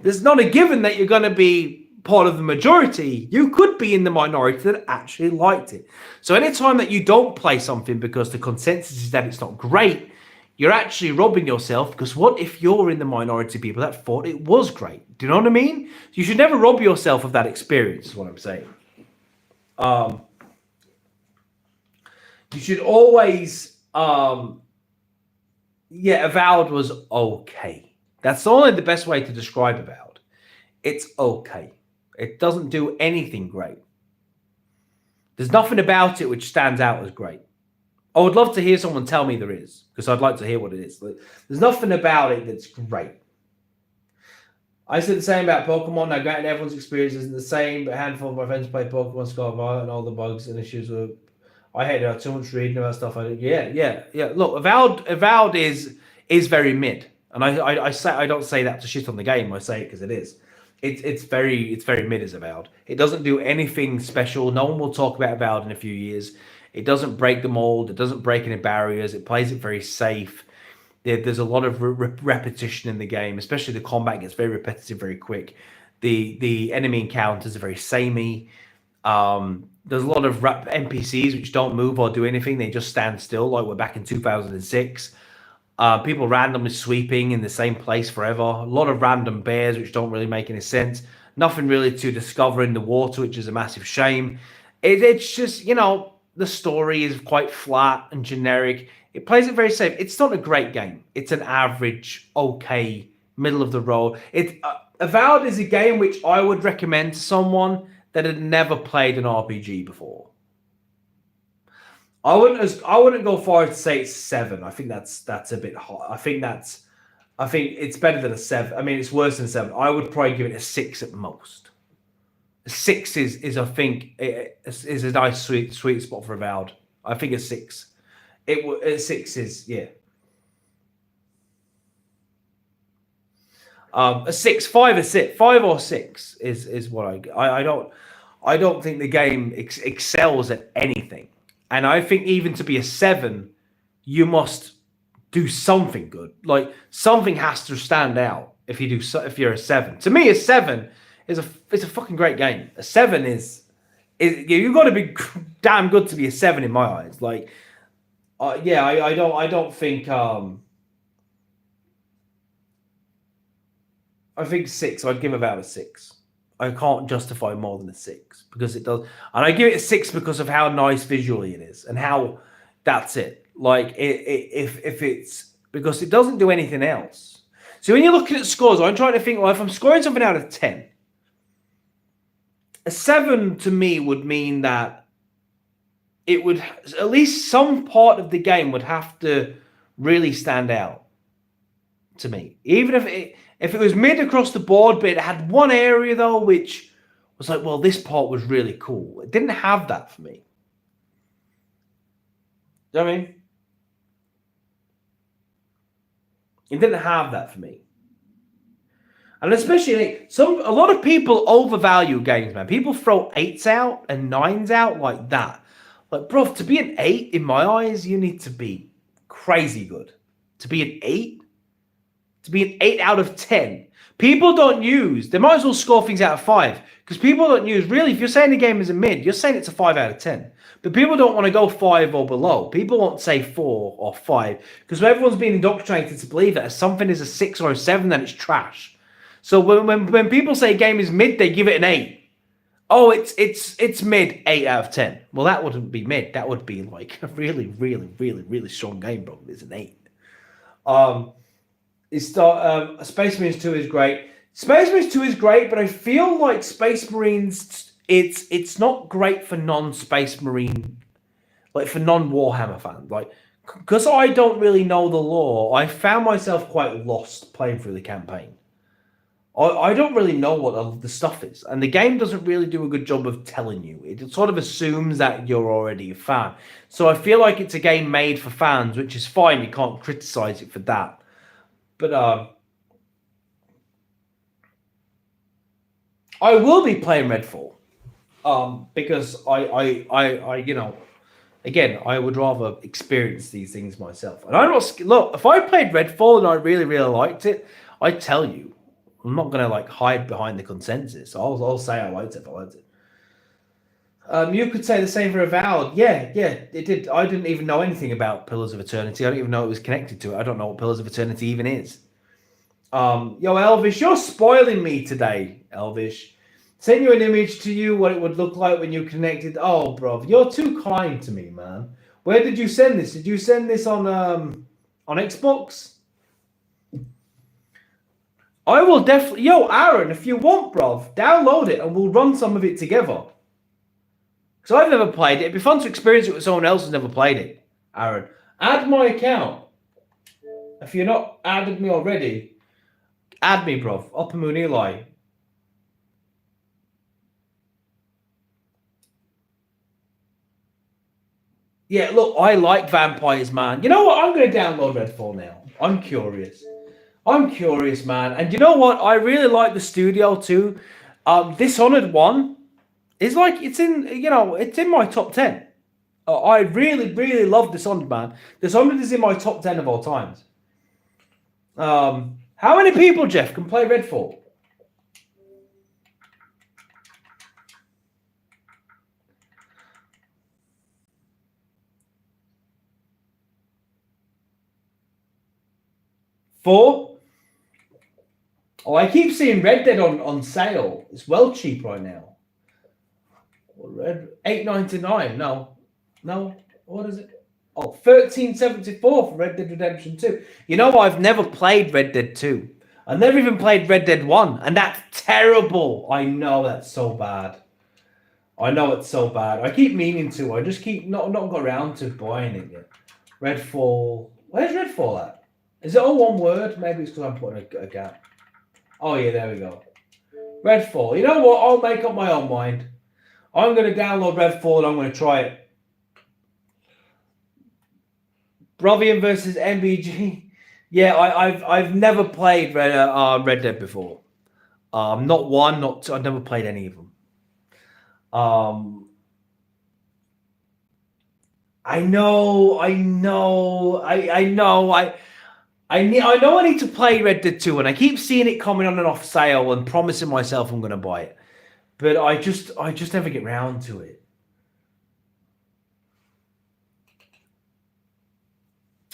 There's not a given that you're going to be part of the majority. You could be in the minority that actually liked it. So anytime that you don't play something because the consensus is that it's not great, you're actually robbing yourself, because what if you're in the minority of people that thought it was great? Do you know what I mean? You should never rob yourself of that experience, is what I'm saying. You should always, Avowed was okay. That's only the best way to describe Avowed. It's okay. It doesn't do anything great. There's nothing about it which stands out as great. I would love to hear someone tell me there is, because I'd like to hear what it is. There's nothing about it that's great. I said the same about Pokemon. Now, granted, everyone's experience isn't the same, but a handful of my friends play Pokemon Scarlet and all the bugs and issues were... I hated it. Too much reading about stuff. Yeah. Look, Avowed is very mid, and I don't say that to shit on the game. I say it because it is. It's very mid as Avowed. It doesn't do anything special. No one will talk about Avowed in a few years. It doesn't break the mold. It doesn't break any barriers. It plays it very safe. There's a lot of repetition in the game, especially the combat gets very repetitive very quick. The enemy encounters are very samey. There's a lot of NPCs which don't move or do anything. They just stand still, like we're back in 2006. People randomly sweeping in the same place forever. A lot of random bears which don't really make any sense. Nothing really to discover in the water, which is a massive shame. It's just, the story is quite flat and generic. It plays it very safe. It's not a great game. It's an average, okay, middle of the road. Avowed is a game which I would recommend to someone that had never played an RPG before. I wouldn't go far as to say it's 7. I think that's a bit high. I think it's better than a 7. I mean, it's worse than 7. I would probably give it a 6 at most. A 6 is I think is a nice sweet spot for Avowed. I think a 6. A 6 is a 6, 5 or 6, 5 or 6 is what I don't think the game excels at anything. And I think even to be a 7, you must do something good. Like, something has to stand out if you're a 7. To me, a 7 is a fucking great game. A 7 is you've got to be damn good to be a 7 in my eyes. Like, I don't think I think 6. I'd give about a 6. I can't justify more than a 6 because it does, and I give it a 6 because of how nice visually it is and how that's it. Like if it's because it doesn't do anything else. So when you're looking at scores, I'm trying to think. Well, if I'm scoring something out of 10, a 7 to me would mean that it would at least some part of the game would have to really stand out to me, even if it was mid across the board, but it had one area, though, which was like, well, this part was really cool. It didn't have that for me. You know what I mean? It didn't have that for me. And especially, a lot of people overvalue games, man. People throw 8s out and 9s out like that. Like, bro, to be an 8, in my eyes, you need to be crazy good. To be an 8? To be an 8 out of 10. People don't use, they might as well score things out of 5. Because people don't use, really, if you're saying the game is a mid, you're saying it's a 5 out of 10. But people don't want to go 5 or below. People won't say 4 or 5. Because everyone's been indoctrinated to believe that if something is a 6 or a 7, then it's trash. So when people say a game is mid, they give it an 8. Oh, it's mid 8 out of 10. Well, that wouldn't be mid. That would be like a really, really, really, really strong game, bro. It's an 8. Space Marines 2 is great. Space Marines 2 is great, but I feel like Space Marines it's not great for non-Space Marine, like for non-Warhammer fans. Like, because I don't really know the lore, I found myself quite lost playing through the campaign. I don't really know what the stuff is, and the game doesn't really do a good job of telling you. It sort of assumes that you're already a fan. So I feel like it's a game made for fans, which is fine. You can't criticize it for that. But I will be playing Redfall because I you know, again, I would rather experience these things myself. And I'm not look. If I played Redfall and I really really liked it, I tell you. I'm not going to like hide behind the consensus. I'll say I liked it if I liked it. You could say the same for Avowed. Yeah, it did. I didn't even know anything about Pillars of Eternity. I don't even know it was connected to it. I don't know what Pillars of Eternity even is. Yo, Elvish, you're spoiling me today, Elvish. Send you an image to you what it would look like when you connected. Oh, bro, you're too kind to me, man. Where did you send this? Did you send this on Xbox? I will definitely... Yo, Aaron, if you want, bruv, download it and we'll run some of it together. Because I've never played it. It'd be fun to experience it with someone else who's never played it. Aaron, add my account. If you're not added me already, add me, bruv. Upper Moon Eli. Yeah, look, I like vampires, man. You know what? I'm going to download Redfall now. I'm curious. Man. And you know what? I really like the studio too. Dishonored 1 is like, it's in my top 10. I really, really love Dishonored, man. Dishonored is in my top 10 of all times. How many people, Jeff, can play Redfall? Four? Oh, I keep seeing Red Dead on sale. It's well cheap right now. $8.99. No. What is it? Oh, $13.74 for Red Dead Redemption 2. You know, I've never played Red Dead 2. I've never even played Red Dead 1, and that's terrible. I know that's so bad. I know it's so bad. I keep meaning to. I just keep not got around to buying it yet. Redfall. Where's Redfall at? Is it all one word? Maybe it's because I'm putting a gap. Oh, yeah, there we go. Redfall. You know what? I'll make up my own mind. I'm going to download Redfall and I'm going to try it. Brovian versus MBG. Yeah, I've never played Red Dead before. Not one, not two. I've never played any of them. I know. I know I need to play Red Dead 2, and I keep seeing it coming on and off sale and promising myself I'm going to buy it. But I just never get round to it.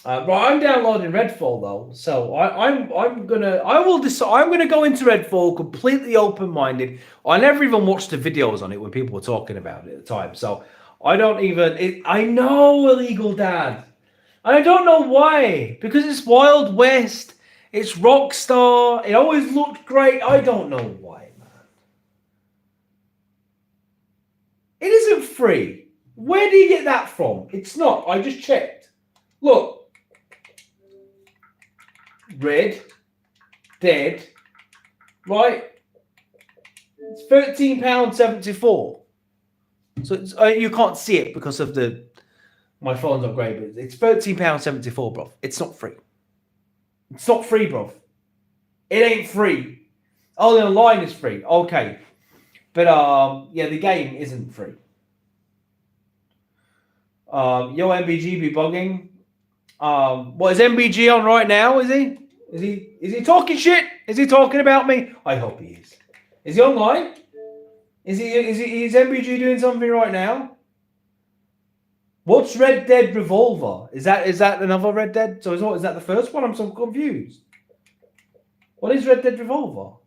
Right, I'm downloading Redfall though, so I'm gonna go into Redfall completely open-minded. I never even watched the videos on it when people were talking about it at the time, so I don't even. I know Illegal Dad. I don't know why. Because it's Wild West. It's Rockstar. It always looked great. I don't know why, man. It isn't free. Where do you get that from? It's not. I just checked. Look. Red Dead. Right? It's £13.74. So it's, you can't see it because of the... My phone's not great, but it's £13.74, bro. It's not free. It's not free, bro. It ain't free. Only online is free. Okay. But, yeah, the game isn't free. Yo, MBG be bugging. What is MBG on right now, is he? Is he talking shit? Is he talking about me? I hope he is. Is he online? Is MBG doing something right now? What's Red Dead Revolver? Is that another Red Dead? So is that the first one? I'm so confused. What is Red Dead Revolver?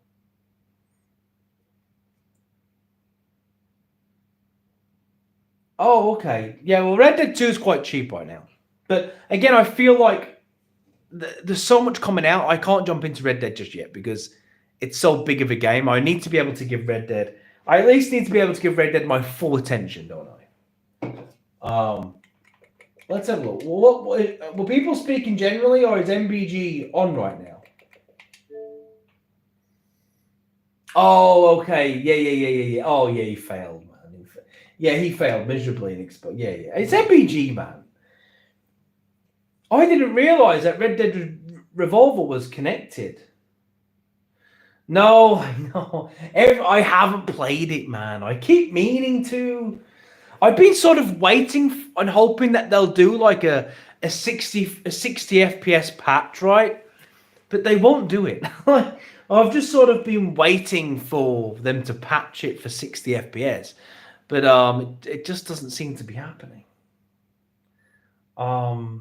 Oh, okay. Yeah, well, Red Dead 2 is quite cheap right now. But again, I feel like there's so much coming out. I can't jump into Red Dead just yet because it's so big of a game. I need to be able to give Red Dead. I at least need to be able to give Red Dead my full attention, don't I? Let's have a look. What were people speaking generally, or is MBG on right now? Oh, okay. Yeah. Oh, yeah, he failed, man. Yeah, he failed miserably in Expo. Yeah. It's MBG, man. I didn't realize that Red Dead Revolver was connected. No, I haven't played it, man. I keep meaning to. I've been sort of waiting and hoping that they'll do like a 60 FPS patch, right? But they won't do it. I've just sort of been waiting for them to patch it for 60 FPS, but it just doesn't seem to be happening. I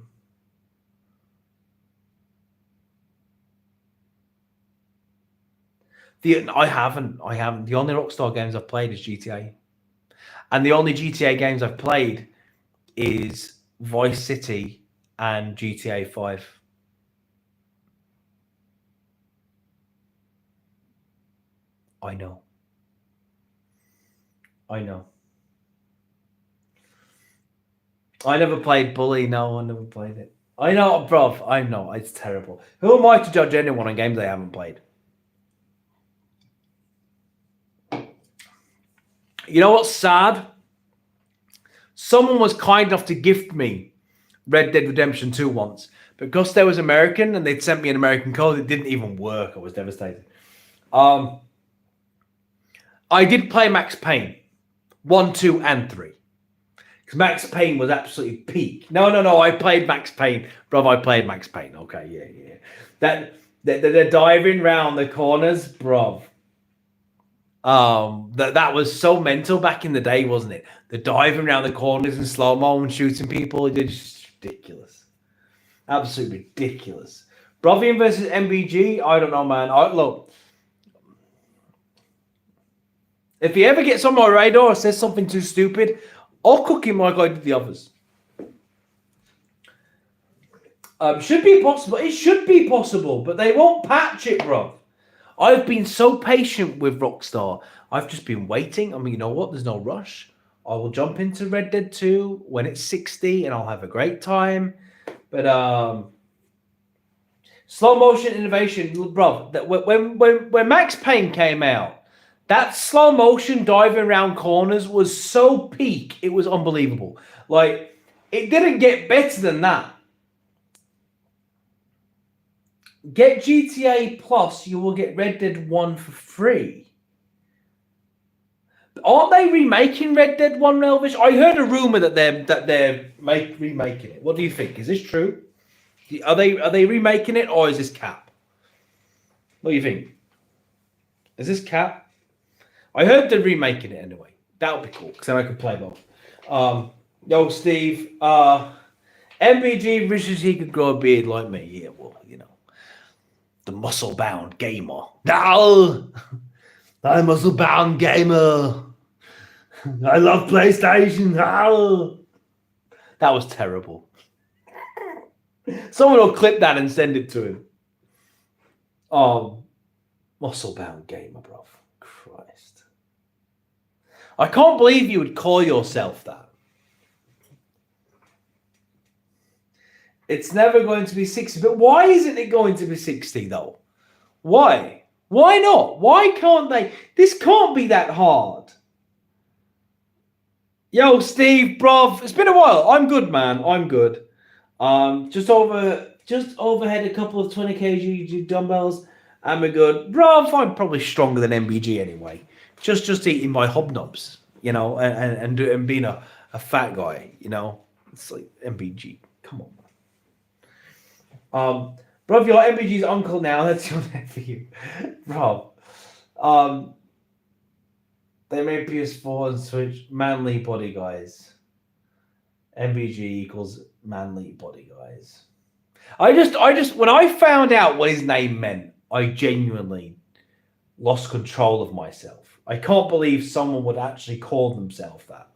haven't. The only Rockstar games I've played is GTA. And the only GTA games I've played is Vice City and GTA 5. I know. I never played Bully. No, I never played it. I know, bruv. I know. It's terrible. Who am I to judge anyone on games they haven't played? You know what's sad? Someone was kind enough to gift me Red Dead Redemption 2 once. Because they was American and they'd sent me an American code, it didn't even work. I was devastated. I did play Max Payne 1, 2, and 3. Because Max Payne was absolutely peak. No. I played Max Payne. Bro, I played Max Payne. Okay, yeah. They're diving round the corners, bro. That was so mental back in the day, wasn't it? The diving around the corners in slow-mo and shooting people. It's just ridiculous. Absolutely ridiculous. Brovian versus MBG, I don't know, man. Look, if he ever gets on my radar or says something too stupid, I'll cook him like I did the others. Should be possible. It should be possible, but they won't patch it, bro. I've been so patient with Rockstar. I've just been waiting. I mean, you know what? There's no rush. I will jump into Red Dead 2 when it's 60 and I'll have a great time. But slow motion innovation, bro. That when Max Payne came out, that slow motion diving around corners was so peak. It was unbelievable. Like, it didn't get better than that. Get GTA Plus, you will get Red Dead 1 for free. Aren't they remaking Red Dead 1, Elvish? I heard a rumor that they're remaking it. What do you think? Is this true? Are they remaking it, or is this cap? What do you think? Is this cap? I heard they're remaking it anyway. That would be cool, because then I could play both. Yo, Steve. MBG wishes he could grow a beard like me. Yeah, well, you know. The muscle-bound gamer. No! I'm a muscle-bound gamer. I love PlayStation. No! That was terrible. Someone will clip that and send it to him. Oh, muscle-bound gamer, bro. Christ. I can't believe you would call yourself that. It's never going to be 60. But why isn't it going to be 60, though? Why? Why not? Why can't they? This can't be that hard. Yo, Steve, bruv. It's been a while. I'm good, man. I'm good. Just overhead a couple of 20 kg dumbbells. And we're good. Bruv, I'm probably stronger than MBG anyway. Just eating my hobnobs, you know, and being a fat guy, you know. It's like MBG. Come on. Bro, you're MBG's uncle now. That's your nephew. Bro. They made PS4 and Switch manly body guys. MBG equals manly body guys. I just when I found out what his name meant, I genuinely lost control of myself. I can't believe someone would actually call themselves that.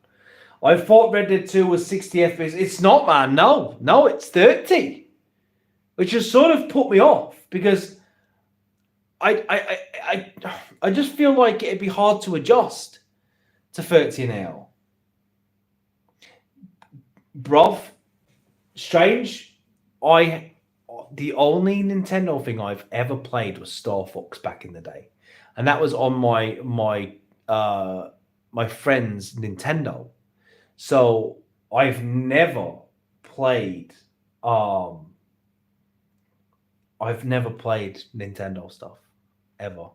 I thought Red Dead 2 was 60 FPS. It's not, man. No, it's 30. Which has sort of put me off because I just feel like it'd be hard to adjust to 30 now. Bruv, strange. The only Nintendo thing I've ever played was Star Fox back in the day. And that was on my friend's Nintendo. So I've never played Nintendo stuff ever.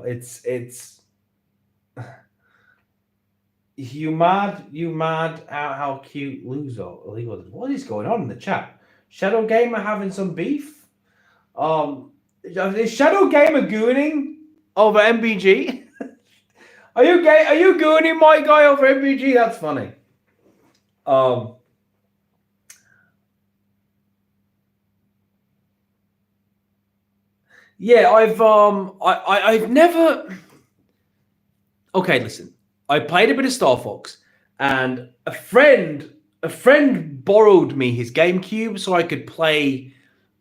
It's you mad at how cute Luzo illegal. What is going on in the chat? Shadow Gamer having some beef? Is Shadow Gamer gooning over MBG? Are you gooning my guy over MBG? That's funny. Yeah, I've never. Okay, listen. I played a bit of Star Fox, and a friend borrowed me his GameCube so I could play,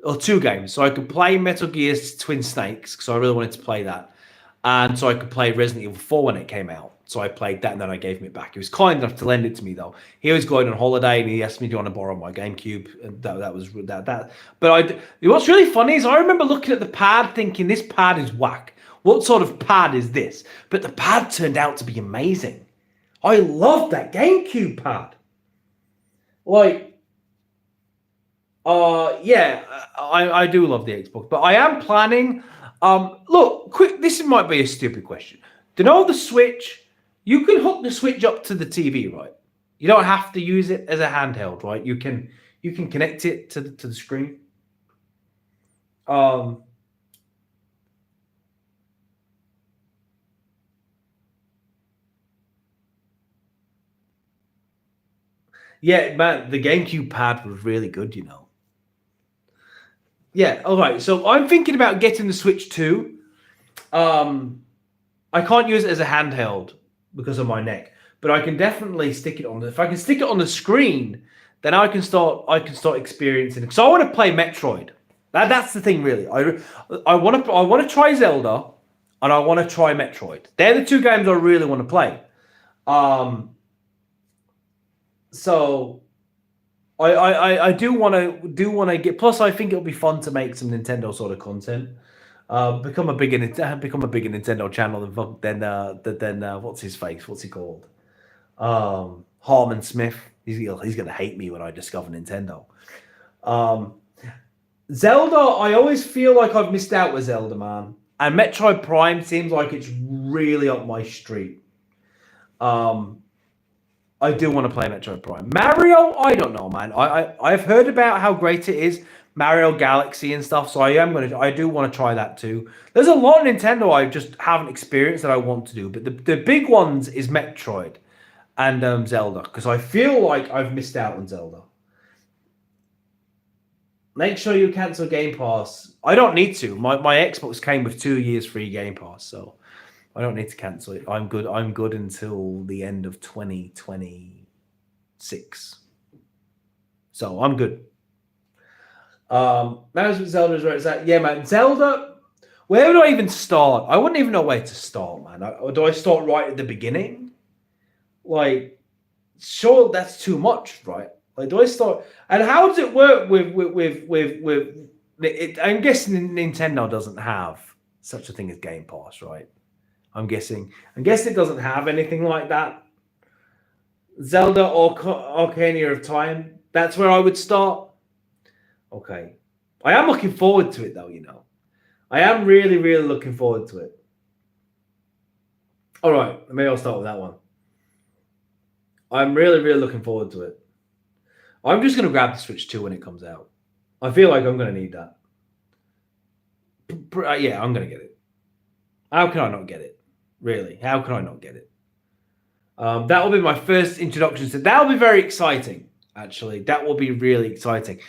or 2 games, so I could play Metal Gear Twin Snakes because I really wanted to play that, and so I could play Resident Evil 4 when it came out. So I played that, and then I gave him it back. He was kind enough to lend it to me, though. He was going on holiday, and he asked me, "Do you want to borrow my GameCube?" And that was that. But what's really funny is I remember looking at the pad, thinking, "This pad is whack. What sort of pad is this?" But the pad turned out to be amazing. I loved that GameCube pad. I do love the Xbox, but I am planning. Look, quick. This might be a stupid question. Do you know the Switch? You can hook the Switch up to the TV, right? You don't have to use it as a handheld, right? You can connect it to the screen. Yeah, man, the GameCube pad was really good, you know. Yeah, all right. So I'm thinking about getting the Switch 2. I can't use it as a handheld because of my neck, but I can definitely stick it on. If I can stick it on the screen, then I can start experiencing it. So I want to play Metroid. That's the thing, really. I want to try Zelda, and I want to try Metroid. They're the 2 games I really want to play. So I do want to get. Plus, I think it'll be fun to make some Nintendo sort of content. Become a bigger Nintendo channel than what's his face? What's he called? Harmon Smith. He's gonna hate me when I discover Nintendo. Zelda. I always feel like I've missed out with Zelda, man. And Metroid Prime seems like it's really up my street. I do want to play Metroid Prime. Mario, I don't know, man. I've heard about how great it is, Mario Galaxy and stuff. So I do want to try that too. There's a lot of Nintendo I just haven't experienced that I want to do, but the big ones is Metroid and Zelda, because I feel like I've missed out on Zelda. Make sure you cancel Game Pass. I don't need to. My Xbox came with 2 years free Game Pass, so I don't need to cancel it. I'm good until the end of 2026. So I'm good. Management Zelda's where it's at. Yeah, man. Zelda, where would I even start? I wouldn't even know where to start, man. Do I start right at the beginning? Like, sure, that's too much, right? Like, do I start? And how does it work with it? I'm guessing Nintendo doesn't have such a thing as Game Pass, right? I'm guessing it doesn't have anything like that. Zelda or Ocarina of Time. That's where I would start. Okay. I am looking forward to it, though, you know. I am really, really looking forward to it. All right. Maybe I'll start with that one. I'm really, really looking forward to it. I'm just going to grab the Switch 2 when it comes out. I feel like I'm going to need that. Yeah, I'm going to get it. How can I not get it? Really? How can I not get it? That will be my first introduction to. That will be very exciting, actually. That will be really exciting.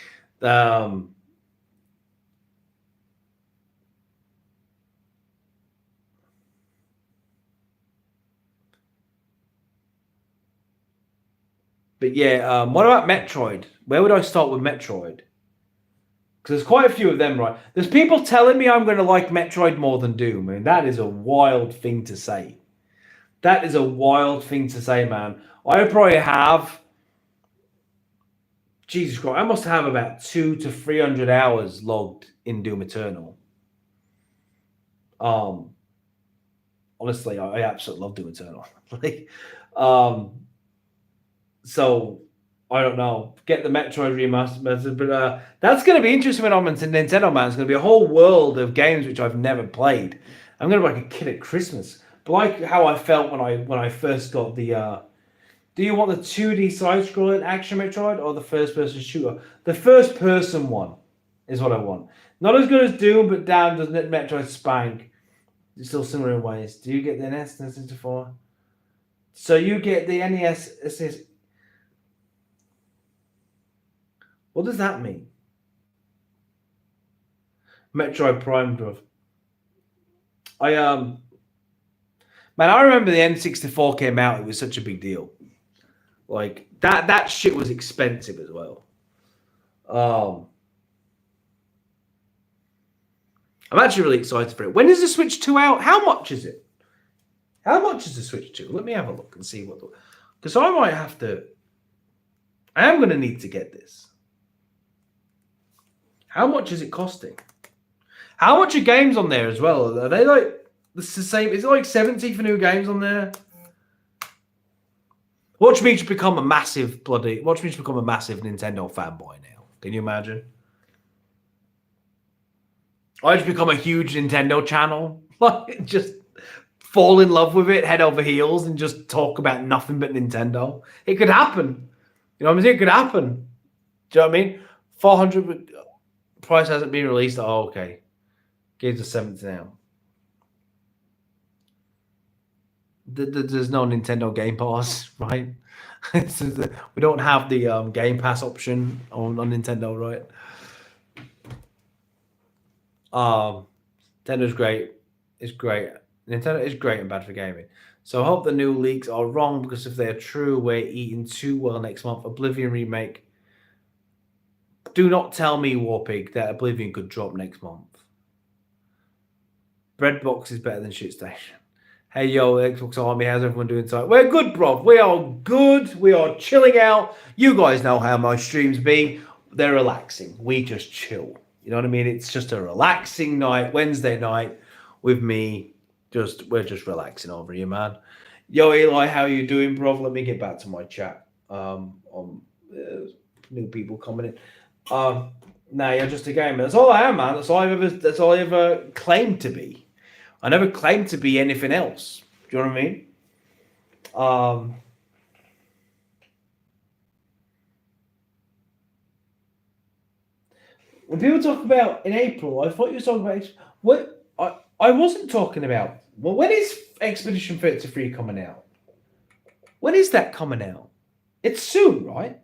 But yeah, what about Metroid? Where would I start with Metroid? Because there's quite a few of them, right? There's people telling me I'm going to like Metroid more than Doom, and that is a wild thing to say. That is a wild thing to say, man. I probably have, Jesus Christ, I must have about 200 to 300 hours logged in Doom Eternal. Honestly, I absolutely love Doom Eternal. So I don't know. Get the Metroid remaster, but that's going to be interesting when I'm on Nintendo, man. It's going to be a whole world of games which I've never played. I'm going to be like a kid at Christmas. But like how I felt when I first got the. Do you want the 2D side-scrolling action Metroid or the first-person shooter? The first-person one is what I want. Not as good as Doom, but damn, doesn't it Metroid spank? It's still similar in ways. Do you get the NES and 64? So you get the NES. What does that mean? Metroid Prime, bruv. Man, I remember the N64 came out. It was such a big deal. Like that shit was expensive as well. I'm actually really excited for it. When is the Switch 2 out? How much is it? How much is the Switch 2? Let me have a look and see what. Because I might have to. I am going to need to get this. How much is it costing? How much are games on there as well? Are they like it's the same? Is it like 70 for new games on there? Watch me just become a massive Nintendo fanboy now. Can you imagine? I just become a huge Nintendo channel. Like just fall in love with it, head over heels, and just talk about nothing but Nintendo. It could happen. You know what I'm saying? It could happen. Do you know what I mean? 400 price hasn't been released. Oh, okay. Games are 7th now. There's no Nintendo Game Pass, right? We don't have the Game Pass option on Nintendo, right? Nintendo's great. It's great. Nintendo is great and bad for gaming. So I hope the new leaks are wrong, because if they're true, we're eating too well next month. Oblivion remake. Do not tell me, Warpig, that Oblivion could drop next month. Breadbox is better than ShitStation. Hey, yo, Xbox Army, how's everyone doing tonight? We're good, bro. We are good. We are chilling out. You guys know how my streams be. They're relaxing. We just chill. You know what I mean? It's just a relaxing night, Wednesday night with me. We're just relaxing over here, man. Yo, Eli, how you doing, bro? Let me get back to my chat. New people coming in. Nah, you're just a gamer. That's all I am, man. That's all I ever claimed to be. I never claimed to be anything else. Do you know what I mean? When people talk about in April, I thought you were talking about what I wasn't talking about. Well, when is Expedition 33 coming out? When is that coming out? It's soon, right?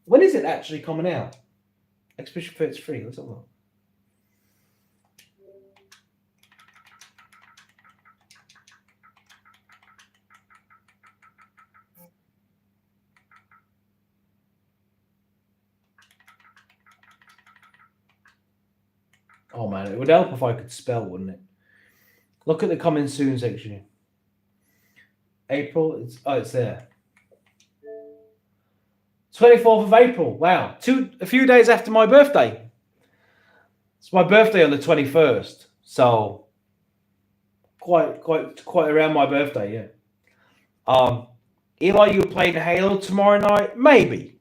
When is it actually coming out? Expedition 33. Let's have a look. Oh man, it would help if I could spell, wouldn't it? Look at the coming soon section. April, it's there. 24th of April. Wow. A few days after my birthday. It's my birthday on the 21st. So quite around my birthday, yeah. Eli, you playing Halo tomorrow night? Maybe.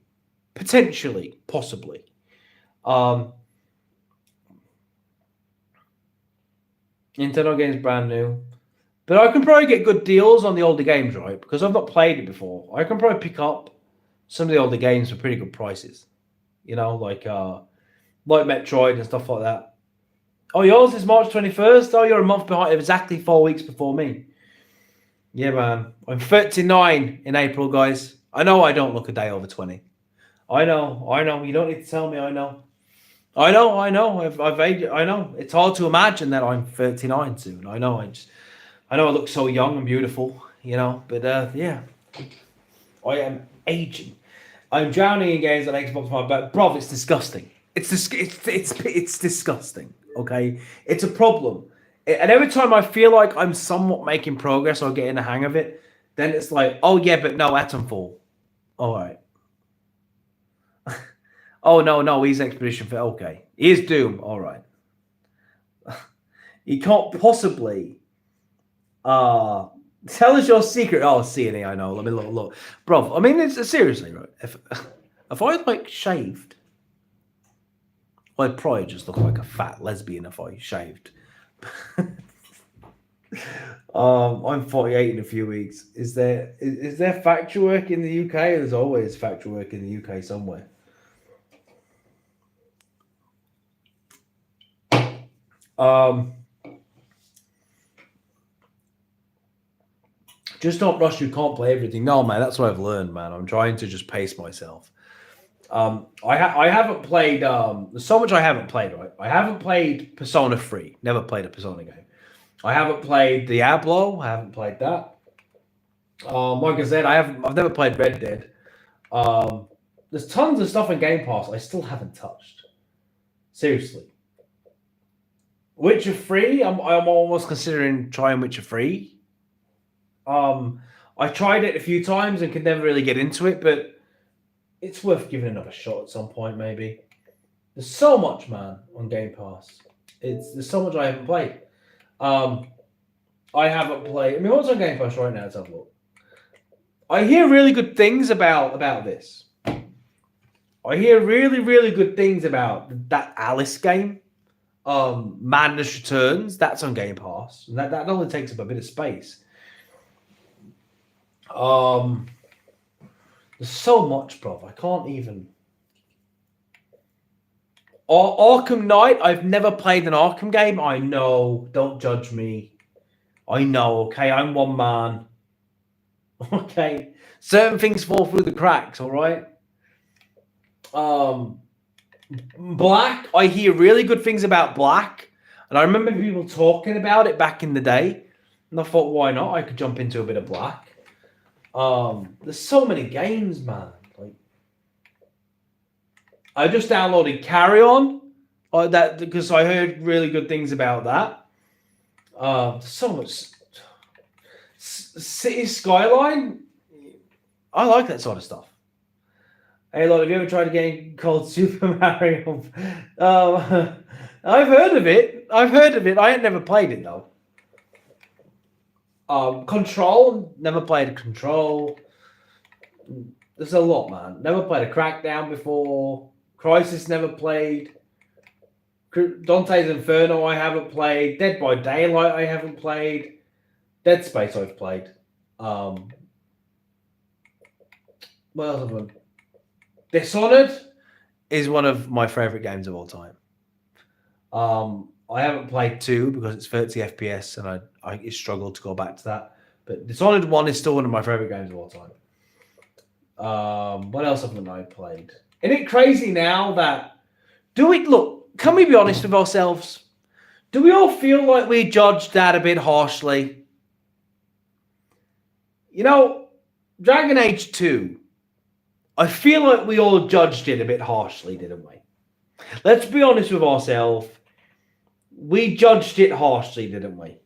Potentially. Possibly. Nintendo games brand new. But I can probably get good deals on the older games, right? Because I've not played it before. I can probably pick up some of the older games for pretty good prices. You know, like Metroid and stuff like that. Oh, yours is March 21st? Oh, you're a month behind. Exactly 4 weeks before me. Yeah, man. I'm 39 in April, guys. I know I don't look a day over 20. I know. You don't need to tell me. I know. I know. I've aged. I know. It's hard to imagine that I'm 39 soon. I know. I know I look so young and beautiful, you know. But yeah. I am aging. I'm drowning in games on Xbox One, but bro, it's disgusting. It's disgusting. Okay, it's a problem. And every time I feel like I'm somewhat making progress or getting the hang of it, then it's like, oh yeah, but no, Atomfall. All right. Oh no, he's Expedition for okay. He's Doom. All right. You can't possibly tell us your secret. Oh, CNE, I know. Let me look. Bro, I mean, it's seriously, right? If I like shaved, well, I'd probably just look like a fat lesbian if I shaved. I'm 48 in a few weeks. Is there factual work in the UK? There's always factual work in the UK somewhere. Just don't rush. You can't play everything. No, man, that's what I've learned, man. I'm trying to just pace myself. I haven't played. There's so much I haven't played. Right, I haven't played Persona 3. Never played a Persona game. I haven't played Diablo. I haven't played that. Like I said, I've never played Red Dead. There's tons of stuff in Game Pass I still haven't touched. Seriously. Witcher 3, I'm almost considering trying Witcher 3. I tried it a few times and could never really get into it, but it's worth giving another shot at some point, maybe. There's so much, man, on Game Pass. There's so much I haven't played. I haven't played. I mean, what's on Game Pass right now? Let's have a look. I hear really good things about this. I hear really, really good things about that Alice game. Madness Returns. That's on Game Pass. And that only takes up a bit of space. There's so much, bro. I can't even. Arkham Knight. I've never played an Arkham game. I know. Don't judge me. I know. Okay, I'm one man. Okay, certain things fall through the cracks. All right. Black. I hear really good things about Black, and I remember people talking about it back in the day, and I thought, why not? I could jump into a bit of Black. There's so many games, man. Like, I just downloaded Carry On, that because I heard really good things about that. There's so much. City Skyline. I like that sort of stuff. Hey, Lord, have you ever tried a game called Super Mario? I've heard of it. I ain't never played it though. Control, never played Control. There's a lot, man. Never played a Crackdown before. Crisis, never played. Dante's Inferno, I haven't played. Dead by Daylight, I haven't played. Dead Space, I've played. What else have I done? Dishonored is one of my favorite games of all time. I haven't played 2 because it's 30 FPS and I struggled to go back to that. But Dishonored 1 is still one of my favorite games of all time. What else haven't I played? Isn't it crazy now that can we be honest with ourselves? Do we all feel like we judged that a bit harshly? You know, Dragon Age 2, I feel like we all judged it a bit harshly, didn't we? Let's be honest with ourselves. We judged it harshly, didn't we?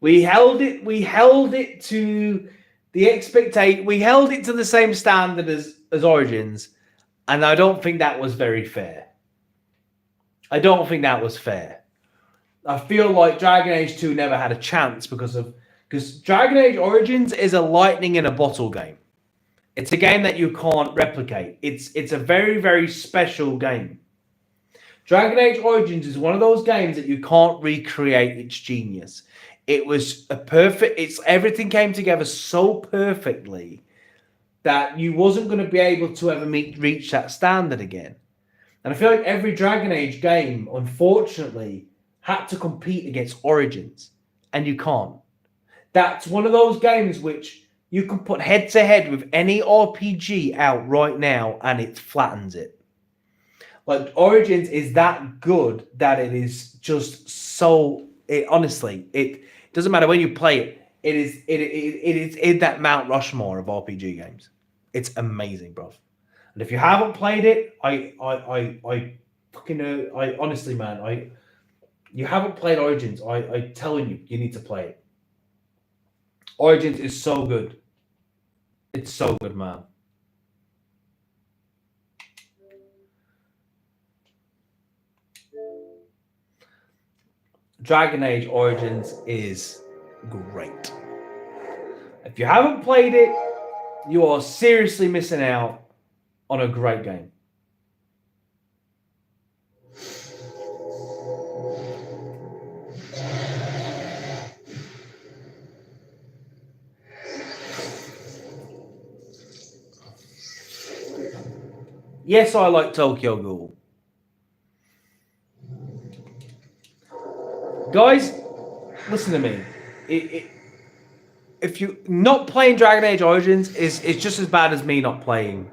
We held it to the expectation. We held it to the same standard as Origins, and I don't think that was very fair. I don't think that was fair. I feel like Dragon Age 2 never had a chance because Dragon Age Origins is a lightning in a bottle game. It's a game that you can't replicate. It's a very, very special game. Dragon Age Origins is one of those games that you can't recreate its genius. It was everything came together so perfectly that you wasn't going to be able to ever reach that standard again. And I feel like every Dragon Age game, unfortunately, had to compete against Origins, and you can't. That's one of those games which you can put head to head with any RPG out right now, and it flattens it. Like, Origins is that good that it is just so... Honestly, it doesn't matter when you play it. It is in that Mount Rushmore of RPG games. It's amazing, bro. And if you haven't played it, I fucking I honestly, man, you haven't played Origins. I telling you, you need to play it. Origins is so good. It's so good, man. Dragon Age Origins is great. If you haven't played it, you are seriously missing out on a great game. Yes, I like Tokyo Ghoul. Guys, listen to me. If you not playing Dragon Age Origins it's just as bad as me not playing.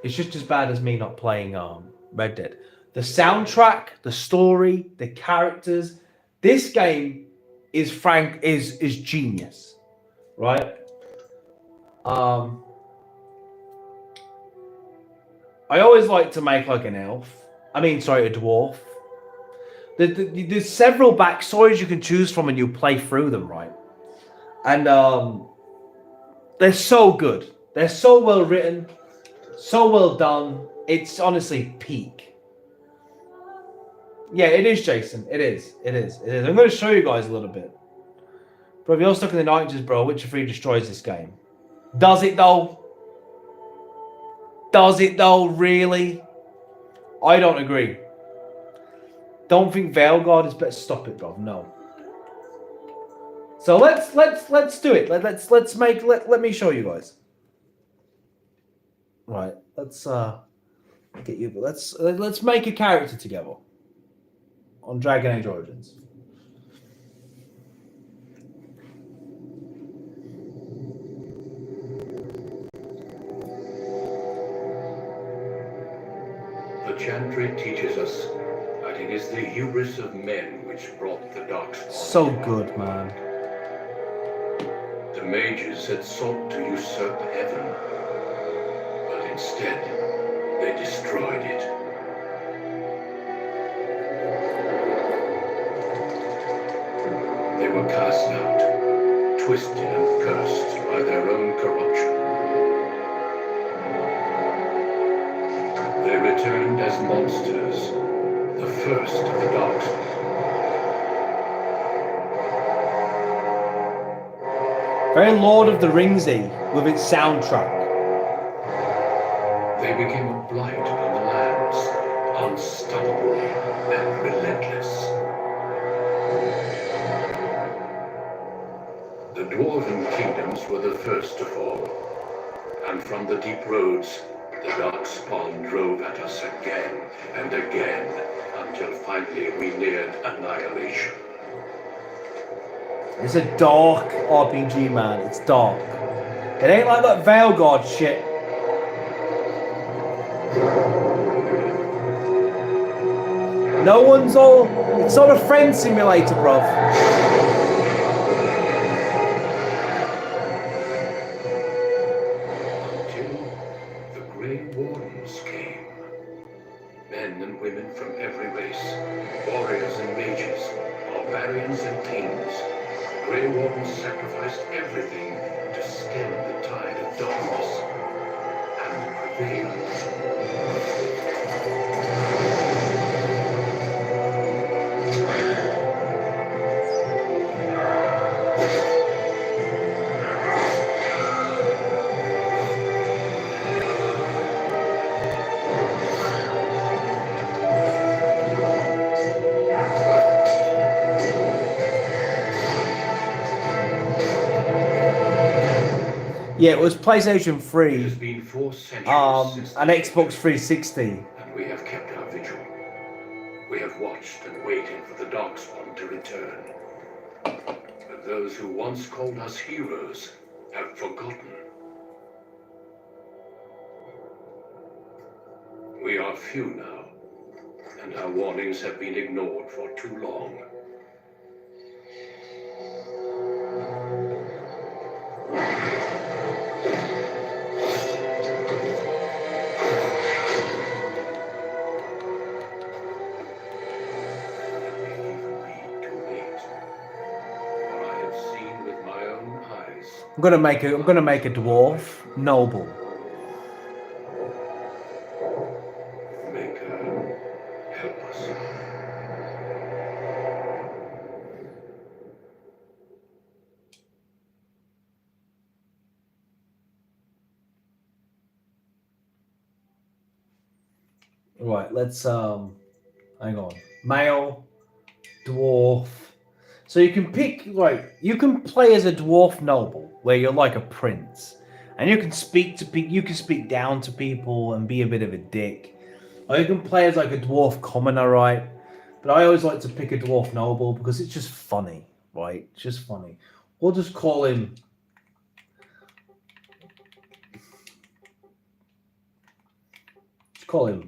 It's just as bad as me not playing Red Dead. The soundtrack, the story, the characters. This game is genius, right? I always like to make like an elf. I mean, sorry, a dwarf. There's several backstories you can choose from, and you play through them, right? And they're so good. They're so well written, so well done. It's honestly peak. Yeah, it is, Jason. It is. I'm going to show you guys a little bit. Bro, if you're stuck in the 90s, bro, Witcher 3 destroys this game. Does it, though? Does it, though? Really? I don't agree. Don't think Veilguard is better. Stop it, bro. No. So let's do it. Let me show you guys. Right. Let's get you. Let's make a character together on Dragon Age Origins. The Chantry teaches us that it is the hubris of men which brought the darkspawn. So good, man. The mages had sought to usurp heaven, but instead they destroyed it. They were cast out, twisted and cursed by their own corruption. They returned as monsters, the first of the darkspawn. Very Lord of the Ringsy with its soundtrack. They became a blight on the lands, unstoppable and relentless. The dwarven kingdoms were the first to fall, and from the deep roads, the darkspawn drove at us again and again, until finally we neared annihilation. It's a dark RPG, man. It's dark. It ain't like that Veilguard shit. No one's all... It's not a friend simulator, bruv. Until the Grey Wardens came. Men and women from every race, warriors and mages, barbarians and kings. The Grey Wardens sacrificed everything to stem the tide of darkness and prevailed. Yeah, it was PlayStation It 3 has been 4 centuries since and the Xbox beginning, 360. and we have kept our vigil. We have watched and waited for the darkspawn to return. But those who once called us heroes have forgotten. We are few now, and our warnings have been ignored for too long. I'm gonna make a dwarf noble. Maker, help us. Right, let's hang on. Male, dwarf. So you can pick, right, you can play as a dwarf noble where you're like a prince. And you can speak to people, you can speak down to people and be a bit of a dick. Or you can play as like a dwarf commoner, right? But I always like to pick a dwarf noble because it's just funny, right? It's just funny. We'll just call him Bruv.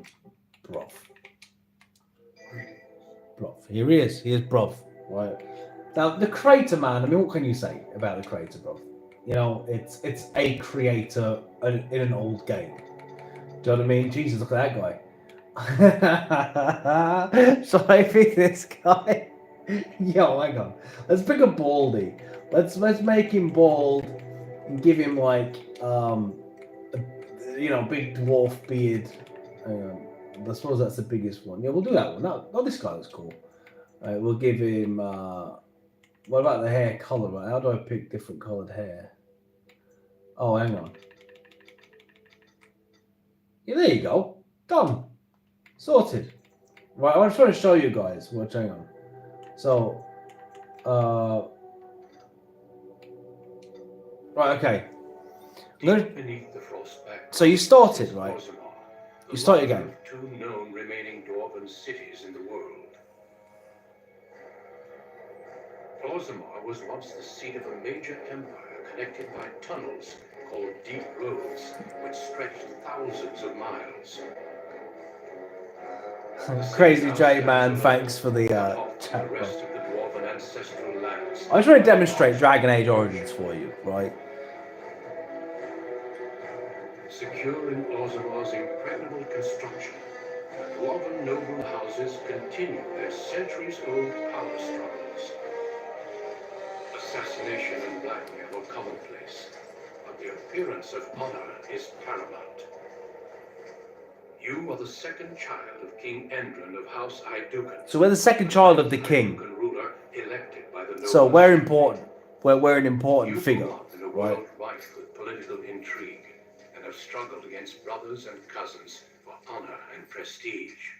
Here he is. He is Bruv, right? Now, the creator, man, I mean, what can you say about the creator, Bruv? You know, it's a creator in an old game. Do you know what I mean? Jesus, look at that guy. So I pick this guy. Yo, hang on. Let's pick a baldy. Let's make him bald and give him like big dwarf beard. Hang on. I suppose that's the biggest one. Yeah, we'll do that one. No, this guy looks cool. We'll give him. What about the hair color? Right? How do I pick different colored hair? Oh, hang on. Yeah, there you go. Done. Sorted. Right, I'm trying to show you guys. Watch, hang on. So, right, okay. Deep beneath the frostback. So you started, right? You start your game. Two known remaining dwarven cities in the world. Orzammar was once the seat of a major empire connected by tunnels called deep roads, which stretched thousands of miles. Crazy J man, thanks for the chat. The rest of the dwarven ancestral lands. I'm trying to demonstrate Dragon Age Origins for you, right? Secure in Orzammar's impregnable construction, the dwarven noble houses continue their centuries-old power struggles. Assassination and blackmail are commonplace, but the appearance of honor is paramount. You are the second child of King Endron of House Idukan. So we're the second child of the king. Ruler elected by the so we're important. We're an important figure, in a right? world rife with political intrigue, and have struggled against brothers and cousins for honor and prestige.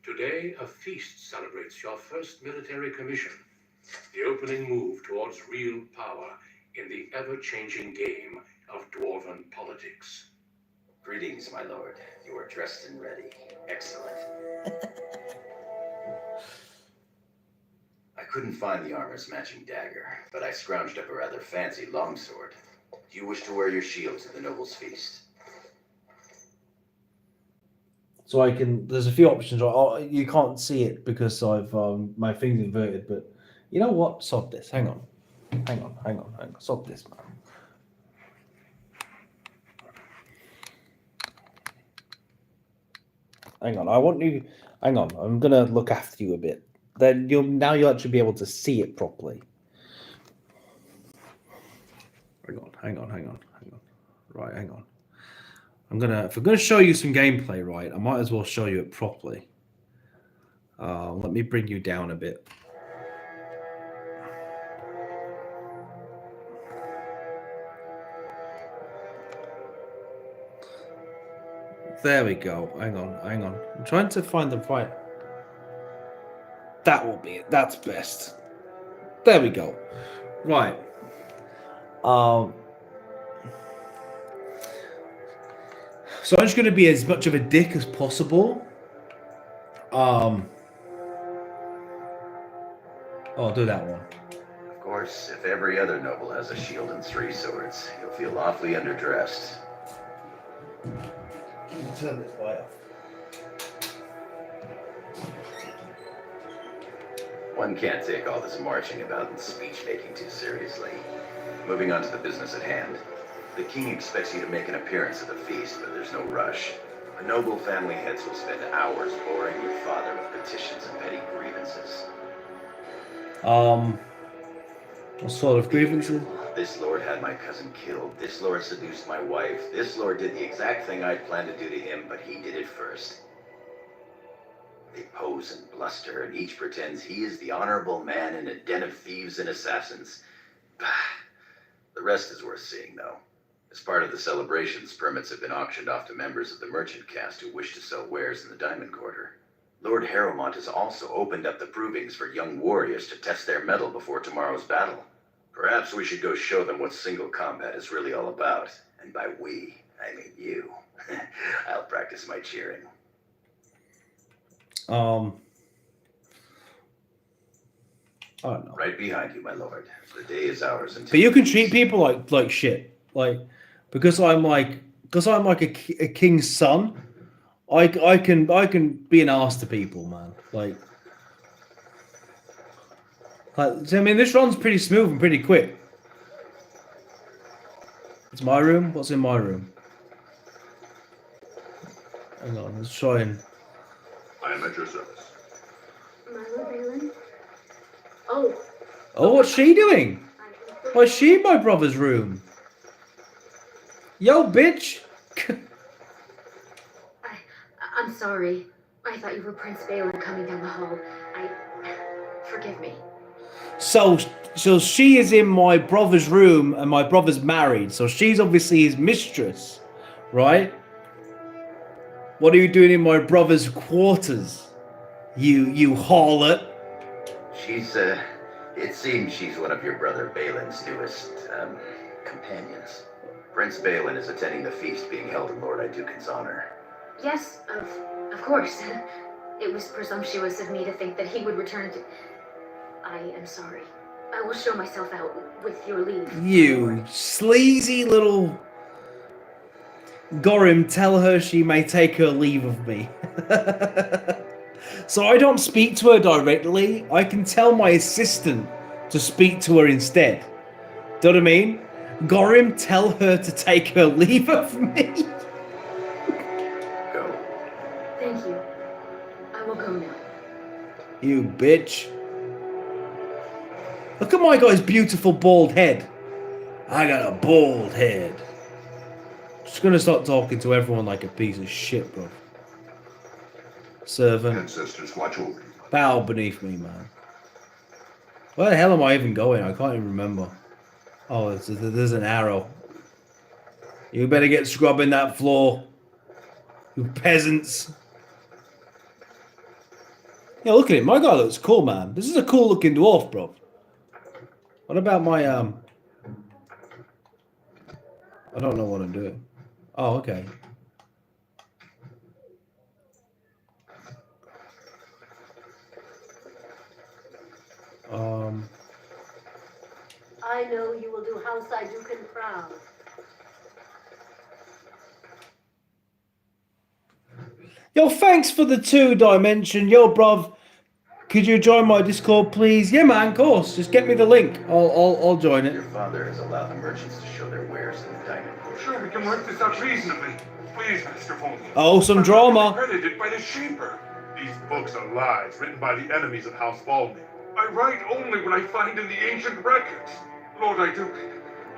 Today, a feast celebrates your first military commission, the opening move towards real power in the ever-changing game of dwarven politics. Greetings, my lord. You are dressed and ready. Excellent. I couldn't find the armor's matching dagger, but I scrounged up a rather fancy longsword. Do you wish to wear your shield to the noble's feast? So I can. There's a few options. You can't see it because I've my thing's inverted. But you know what? Sod this. Hang on. Sod this, man. Hang on. I want you. Hang on. I'm gonna look after you a bit. Then you'll actually be able to see it properly. Hang on. Right, hang on. If I'm gonna show you some gameplay, right, I might as well show you it properly. Let me bring you down a bit. There we go. Hang on. I'm trying to find the right. That will be it. That's best. There we go. Right. So I'm just going to be as much of a dick as possible. I'll do that one. Of course, if every other noble has a shield and 3 swords, you'll feel awfully underdressed. Turn this light off. One can't take all this marching about and speech-making too seriously. Moving on to the business at hand. The king expects you to make an appearance at the feast, but there's no rush. The noble family heads will spend hours boring your father with petitions and petty grievances. What sort of grievances? This lord had my cousin killed. This lord seduced my wife. This lord did the exact thing I'd planned to do to him, but he did it first. They pose and bluster, and each pretends he is the honorable man in a den of thieves and assassins. The rest is worth seeing, though. As part of the celebrations, permits have been auctioned off to members of the merchant caste who wish to sell wares in the Diamond Quarter. Lord Harrowmont has also opened up the provings for young warriors to test their mettle before tomorrow's battle. Perhaps we should go show them what single combat is really all about. And by we, I mean you. I'll practice my cheering. I don't know. Right behind you, my lord. The day is ours until... But you can treat people like shit. Like, because I'm like a king's son, I can be an ass to people, man. Like, I mean, this runs pretty smooth and pretty quick. It's my room. What's in my room? Hang on, let's try and... I am at your service. Milo Balin? Oh. Oh, what's she doing? Why's she in my brother's room? Yo, bitch! I'm sorry. I thought you were Prince Balin coming down the hall. Forgive me. So she is in my brother's room, and my brother's married, so she's obviously his mistress, right? What are you doing in my brother's quarters, you harlot? She's, it seems she's one of your brother Balin's newest, companions. Prince Balin is attending the feast being held in Lord Idukin's honor. Yes, of course. It was presumptuous of me to think that he would return to... I am sorry. I will show myself out with your leave. You sleazy little... Gorim, tell her she may take her leave of me. So I don't speak to her directly. I can tell my assistant to speak to her instead. Do you know what I mean? Gorim, tell her to take her leave of me. Go. Thank you. I will go now. You bitch. Look at my guy's beautiful bald head. I got a bald head. Just gonna start talking to everyone like a piece of shit, bro. Servant. Ancestors watch over you. Bow beneath me, man. Where the hell am I even going? I can't even remember. Oh, there's an arrow. You better get scrubbing that floor. You peasants. Yeah, look at him. My guy looks cool, man. This is a cool looking dwarf, bro. What about my, I don't know what I'm doing. Oh, okay. I know you will do House Idukin proud. Yo, thanks for the 2-dimension. Yo, bruv, could you join my Discord, please? Yeah, man, of course. Just get me the link. I'll join it. Your father has allowed the merchants to show their wares in the diamond quarter. Sure, we can work this out reasonably. Please, Mr. Foley. Oh, some drama. Credited by the Shaper. These books are lies written by the enemies of House Volney. I write only what I find in the ancient records. Lord Iduk,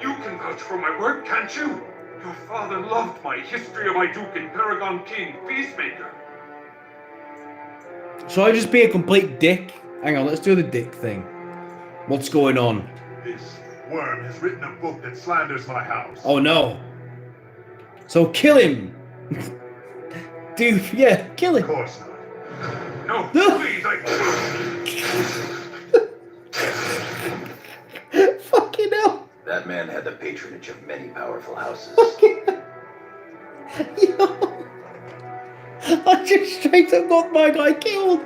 you can vouch for my work, can't you? Your father loved my history of Idukin, Paragon King, Peacemaker. Shall I just be a complete dick? Hang on, let's do the dick thing. What's going on? This worm has written a book that slanders my house. Oh, no. So kill him. Dude, yeah, kill Of him. course not. No, please, Fucking hell. That man had the patronage of many powerful houses. Yo. I just straight up got my guy killed.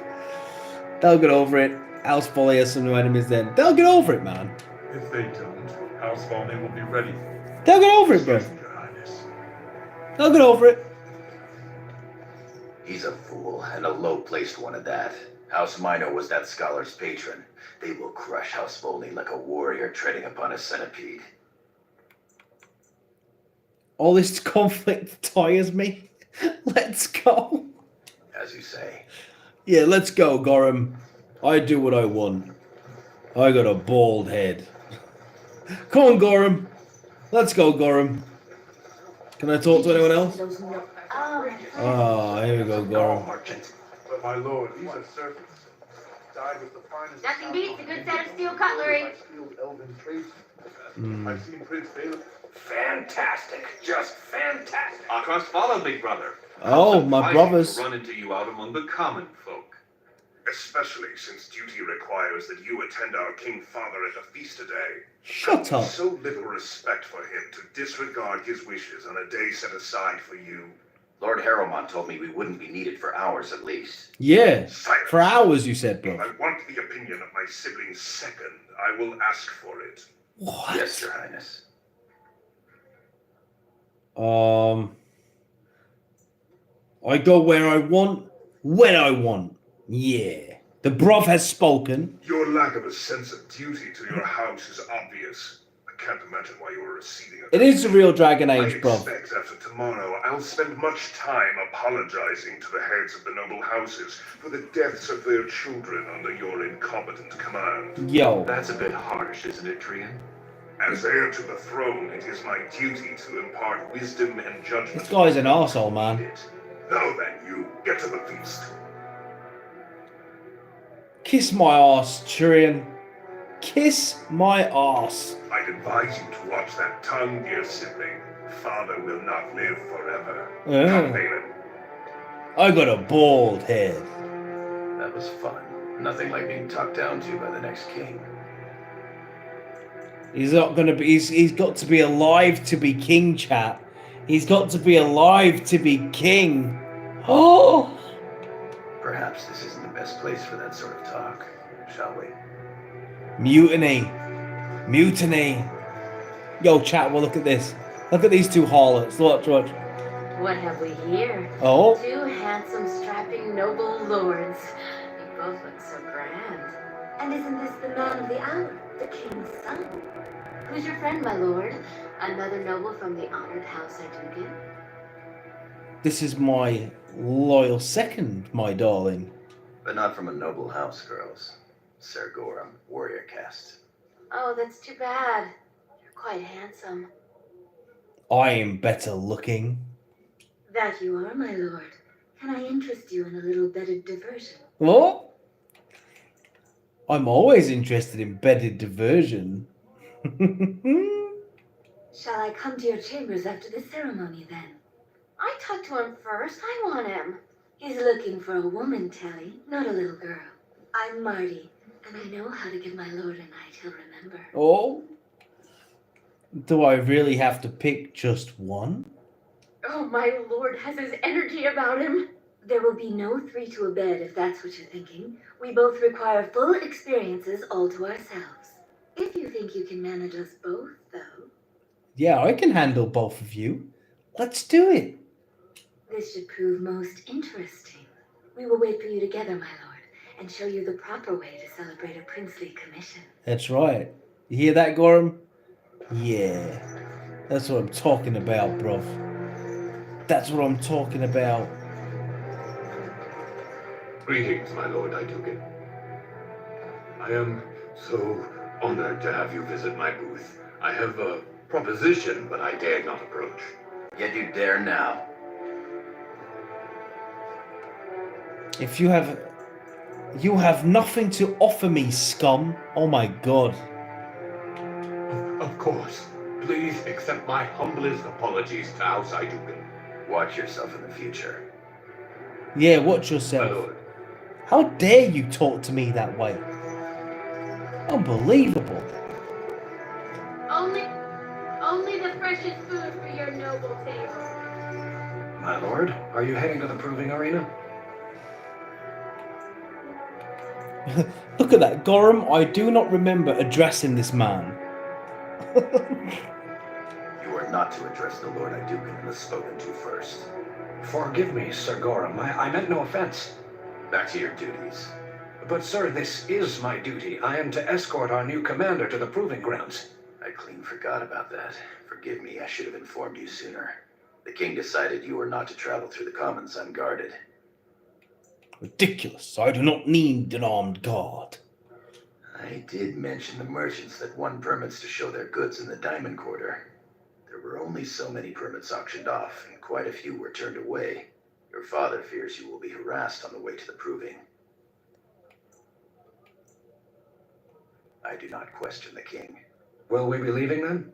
They'll get over it. House Folly has some new enemies then. They'll get over it, man. If they don't, House Volney will be ready. They'll get over it, bro. Your Highness. They'll get over it. He's a fool, and a low-placed one at that. House Minor was that scholar's patron. They will crush House Volney like a warrior treading upon a centipede. All this conflict tires me. Let's go. As you say. Yeah, let's go, Gorum. I do what I want. I got a bald head. Come on, Gorham. Let's go, Gorham. Can I talk to anyone else? Oh, here we go, Gorham. merchant. But my lord, these are servants. Dyed with the finest. Nothing beats a good set of steel cutlery. Skilled elven tradesmen. I've seen Prince Valen. Fantastic, just fantastic. Our crust follow, big brother. Oh, my Surprising brothers. to run into you out among the common folk. Especially since duty requires that you attend our King Father at the feast today. Shut up. So little respect for him to disregard his wishes on a day set aside for you. Lord Harrowmont told me we wouldn't be needed for hours at least. Yeah. Silence. For hours, you said, I bro. want the opinion of my siblings second. I will ask for it. What? Yes, Your Highness. I go where I want, when I want. Yeah. The bruv has spoken. Your lack of a sense of duty to your house is obvious. I can't imagine why you are receding. It is the real Dragon I Age, bruv. expect after tomorrow I'll spend much time apologizing to the heads of the noble houses for the deaths of their children under your incompetent command. Yo. That's a bit harsh, isn't it, Trian? As heir to the throne, it is my duty to impart wisdom and judgment. This guy's an arsehole, man. Now then, you get to the feast. Kiss my ass, Tyrion. Kiss my ass. I'd advise you to watch that tongue, dear sibling. Father will not live forever. Come, Valen. I got a bald head. That was fun. Nothing like being talked down to by the next king. He's not gonna be. He's got to be alive to be king, chat. He's got to be alive to be king. Oh. Perhaps this isn't the best place for that sort of talk, shall we? Mutiny. Mutiny. Yo, chat, well, look at this. Look at these two harlots. Watch, watch. What have we here? Oh. Two handsome, strapping, noble lords. You both look so grand. And isn't this the man of the hour, the king's son? Who's your friend, my lord? Another noble from the honored house Adugan? This is my loyal second, my darling. But not from a noble house, girls. Ser Gorham, warrior caste. Oh, that's too bad. You're quite handsome. I am better looking. That you are, my lord. Can I interest you in a little bedded diversion? What? I'm always interested in bedded diversion. Shall I come to your chambers after the ceremony, then? I talked to him first. I want him. He's looking for a woman, Telly, not a little girl. I'm Marty, and I know how to give my lord a night he'll remember. Oh? Do I really have to pick just one? Oh, my lord has his energy about him. There will be no three to a bed, if that's what you're thinking. We both require full experiences all to ourselves. If you think you can manage us both, though. Yeah, I can handle both of you. Let's do it. This should prove most interesting. We will wait for you together, my lord, and show you the proper way to celebrate a princely commission. That's right. You hear that, Gorham? Yeah. That's what I'm talking about, bruv. That's what I'm talking about. Greetings, my lord Adugan. I am so honored to have you visit my booth. I have a proposition, but I dare not approach. Yet you dare now. If you have nothing to offer me, scum. Oh my god. Of course. Please accept my humblest apologies to House Adugan. Watch yourself in the future. Yeah, watch My yourself. lord. How dare you talk to me that way? Unbelievable. Only the freshest food for your noble table. My lord, are you heading to the proving arena? Look at that, Gorham. I do not remember addressing this man. You are not to address the Lord Adugan unless spoken to first. Forgive me, Sir Gorham. I meant no offense. Back to your duties. But, sir, this is my duty. I am to escort our new commander to the proving grounds. I clean forgot about that. Forgive me, I should have informed you sooner. The king decided you were not to travel through the commons unguarded. Ridiculous. I do not need an armed guard. I did mention the merchants that won permits to show their goods in the Diamond Quarter. There were only so many permits auctioned off, and quite a few were turned away. Your father fears you will be harassed on the way to the proving. I do not question the king. Will we be leaving then?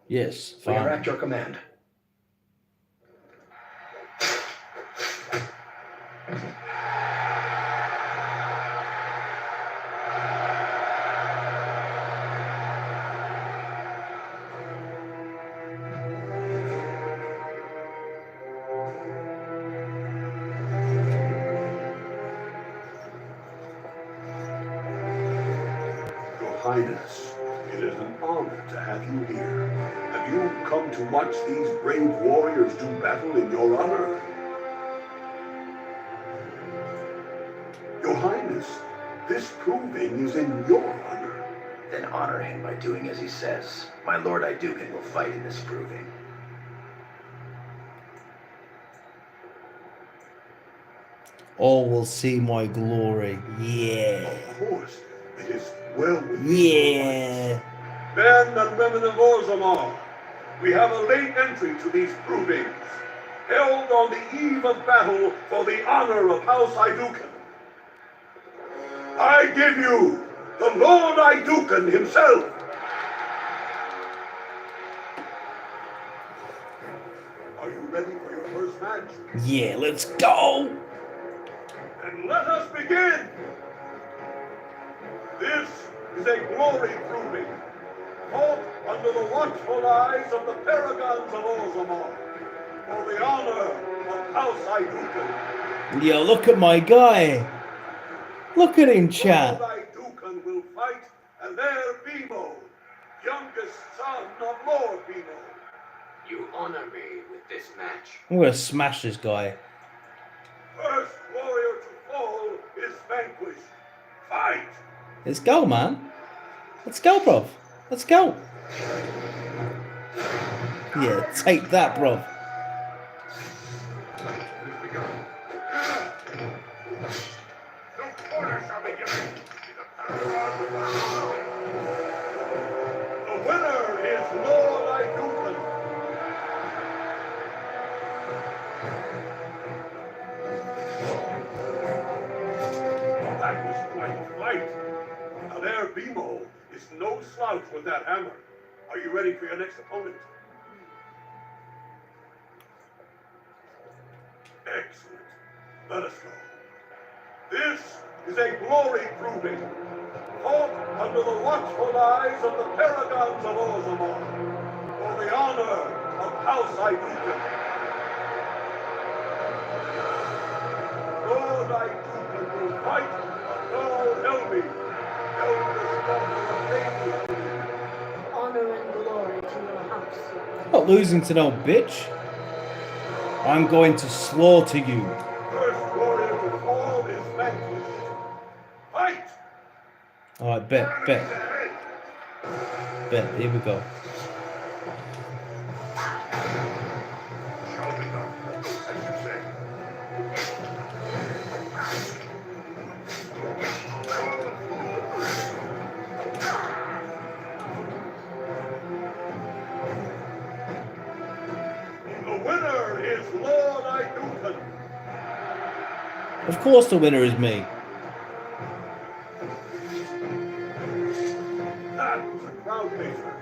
Yes, We are fine. at your command. Your Highness, it is an honor to have you here. Have you come to watch these brave warriors do battle in your honor? Your Highness, this proving is in your honor. Then honor him by doing as he says. My lord Idukan will fight in this proving. All will see my glory. Yeah. Of course, it is well within Yeah. Men and women of Orzammar, we have a late entry to these provings, held on the eve of battle for the honor of House Idukan. I give you the Lord Idukan himself. Are you ready for your first match? Yeah, let's go. And let us begin. This is a glory proving, fought under the watchful eyes of the paragons of Orzammar, for the honor of House Idukan. Yo, look at my guy. Look at him, chat. Lord Idukan will fight, and there Bimo, youngest son of Lord Bimo. You honor me with this match. I'm gonna smash this guy. First warrior to fall is vanquished. Fight! Let's go, man. Let's go, bruv. Let's go. Yeah, take that, bruv. No order shall be given. The winner is Lord Idukan. That was quite a fight. Now there, Bimo is no slouch with that hammer. Are you ready for your next opponent? Excellent. Let us go. This is a glory proving, fought under the watchful eyes of the paragons of Orzammar, for the honor of House Idukan. Lord Idukan will fight Lord Helmi, eldest daughter of Lady. Honor and glory to your house. I'm not losing to no bitch. I'm going to slaughter you. First warrior to fall is vanquished. Fight! Alright, bet. Here we go. Shall be done, as you say. The winner is Lord Idukan. Of course the winner is me. That was a crowd pleaser.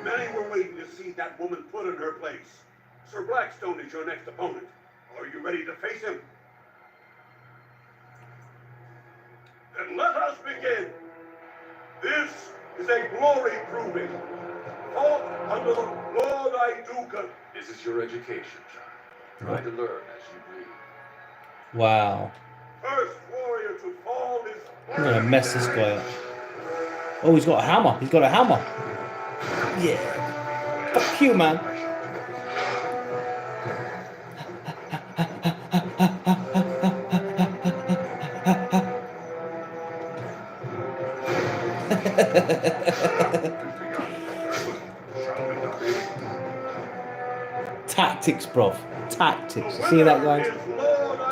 Many were waiting to see that woman put in her place. Sir Blackstone is your next opponent. Are you ready to face him? Then let us begin. This is a glory proving, fought under the Lord Idukan. This is your education, John. Try to learn as you breathe. Wow. First warrior to fall is... I'm gonna mess this guy up. Oh, he's got a hammer. He's got a hammer. Yeah. Fuck you, man. Tactics, bruv. Tactics. See that, guys?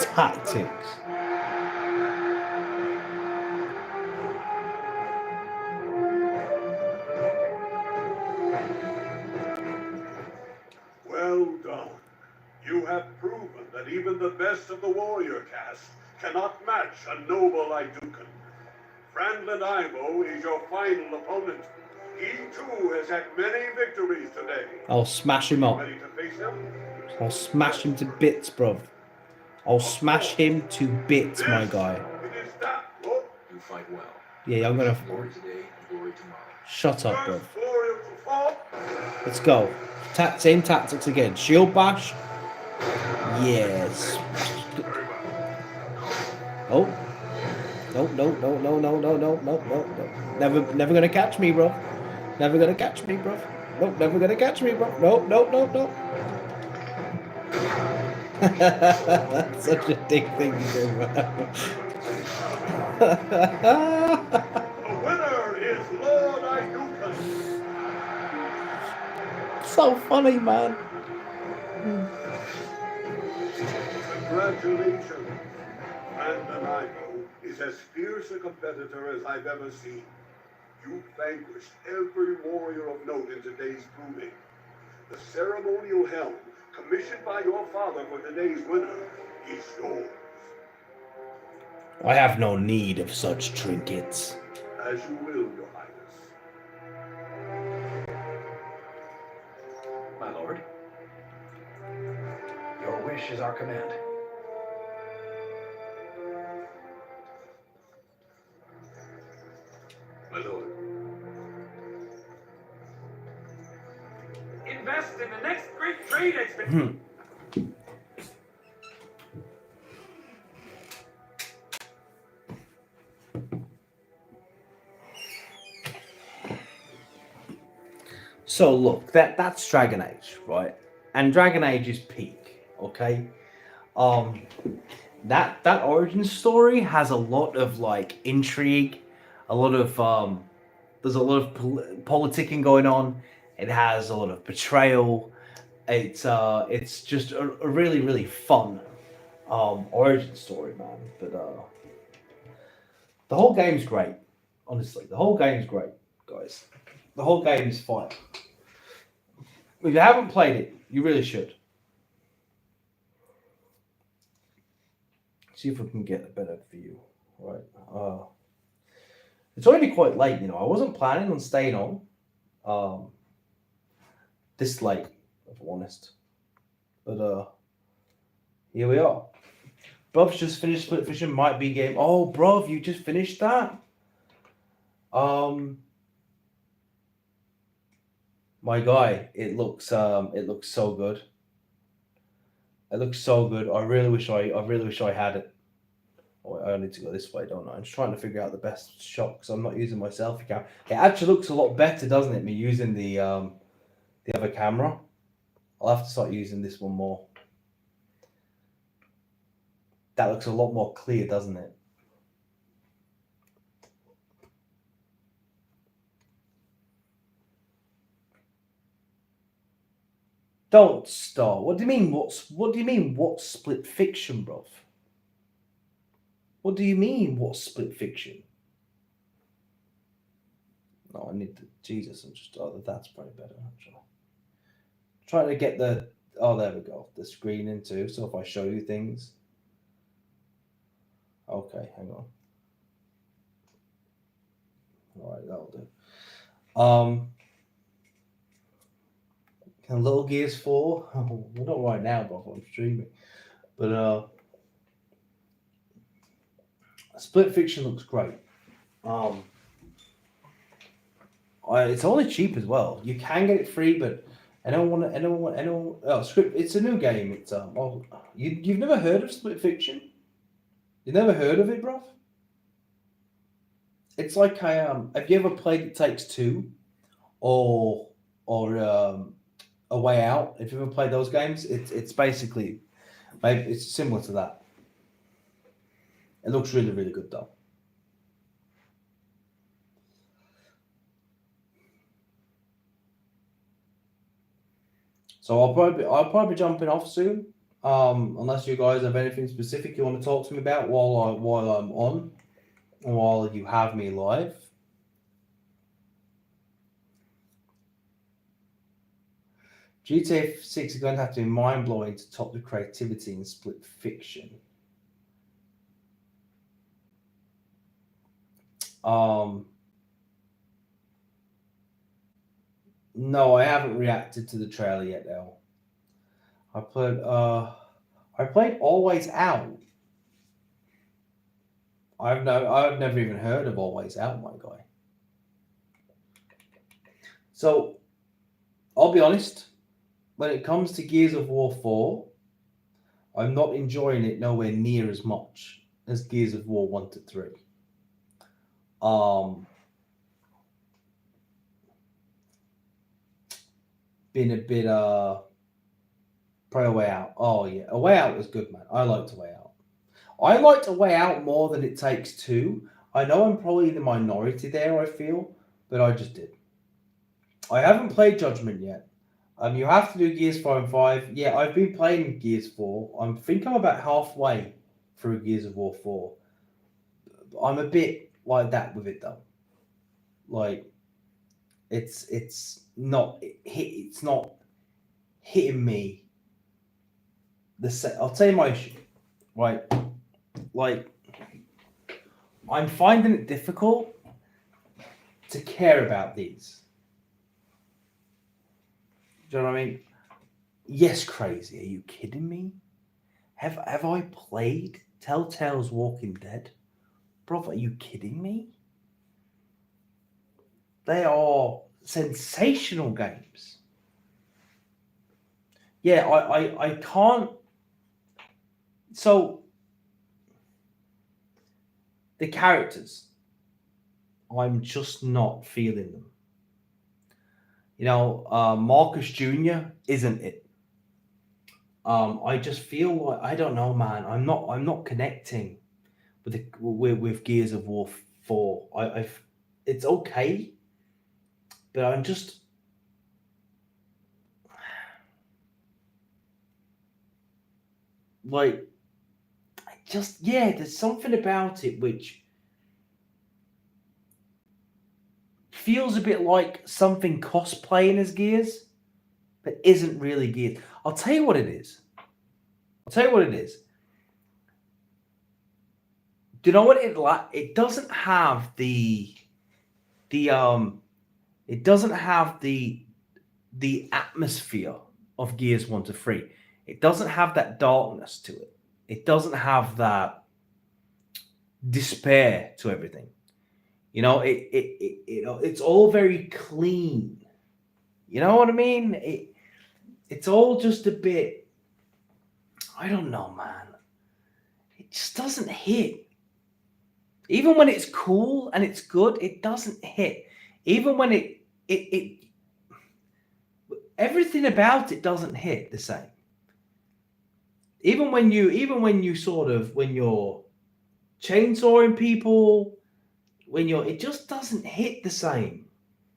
Tactics. have proven that even the best of the warrior caste cannot match a noble Idukan. Franklin Ivo is your final opponent. He too has had many victories today. I'll smash him up. Ready to face him? I'll smash him to bits, bruv. I'll smash him to bits, my guy. It is that look. You fight well. Yeah, I'm gonna... Glory today, glory tomorrow. Shut up, bruv. First warrior to fall. Let's go. Same tactics again. Shield bash. Yes. Oh. No. Never gonna catch me, bro. Never gonna catch me, bro. Nope, never gonna catch me, bro. No. Such a dick thing to do, man. The winner is Lord Idukan. So funny, man. Congratulations. Brandon Ivo is as fierce a competitor as I've ever seen. You vanquished every warrior of note in today's proving. The ceremonial helm, commissioned by your father for today's winner, is yours. I have no need of such trinkets. As you will, Your Highness. My lord. Your wish is our command. My lord. Invest in the next great trade expedition. So look, that's Dragon Age, right? And Dragon Age is peak, okay? That origin story has a lot of like intrigue, a lot of there's a lot of politicking going on. It has a lot of betrayal. It's just a really fun origin story, man. But the whole game's great. Honestly, the whole game's great, guys. The whole game is fire. If you haven't played it, you really should. See if we can get a better view. Right. It's already quite late, you know. I wasn't planning on staying on this late, if I'm honest. But here we are. Bruv's just finished Split Fiction, might be game. Oh, bruv, you just finished that? My guy, it looks so good. It looks so good. I really wish I had it. Oh, I need to go this way, don't I? I'm just trying to figure out the best shot because I'm not using my selfie camera. It actually looks a lot better, doesn't it? Me using the other camera. I'll have to start using this one more. That looks a lot more clear, doesn't it? Don't start. What do you mean? What do you mean? What's Split Fiction, bruv? What do you mean? What's Split Fiction? No, I need to. Jesus, I'm just. Oh, that's probably better actually. Trying to get the. Oh, there we go. The screen in too. So if I show you things. Okay, hang on. All right, that'll do. Can Little Gears 4? Well, not right now, but I'm streaming. But Split Fiction looks great. It's only cheap as well. You can get it free, but anyone. Oh, script. It's a new game. It's you've never heard of Split Fiction? You never heard of it, bruv? It's like have you ever played It Takes Two, or A Way Out? If you ever played those games, it's basically maybe it's similar to that. It looks really good though. So I'll probably be jumping off soon. Unless you guys have anything specific you want to talk to me about while I'm on, or while you have me live. GTA 6 is going to have to be mind-blowing to top the creativity in Split Fiction. No, I haven't reacted to the trailer yet, though. I played Always Out. I've never even heard of Always Out, my guy. So, I'll be honest. When it comes to Gears of War 4, I'm not enjoying it nowhere near as much as Gears of War 1 to 3. Been a bit probably A Way Out. Oh yeah, A Way Out was good, man. I liked A Way Out. I liked A Way Out more than It Takes Two. I know I'm probably in the minority there, I feel, but I just did. I haven't played Judgment yet. You have to do Gears 4 and 5. Yeah, I've been playing Gears 4. I think I'm about halfway through Gears of War 4. I'm a bit like that with it though. Like, it's not hitting me. I'll tell you my issue, right? Like, I'm finding it difficult to care about these. Do you know what I mean? Yes, crazy. Are you kidding me? Have I played Telltale's Walking Dead? Bro, are you kidding me? They are sensational games. Yeah, I can't. So, the characters, I'm just not feeling them. You know, Marcus Jr. isn't it. I just feel like, I don't know, man. I'm not connecting with Gears of War 4. It's okay, but I'm just like, there's something about it which feels a bit like something cosplaying as Gears, but isn't really Gears. I'll tell you what it is. Do you know what it doesn't have the atmosphere of Gears 1 to 3. It doesn't have that darkness to it. It doesn't have that despair to everything. You know, it's all very clean. You know what I mean? It's all just a bit, I don't know, man. It just doesn't hit. Even when it's cool and it's good, it doesn't hit. Even when it everything about it doesn't hit the same. Even when you're chainsawing people, it just doesn't hit the same.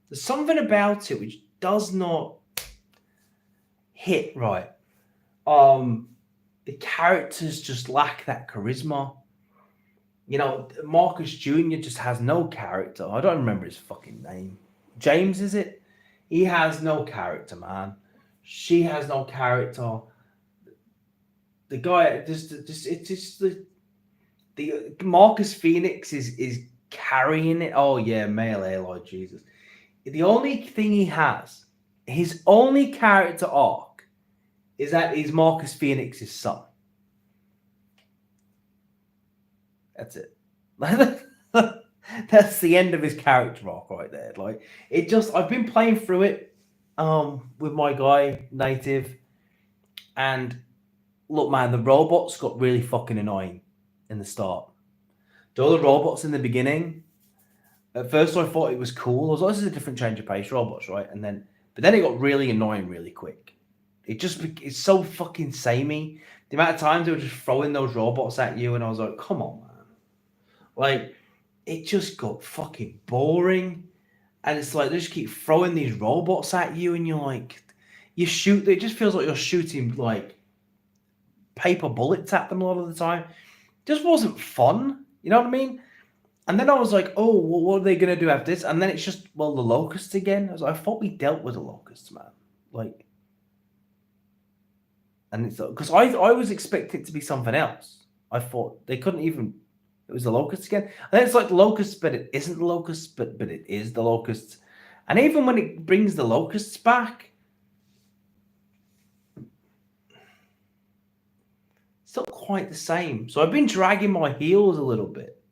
There's something about it which does not hit right. The characters just lack that charisma. You know, Marcus Jr. just has no character. I don't remember his fucking name. James, is it? He has no character, man. She has no character. The guy, the Marcus Phoenix is carrying it. Oh yeah, male Aloy, Jesus. The only thing he has, his only character arc, is that he's Marcus Phoenix's son. That's it. That's the end of his character arc right there. Like, it just, I've been playing through it with my guy, Native, and look, man, the robots got really fucking annoying in the start. All the robots in the beginning, at first I thought it was cool. I was like, this is a different change of pace, robots, right? But then it got really annoying really quick. It's so fucking samey. The amount of times they were just throwing those robots at you, and I was like, come on, man. Like, it just got fucking boring. And it's like, they just keep throwing these robots at you, and you're like, it just feels like you're shooting like paper bullets at them a lot of the time. It just wasn't fun. You know what I mean? And then I was like, oh, well, what are they going to do after this? And then it's just, well, the locusts again. I thought we dealt with the locusts, man. Like, And it's because I was expecting it to be something else. I thought they couldn't even. It was the locusts again. And then it's like the locusts, but it isn't the locusts, but it is the locusts. And even when it brings the locusts back, it's not quite the same. So I've been dragging my heels a little bit,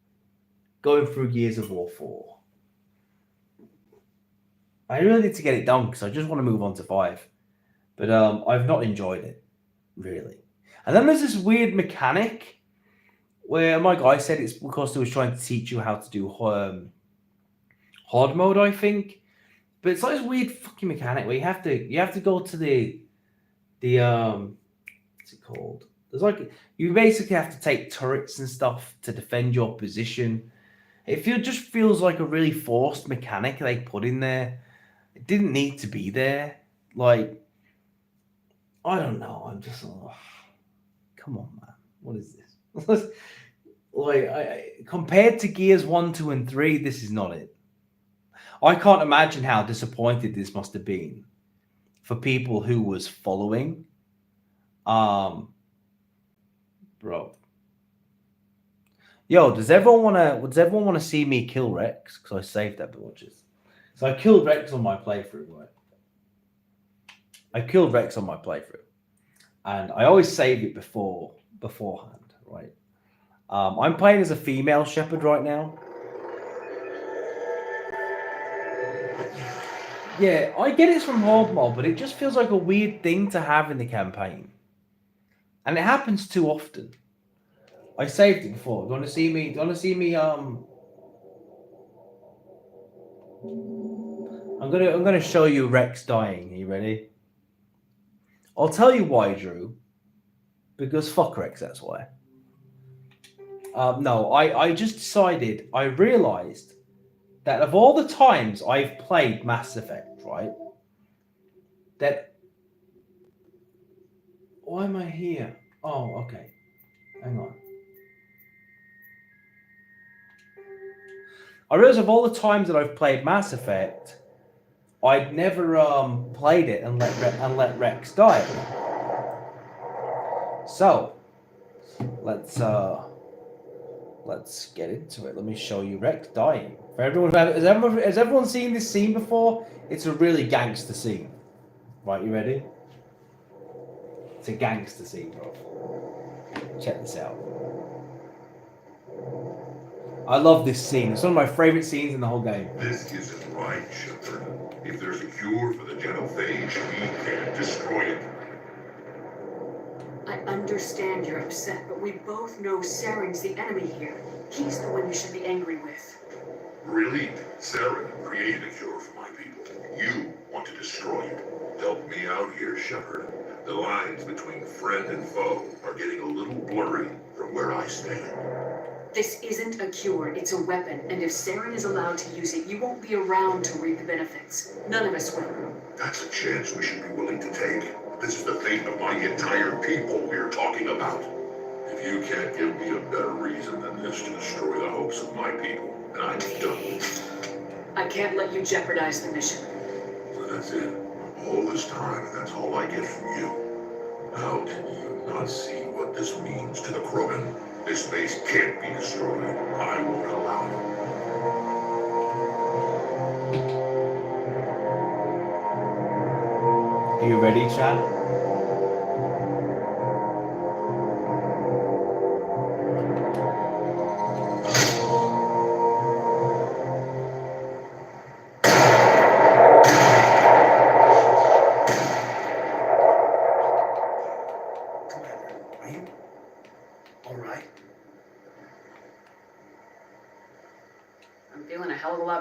going through Gears of War 4. I really need to get it done because I just want to move on to 5. But I've not enjoyed it, really. And then there's this weird mechanic where my guy said it's because they was trying to teach you how to do hard mode, I think. But it's like this weird fucking mechanic where you have to go to the what's it called? There's like you basically have to take turrets and stuff to defend your position. Just feels like a really forced mechanic they put in there. It didn't need to be there. Like, I don't know. I'm just come on, man. What is this? Like, compared to Gears 1, 2, and 3, this is not it. I can't imagine how disappointed this must have been for people who was following. Bro. Yo, does everyone want to see me kill Rex? Because I saved that watches. So I killed Rex on my playthrough, right? And I always save it beforehand, right? I'm playing as a female shepherd right now. Yeah, I get it's from hard mode, but it just feels like a weird thing to have in the campaign. And it happens too often. I saved it before. Do you want to see me? I'm gonna show you Rex dying. Are you ready? I'll tell you why, Drew. Because fuck Rex, that's why. No, I just decided, I realized that of all the times I've played Mass Effect, right? That. Why am I here? Oh, okay. Hang on. I realized of all the times that I've played Mass Effect, I'd never played it and let Rex die. So let's get into it. Let me show you Rex dying. For everyone, has everyone seen this scene before? It's a really gangster scene. Right, you ready? It's a gangster scene, bro. Check this out. I love this scene. It's one of my favorite scenes in the whole game. This isn't right, Shepard. If there's a cure for the genophage, we can't destroy it. I understand you're upset, but we both know Saren's the enemy here. He's the one you should be angry with. Really? Saren created a cure for my people. You want to destroy it. Help me out here, Shepard. The lines between friend and foe are getting a little blurry from where I stand. This isn't a cure, it's a weapon, and if Saren is allowed to use it, you won't be around to reap the benefits. None of us will. That's a chance we should be willing to take. This is the fate of my entire people we're talking about. If you can't give me a better reason than this to destroy the hopes of my people, then I'm done. I can't let you jeopardize the mission. So that's it. All this time, and that's all I get from you. How can you not see what this means to the Krogan? This base can't be destroyed. I won't allow it. Are you ready, Chad?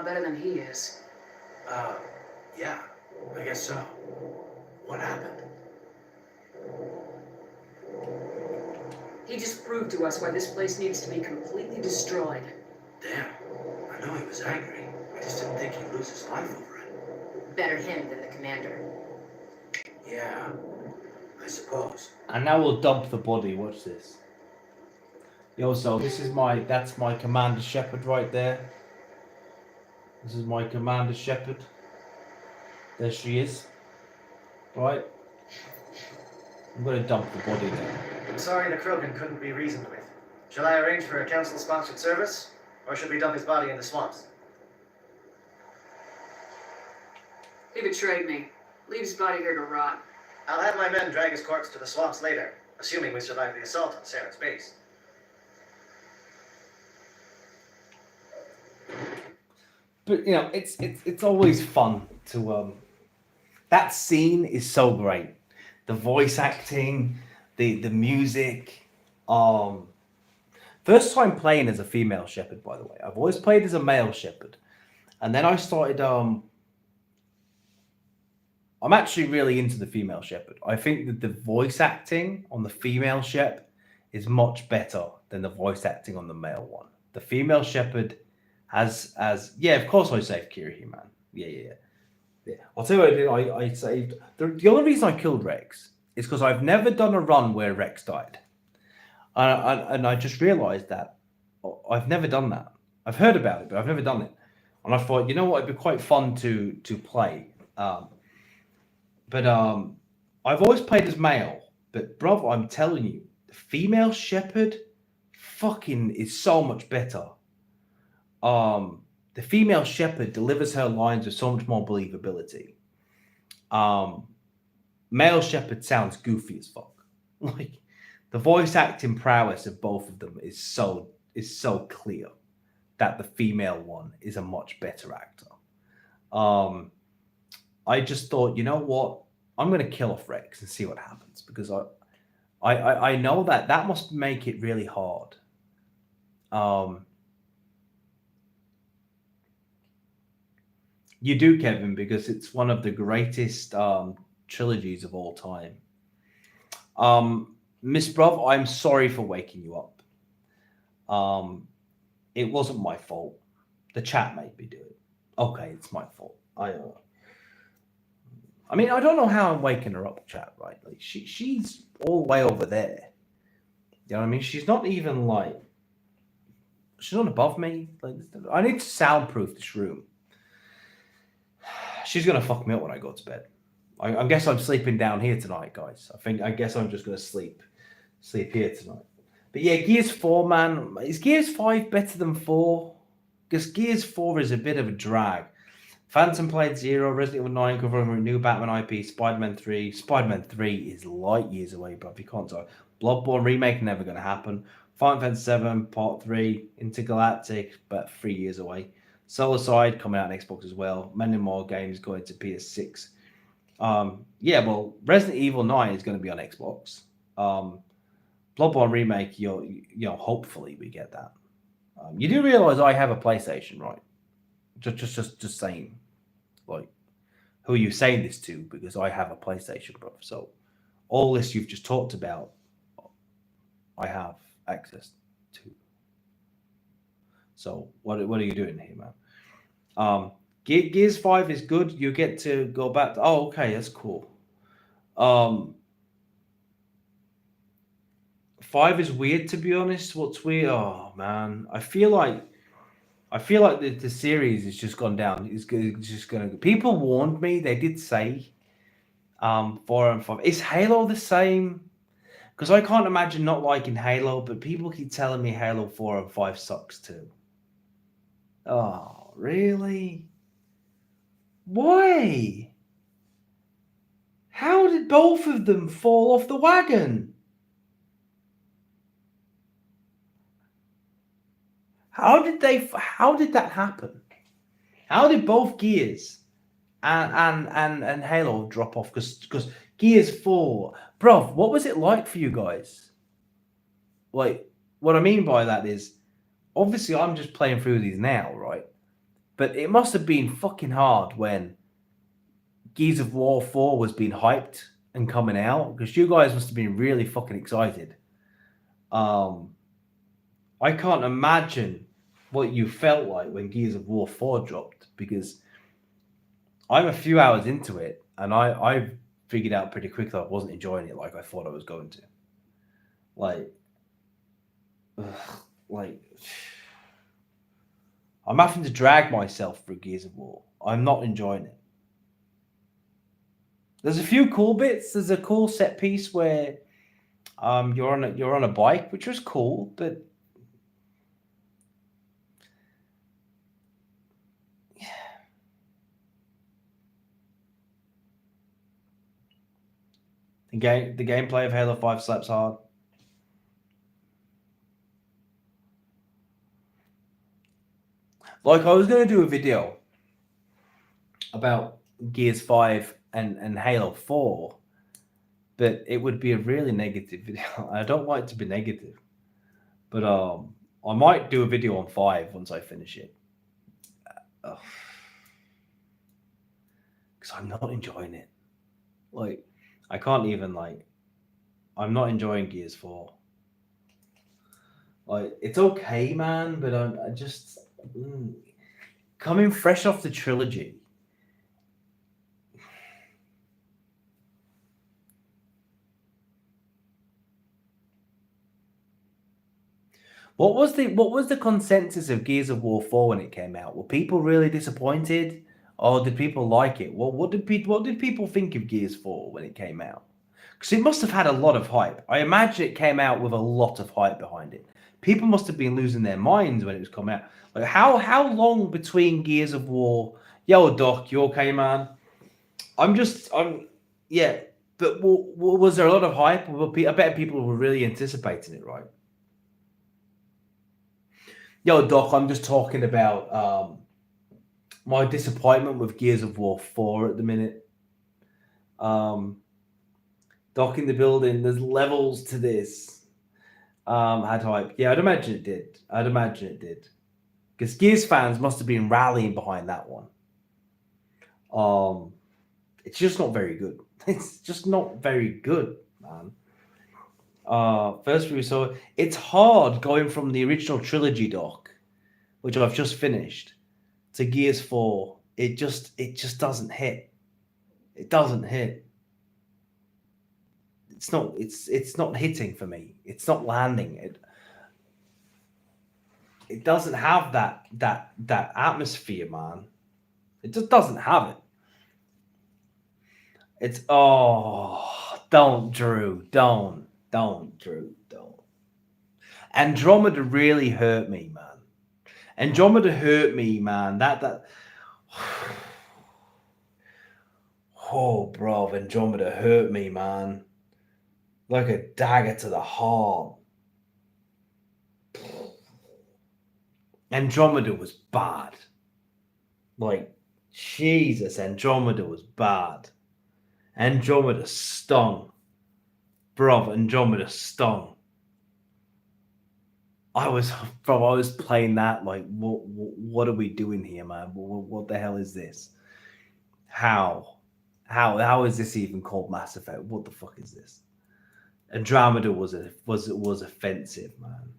Better than he is. Yeah, I guess so. What happened? He just proved to us why this place needs to be completely destroyed. Damn, I know he was angry. I just didn't think he'd lose his life over it. Better him than the commander. Yeah, I suppose. And now we'll dump the body. Watch this. Yo, so that's my Commander Shepard right there. This is my Commander Shepard. There she is. Right. I'm going to dump the body now. I'm sorry the Krogan couldn't be reasoned with. Shall I arrange for a council-sponsored service, or should we dump his body in the swamps? He betrayed me. Leave his body here to rot. I'll have my men drag his corpse to the swamps later, assuming we survive the assault on Saren's base. But you know, it's always fun to that scene is so great. The voice acting, the music. First time playing as a female shepherd, by the way. I've always played as a male shepherd, and then I started. I'm actually really into the female shepherd. I think that the voice acting on the female shep is much better than the voice acting on the male one. The female shepherd has yeah, of course I saved Kira here, man. Yeah. I'll tell you what I did. I saved the only reason I killed Rex is because I've never done a run where Rex died, and I just realized that I've never done that. I've heard about it, but I've never done it. And I thought, you know what, it'd be quite fun to play. But I've always played as male. But bro, I'm telling you, the female shepherd fucking is so much better. The female shepherd delivers her lines with so much more believability. Male shepherd sounds goofy as fuck. Like the voice acting prowess of both of them is so clear that the female one is a much better actor. I just thought, you know what? I'm going to kill off Rex and see what happens, because I know that must make it really hard. You do, Kevin, because it's one of the greatest trilogies of all time. Miss Bruv, I'm sorry for waking you up. It wasn't my fault. The chat made me do it. Okay, it's my fault. I mean, I don't know how I'm waking her up, chat, right? Like she's all the way over there. You know what I mean? She's not even like, she's not above me. Like, I need to soundproof this room. She's gonna fuck me up when I go to bed. I guess I'm sleeping down here tonight, guys. I guess I'm just gonna sleep here tonight. But yeah, Gears 4, man. Is Gears 5 better than 4? Because Gears 4 is a bit of a drag. Phantom Blade 0, Resident Evil 9 covering a new Batman IP, Spider-Man 3. Spider-Man 3 is light years away, bro. If you can't tell. Bloodborne remake never going to happen. Final Fantasy 7 Part 3, Intergalactic, but 3 years away. Solarcide coming out on Xbox as well. Many more games going to PS6. Yeah, well, Resident Evil 9 is going to be on Xbox. Bloodborne remake, you know, hopefully we get that. You do realize I have a PlayStation, right? Just saying, like, who are you saying this to? Because I have a PlayStation, bro. So all this you've just talked about, I have access to. So what are you doing here, man? Gears 5 is good. You get to go back to, oh, okay, that's cool. 5 is weird, to be honest. What's weird? Oh man, I feel like the series has just gone down. It's just gonna. People warned me. They did say, 4 and 5. Is Halo the same? Because I can't imagine not liking Halo, but people keep telling me Halo 4 and 5 sucks too. Oh, really? Why? How did both of them fall off the wagon? How did that happen? How did both Gears and Halo drop off? Because Gears 4, bro, what was it like for you guys? Like, what I mean by that is, obviously I'm just playing through these now, right? But it must have been fucking hard when Gears of War 4 was being hyped and coming out, because you guys must have been really fucking excited. I can't imagine what you felt like when Gears of War 4 dropped, because I'm a few hours into it and I figured out pretty quickly I wasn't enjoying it like I thought I was going to. Like I'm having to drag myself through Gears of War. I'm not enjoying it. There's a few cool bits. There's a cool set piece where you're on a bike, which was cool, but the gameplay of Halo 5 slaps hard. Like, I was going to do a video about Gears 5 and Halo 4, but it would be a really negative video. I don't like to be negative, but I might do a video on 5 once I finish it. Because I'm not enjoying it. Like, I can't even, like, I'm not enjoying Gears 4. Like, it's okay, man, but I just... coming fresh off the trilogy. What was the consensus of Gears of War 4 when it came out? Were people really disappointed, or did people like it? Well, what did people think of Gears 4 when it came out? Because it must have had a lot of hype. I imagine it came out with a lot of hype behind it. People must have been losing their minds when it was coming out. Like, how long between Gears of War? Yo, Doc, you okay, man? Yeah. But was there a lot of hype? I bet people were really anticipating it, right? Yo, Doc, I'm just talking about my disappointment with Gears of War 4 at the minute. Doc in the building, there's levels to this. Had hype. Yeah, I'd imagine it did. Because Gears fans must have been rallying behind that one. It's just not very good. It's just not very good, man. First we saw it's hard going from the original trilogy, Doc, which I've just finished, to Gears 4. It just doesn't hit. It doesn't hit. It's not hitting for me. It's not landing. It doesn't have that atmosphere, man. It just doesn't have it. It's don't, Drew. Don't, Drew. Don't. Andromeda really hurt me, man. Andromeda hurt me, man. That oh, bro, Andromeda hurt me, man. Like a dagger to the heart. Andromeda was bad. Like, Jesus, Andromeda was bad. Andromeda stung. Bro, Andromeda stung. I was playing that like, what are we doing here, man? What the hell is this? How is this even called Mass Effect? What the fuck is this? Andromeda was offensive, man.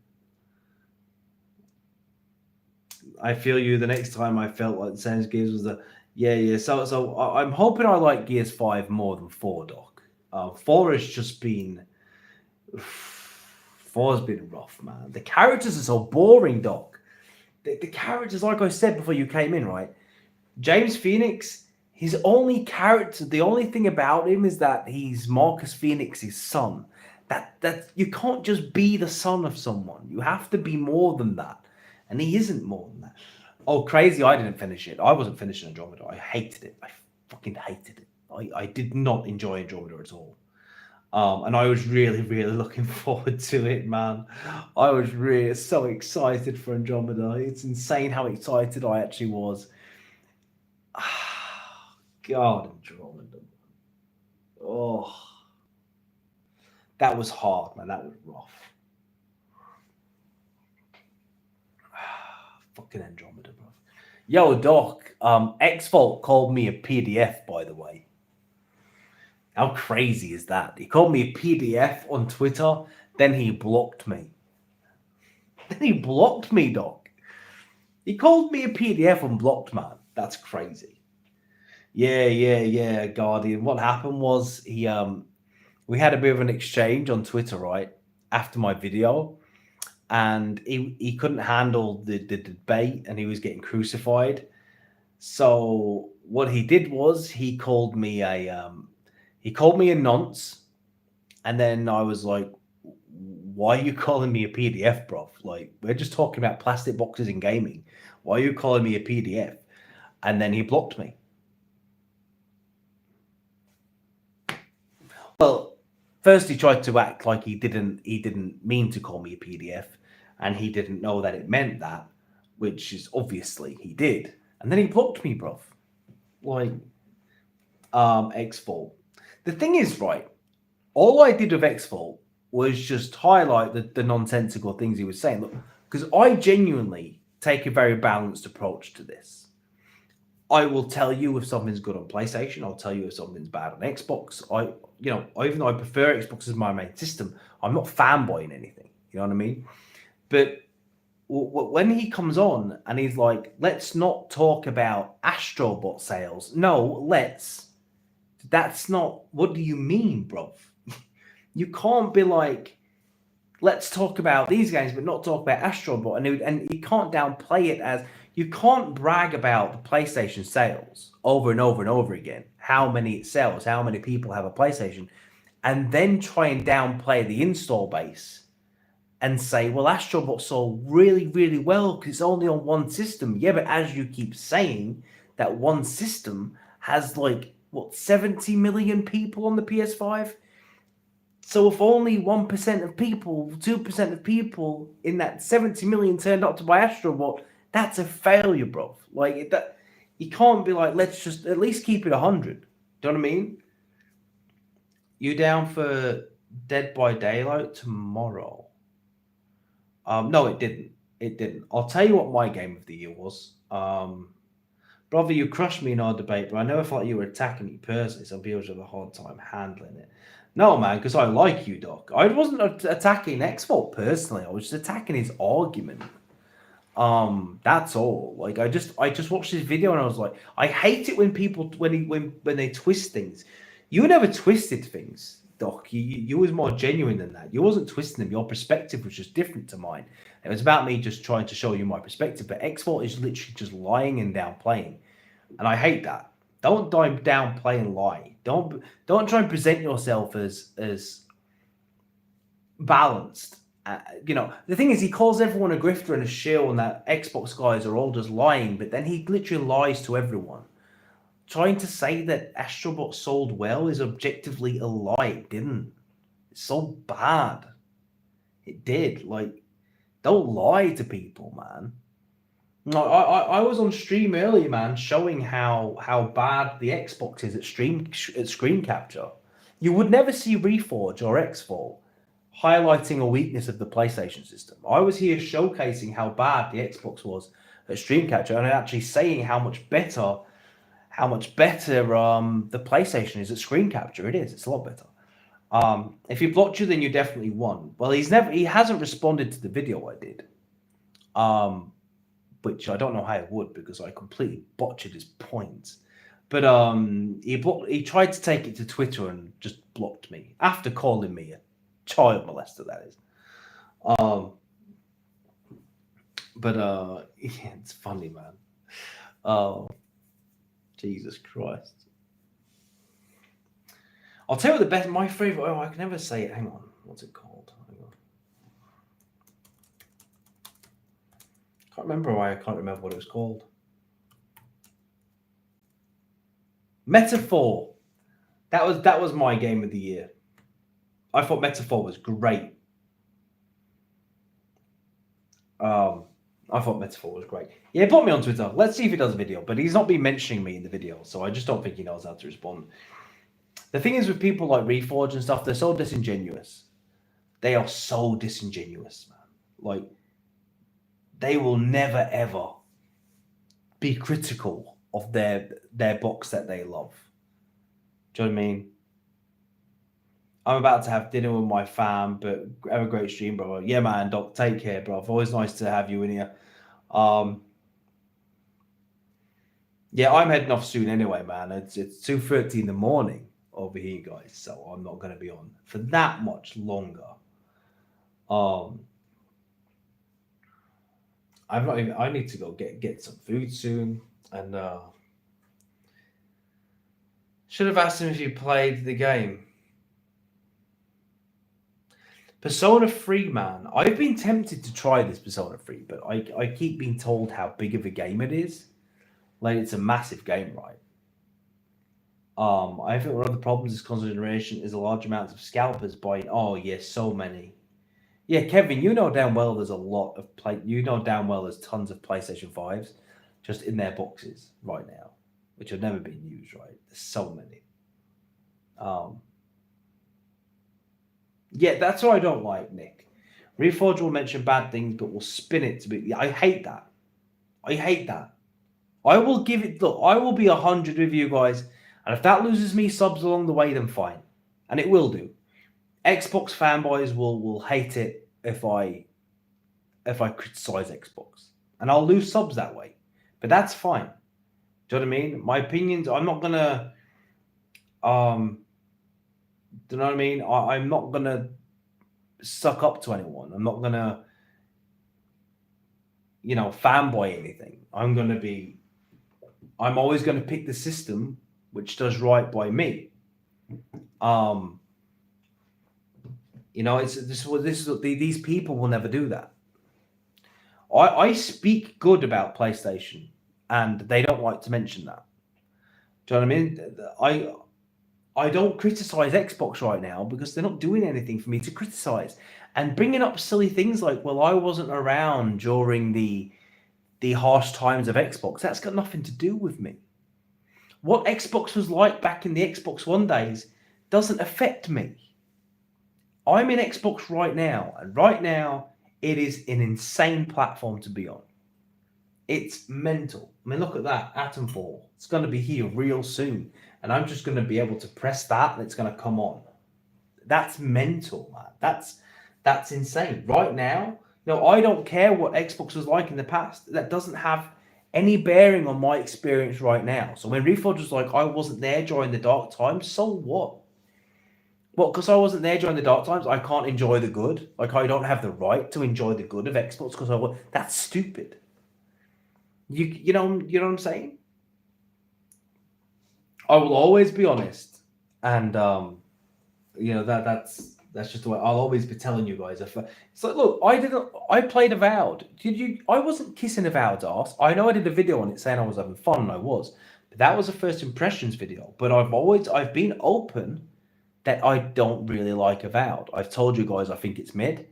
I feel you. The next time I felt like the same as Gears was yeah. So I'm hoping I like Gears 5 more than 4, Doc. 4 has just been 4's been rough, man. The characters are so boring, Doc. The characters, like I said before you came in, right? James Phoenix. His only character, the only thing about him is that he's Marcus Phoenix's son. That you can't just be the son of someone. You have to be more than that. And he isn't more than that. Oh, crazy, I didn't finish it. I wasn't finishing Andromeda. I hated it. I fucking hated it. I did not enjoy Andromeda at all. And I was really, really looking forward to it, man. I was really so excited for Andromeda. It's insane how excited I actually was. God, Andromeda. Oh, that was hard, man. That was rough. Fucking Andromeda, bro. Yo, Doc. Xvault called me a PDF, by the way. How crazy is that? He called me a PDF on Twitter, then he blocked me. Then he blocked me, Doc. He called me a PDF and blocked, man. That's crazy. Yeah, Guardian. What happened was we had a bit of an exchange on Twitter, right? After my video. And he couldn't handle the debate and he was getting crucified. So what he did was he called me a He called me a nonce, and then I was like, why are you calling me a PDF, bro? Like, we're just talking about plastic boxes in gaming. Why are you calling me a PDF? And then he blocked me. Well, first he tried to act like he didn't mean to call me a PDF, and he didn't know that it meant that, which is obviously he did. And then he blocked me, bro. Like, Xvault. The thing is, right, all I did with Xvault was just highlight the nonsensical things he was saying. Look, because I genuinely take a very balanced approach to this. I will tell you if something's good on PlayStation. I'll tell you if something's bad on Xbox. Even though I prefer Xbox as my main system, I'm not fanboying anything. You know what I mean? But when he comes on and he's like, let's not talk about Astrobot sales. No, let's. That's not. What do you mean, bro? You can't be like, let's talk about these games, but not talk about Astrobot. And you can't downplay it as, you can't brag about the PlayStation sales over and over and over again, how many it sells, how many people have a PlayStation, and then try and downplay the install base and say, well, Astrobot sold really, really well because it's only on one system. Yeah, but as you keep saying, that one system has 70 million people on the PS5? So if only 1% of people, 2% of people in that 70 million turned up to buy Astrobot, that's a failure, bro. You can't be like, let's just at least keep it 100. Do you know what I mean? You down for Dead by Daylight tomorrow? No, it didn't. It didn't. I'll tell you what my game of the year was. Brother, you crushed me in our debate, but I never felt you were attacking me personally. Some people have a hard time handling it. No, man, because I like you, Doc. I wasn't attacking Xvault personally. I was just attacking his argument. That's all. I just watched this video and I was like, I hate it when people when they twist things. You never twisted things, Doc. You was more genuine than that. You wasn't twisting them. Your perspective was just different to mine. It was about me just trying to show you my perspective. But Xvault is literally just lying and downplaying, and I hate that. Don't downplay and lie. Don't try and present yourself as balanced. The thing is, he calls everyone a grifter and a shill, and that Xbox guys are all just lying. But then he literally lies to everyone. Trying to say that Astrobot sold well is objectively a lie. It didn't. It sold bad. It did. Don't lie to people, man. No, I was on stream earlier, man, showing how bad the Xbox is at screen capture. You would never see Reforge or Xvault highlighting a weakness of the PlayStation system. I was here showcasing how bad the Xbox was at stream capture, and actually saying how much better the PlayStation is at screen capture. It is. It's a lot better. If he blocked you, then you definitely won. Well, he hasn't responded to the video I did. Which I don't know how it would, because I completely botched his points. But he tried to take it to Twitter and just blocked me after calling me a child molester, that is. Yeah, it's funny, man. Oh, Jesus Christ. I'll tell you my favorite. Oh, I can never say it. Hang on. What's it called? Hang on. Can't remember why I can't remember what it was called. Metaphor. That was my game of the year. I thought Metaphor was great. I thought Metaphor was great. Yeah, put me on Twitter. Let's see if he does a video. But he's not been mentioning me in the video, so I just don't think he knows how to respond. The thing is with people like Reforge and stuff, they're so disingenuous. They are so disingenuous, man. They will never, ever be critical of their box that they love. Do you know what I mean? I'm about to have dinner with my fam, but have a great stream, bro. Yeah, man, Doc, take care, bro. Always nice to have you in here. Yeah, I'm heading off soon anyway, man. It's 2:30 in the morning over here, guys, so I'm not going to be on for that much longer. I need to go get some food soon, and Should have asked him if he played the game. Persona 3, man. I've been tempted to try this Persona 3, but I keep being told how big of a game it is. Like, it's a massive game, right? I think one of the problems is concentration is a large amount of scalpers buying. Oh, yes, so many. Yeah, Kevin, you know damn well there's a lot of you know damn well there's tons of PlayStation 5s just in their boxes right now, which have never been used, right? There's so many. Yeah, that's what I don't like, Nick. Reforge will mention bad things, but will spin it to be. I hate that. I hate that. I will give it. Look, I will be 100 with you guys, and if that loses me subs along the way, then fine, and it will do. Xbox fanboys will hate it if I criticize Xbox, and I'll lose subs that way. But that's fine. Do you know what I mean? My opinions. I'm not gonna. Do you know what I mean? I'm not gonna suck up to anyone. I'm not gonna, fanboy anything. I'm always gonna pick the system which does right by me. These people will never do that. I speak good about PlayStation, and they don't like to mention that. Do you know what I mean? I don't criticize Xbox right now because they're not doing anything for me to criticize. And bringing up silly things like, well, I wasn't around during the harsh times of Xbox, that's got nothing to do with me. What Xbox was like back in the Xbox One days doesn't affect me. I'm in Xbox right now, and right now it is an insane platform to be on. It's mental. I mean, look at that, Atomfall. It's going to be here real soon. And I'm just going to be able to press that and it's going to come on. That's mental, man. That's insane. Right now, I don't care what Xbox was like in the past. That doesn't have any bearing on my experience right now. So when Reforge was like, I wasn't there during the dark times, so what? Well, because I wasn't there during the dark times, I can't enjoy the good. Like, I don't have the right to enjoy the good of Xbox because that's stupid. You know what I'm saying? I will always be honest, and that's just the way I'll always be telling you guys. It's like, look, I played Avowed. I wasn't kissing Avowed's ass. I know I did a video on it saying I was having fun, and I was, but that was a first impressions video. But I've been open that I don't really like Avowed. I've told you guys I think it's mid.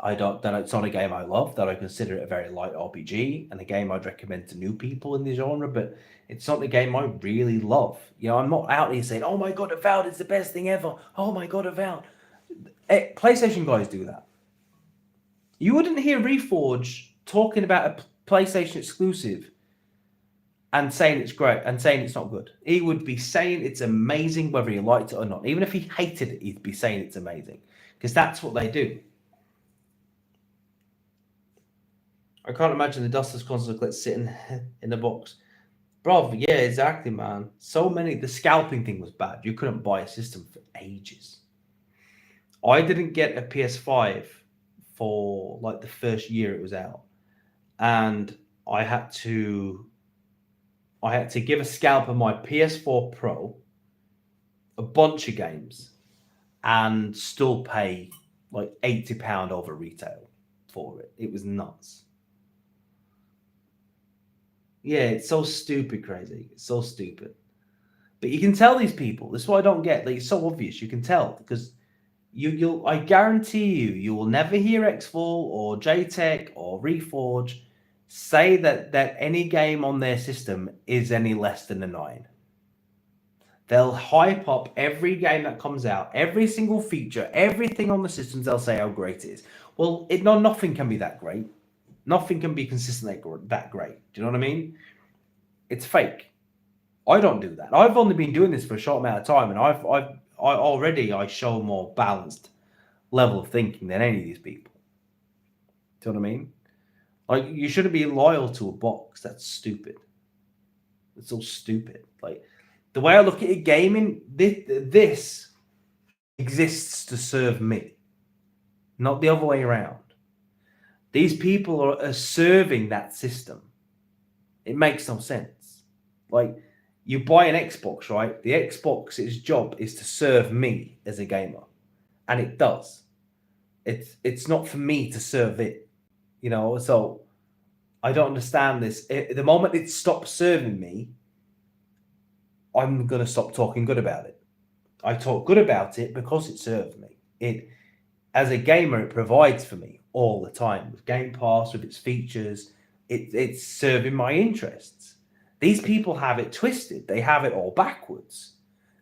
That it's not a game I love, that I consider it a very light RPG and a game I'd recommend to new people in the genre, but it's not a game I really love. I'm not out here saying, oh my god, Avowed is the best thing ever. Oh my god, Avowed. PlayStation guys do that. You wouldn't hear Reforge talking about a PlayStation exclusive and saying it's great and saying it's not good. He would be saying it's amazing whether he liked it or not. Even if he hated it, he'd be saying it's amazing. Because that's what they do. I can't imagine the Dusters console clip sitting in the box. Bro, yeah, exactly, man. So many. The scalping thing was bad. You couldn't buy a system for ages. I didn't get a PS5 for like the first year it was out. And I had to give a scalper my PS4 Pro, a bunch of games, and still pay like £80 over retail for it. It was nuts. Yeah, it's so stupid, crazy. It's so stupid. But you can tell these people. This is what I don't get. Like, it's so obvious. You can tell because I guarantee you will never hear Xvault or JTech or Reforge say that any game on their system is any less than a 9. They'll hype up every game that comes out, every single feature, everything on the systems. They'll say how great it is. Well, nothing can be that great. Nothing can be consistently that great. Do you know what I mean? It's fake. I don't do that. I've only been doing this for a short amount of time, and I show a more balanced level of thinking than any of these people. Do you know what I mean? Like, you shouldn't be loyal to a box. That's stupid. It's so stupid. Like, the way I look at it, gaming, this exists to serve me, not the other way around. These people are serving that system. It makes no sense. Like, You buy an Xbox, right? The Xbox's job is to serve me as a gamer, and it does. It's not for me to serve it, So I don't understand this. The moment it stops serving me, I'm gonna stop talking good about it. I talk good about it because it serves me. As a gamer, it provides for me all the time with Game Pass, with its features. It's serving my interests. These people have it twisted. They have it all backwards.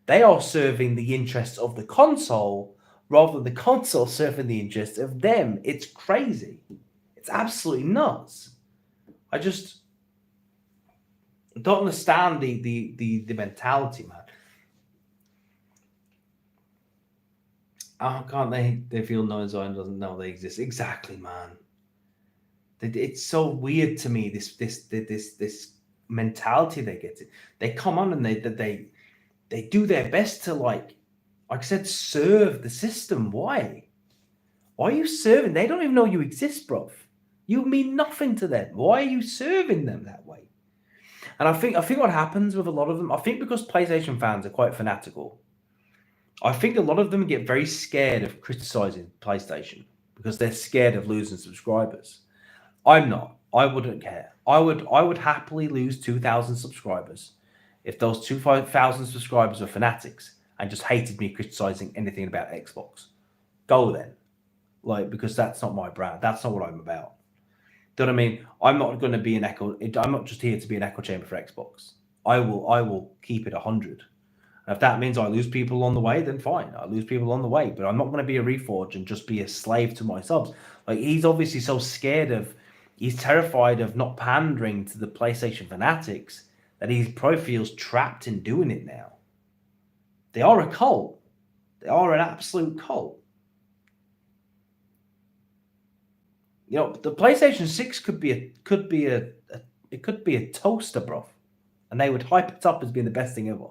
They are serving the interests of the console rather than the console serving the interests of them. It's crazy. It's absolutely nuts. I just don't understand the mentality, man. Oh, can't they feel no zone doesn't know they exist? Exactly, man. It's so weird to me, this mentality they get. They come on and they do their best to, like I said, serve the system. Why are you serving? They don't even know you exist, bro. You mean nothing to them. Why are you serving them that way? And I think what happens with a lot of them, I think because PlayStation fans are quite fanatical, I think a lot of them get very scared of criticizing PlayStation because they're scared of losing subscribers. I'm not. I wouldn't care. I would happily lose 2,000 subscribers if those 2,000 subscribers were fanatics and just hated me criticizing anything about Xbox. Go then. Because that's not my brand. That's not what I'm about. Do you know what I mean? I'm not going to be I'm not just here to be an echo chamber for Xbox. I will keep it 100. And if that means I lose people along the way, then fine. I lose people along the way. But I'm not going to be a Reforge and just be a slave to my subs. He's obviously so scared he's terrified of not pandering to the PlayStation fanatics that he probably feels trapped in doing it now. They are a cult. They are an absolute cult. The PlayStation 6 could be a toaster, bro. And they would hype it up as being the best thing ever.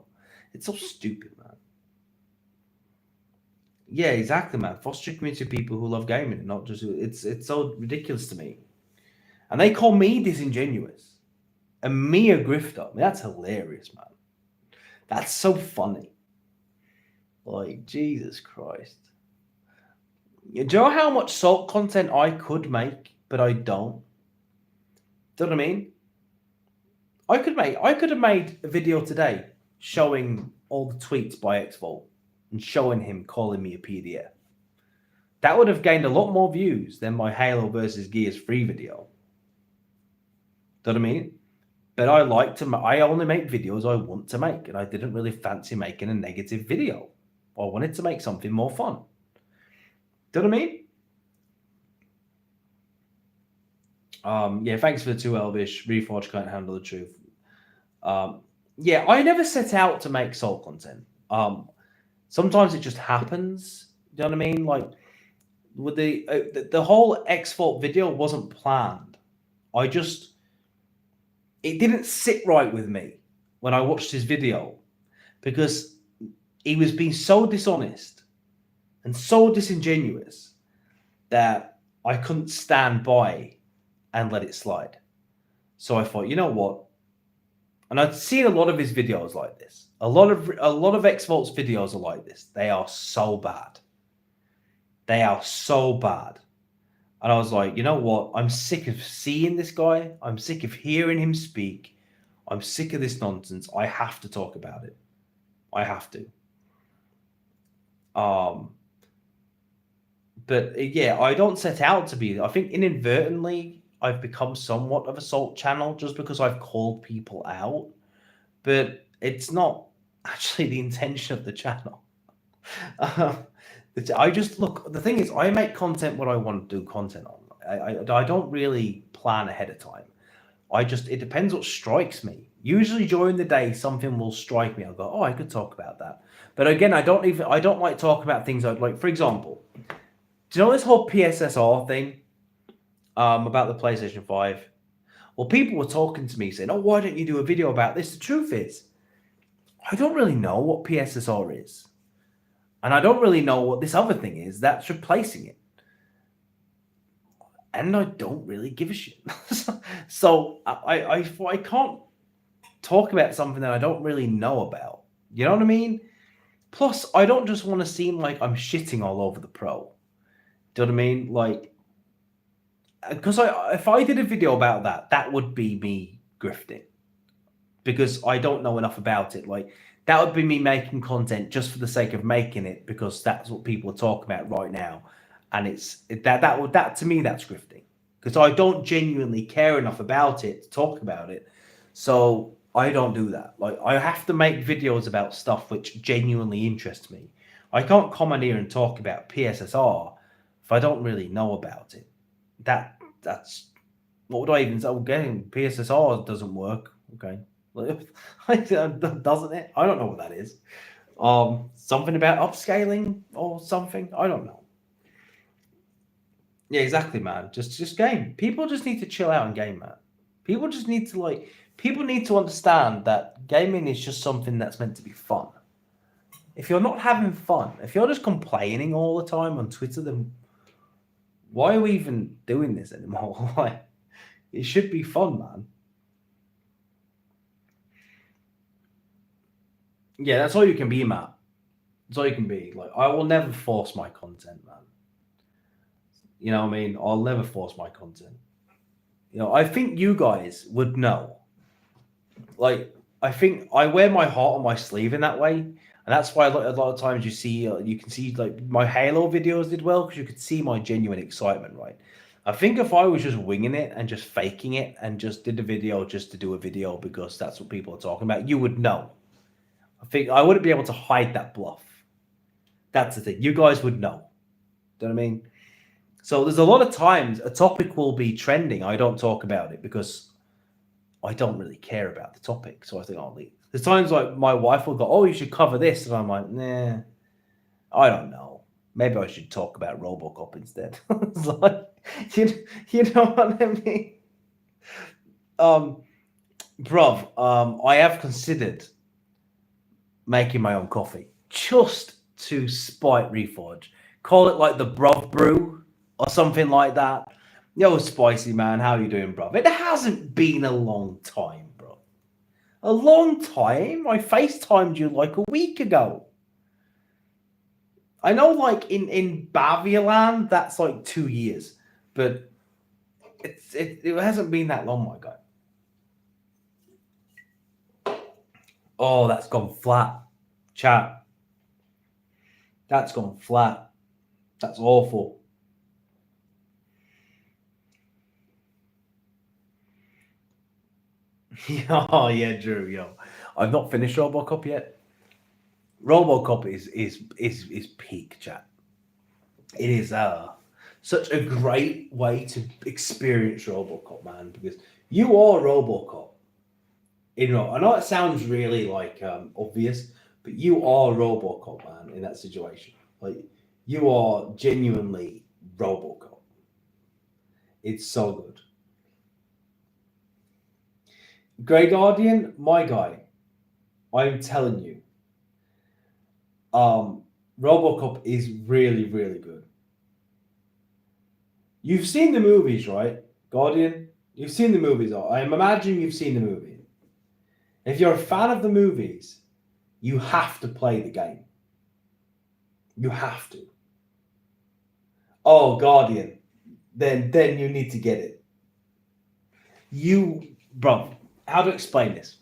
It's so stupid, man. Yeah, exactly, man. Foster a community of people who love gaming, not just it's so ridiculous to me. And they call me disingenuous. And me a grifter. I mean, that's hilarious, man. That's so funny. Jesus Christ. Do you know how much salt content I could make, but I don't? Do you know what I mean? I could have made a video today showing all the tweets by Xvault and showing him calling me a PDF. That would have gained a lot more views than my Halo versus Gears 3 video. Do you know what I mean? But I only make videos I want to make, and I didn't really fancy making a negative video. I wanted to make something more fun. Do you know what I mean? Yeah, thanks for the 2 Elvish. Reforge can't handle the truth. Yeah, I never set out to make soul content. Sometimes it just happens. Do you know what I mean? With the whole Xvault video wasn't planned. It didn't sit right with me when I watched his video because he was being so dishonest and so disingenuous that I couldn't stand by and let it slide. So I thought, you know what? And I'd seen a lot of his videos like this. A lot of Xvault's videos are like this. They are so bad. They are so bad. And I was like, you know what? I'm sick of seeing this guy. I'm sick of hearing him speak. I'm sick of this nonsense. I have to talk about it. I have to. But yeah, I don't set out to be. I think inadvertently I've become somewhat of a salt channel just because I've called people out. But it's not actually the intention of the channel. I just look. The thing is, I make content what I want to do content on. I don't really plan ahead of time. It depends what strikes me. Usually during the day, something will strike me. I'll go, oh, I could talk about that. But again, I don't like talking about things I'd like. For example, do you know this whole PSSR thing about the PlayStation 5? Well, people were talking to me saying, oh, why don't you do a video about this? The truth is, I don't really know what PSSR is. And I don't really know what this other thing is that's replacing it. And I don't really give a shit. So I can't talk about something that I don't really know about. You know what I mean? Plus, I don't just want to seem like I'm shitting all over the pro. Do you know what I mean? Like, because if I did a video about that, that would be me grifting. Because I don't know enough about it. Like, that would be me making content just for the sake of making it, because that's what people are talking about right now. And that to me, that's grifting. Because I don't genuinely care enough about it to talk about it. So I don't do that. Like, I have to make videos about stuff which genuinely interests me. I can't come in here and talk about PSSR if I don't really know about it. That's what would I even say? Okay, PSSR doesn't work. Okay, doesn't it? I don't know what that is. Something about upscaling or something. I don't know. Yeah, exactly, man. Just game. People just need to chill out and game, man. People just need to people need to understand that gaming is just something that's meant to be fun. If you're not having fun, if you're just complaining all the time on Twitter, then why are we even doing this anymore? Like, it should be fun, man. Yeah, that's all you can be, Matt. That's all you can be. Like, I will never force my content, man. You know what I mean? I'll never force my content. You know, I think you guys would know. Like, I think I wear my heart on my sleeve in that way. And that's why a lot of times you can see like my Halo videos did well, because you could see my genuine excitement, right? I think if I was just winging it and just faking it and just did a video just to do a video because that's what people are talking about, you would know. I think I wouldn't be able to hide that bluff. That's the thing. You guys would know. Do you know what I mean? So there's a lot of times a topic will be trending. I don't talk about it because I don't really care about the topic. So I think I'll leave. There's times like my wife will go, "Oh, you should cover this," and I'm like, "Nah, I don't know. Maybe I should talk about RoboCop instead." It's like, you know what I mean? Bruv, I have considered making my own coffee just to spite Reforge. Call it like the Bruv Brew or something like that. Yo, Spicy Man, how you doing, bruv? It hasn't been a long time, bro. A long time? I FaceTimed you like a week ago. I know, like, in Bavialand, that's like 2 years. But it hasn't been that long, my guy. Oh, that's gone flat. Chat. That's gone flat. That's awful. Oh, yeah, Drew, yo. I've not finished RoboCop yet. RoboCop is peak, chat. It is such a great way to experience RoboCop, man, because you are RoboCop. You know, I know it sounds really like obvious, but you are RoboCop, man, in that situation. Like, you are genuinely RoboCop. It's so good. Grey Guardian, my guy, I'm telling you, RoboCop is really, really good. You've seen the movies, right, Guardian? You've seen the movies. I'm imagining you've seen the movie. If you're a fan of the movies, you have to play the game. You have to. Oh, Guardian, then you need to get it. Bro, how to explain this?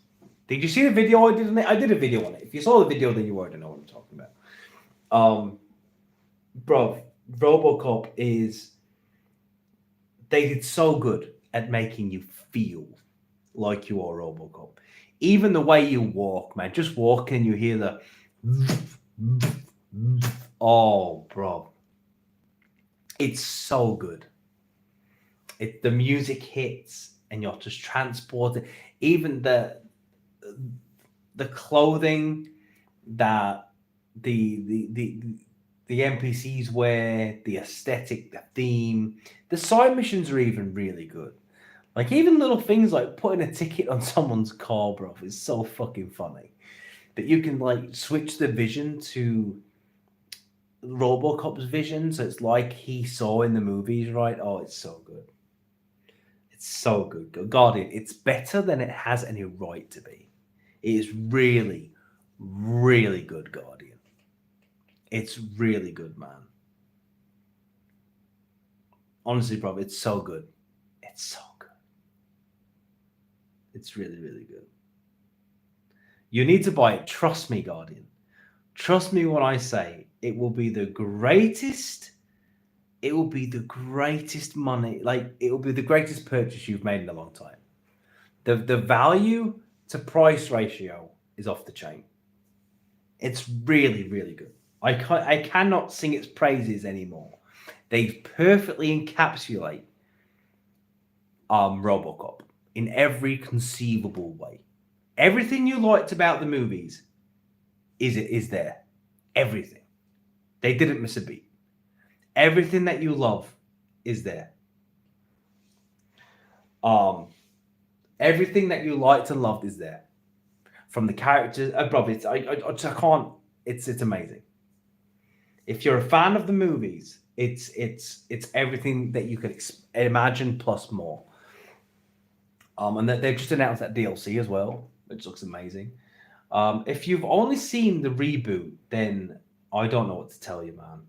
Did you see the video I did on it? I did a video on it. If you saw the video, then you already know what I'm talking about. Bro, RoboCop they did so good at making you feel like you are RoboCop. Even the way you walk, man. Just walking, you hear the oh, bro. It's so good. The music hits and you're just transported. Even the clothing that the NPCs wear, the aesthetic, the theme. The side missions are even really good. Like, even little things like putting a ticket on someone's car, bro, is so fucking funny. That you can, like, switch the vision to RoboCop's vision, so it's like he saw in the movies, right? Oh, it's so good. It's so good. Guardian, it's better than it has any right to be. It is really, really good, Guardian. It's really good, man. Honestly, bro, it's so good. It's so good. It's really, really good. You need to buy it. Trust me, Guardian. Trust me when I say it will be the greatest. It will be the greatest money. Like, it will be the greatest purchase you've made in a long time. The value to price ratio is off the chain. It's really, really good. I cannot sing its praises anymore. They perfectly encapsulate RoboCop in every conceivable way. Everything you liked about the movies is there. Everything. They didn't miss a beat. Everything that you love is there. Everything that you liked and loved is there. From the characters, bro, I can't. It's amazing. If you're a fan of the movies, it's everything that you could imagine plus more. And they've just announced that DLC as well, which looks amazing. If you've only seen the reboot, then I don't know what to tell you, man.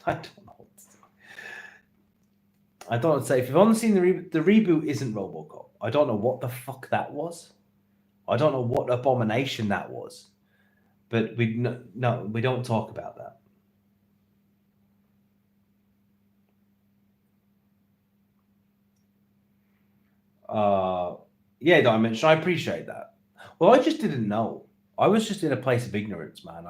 I don't know what to tell you. I don't know what to say. If you've only seen the reboot isn't RoboCop. I don't know what the fuck that was. I don't know what abomination that was. But we don't talk about that. Yeah, Dimension, I appreciate that. Well, I just didn't know. I was just in a place of ignorance, man.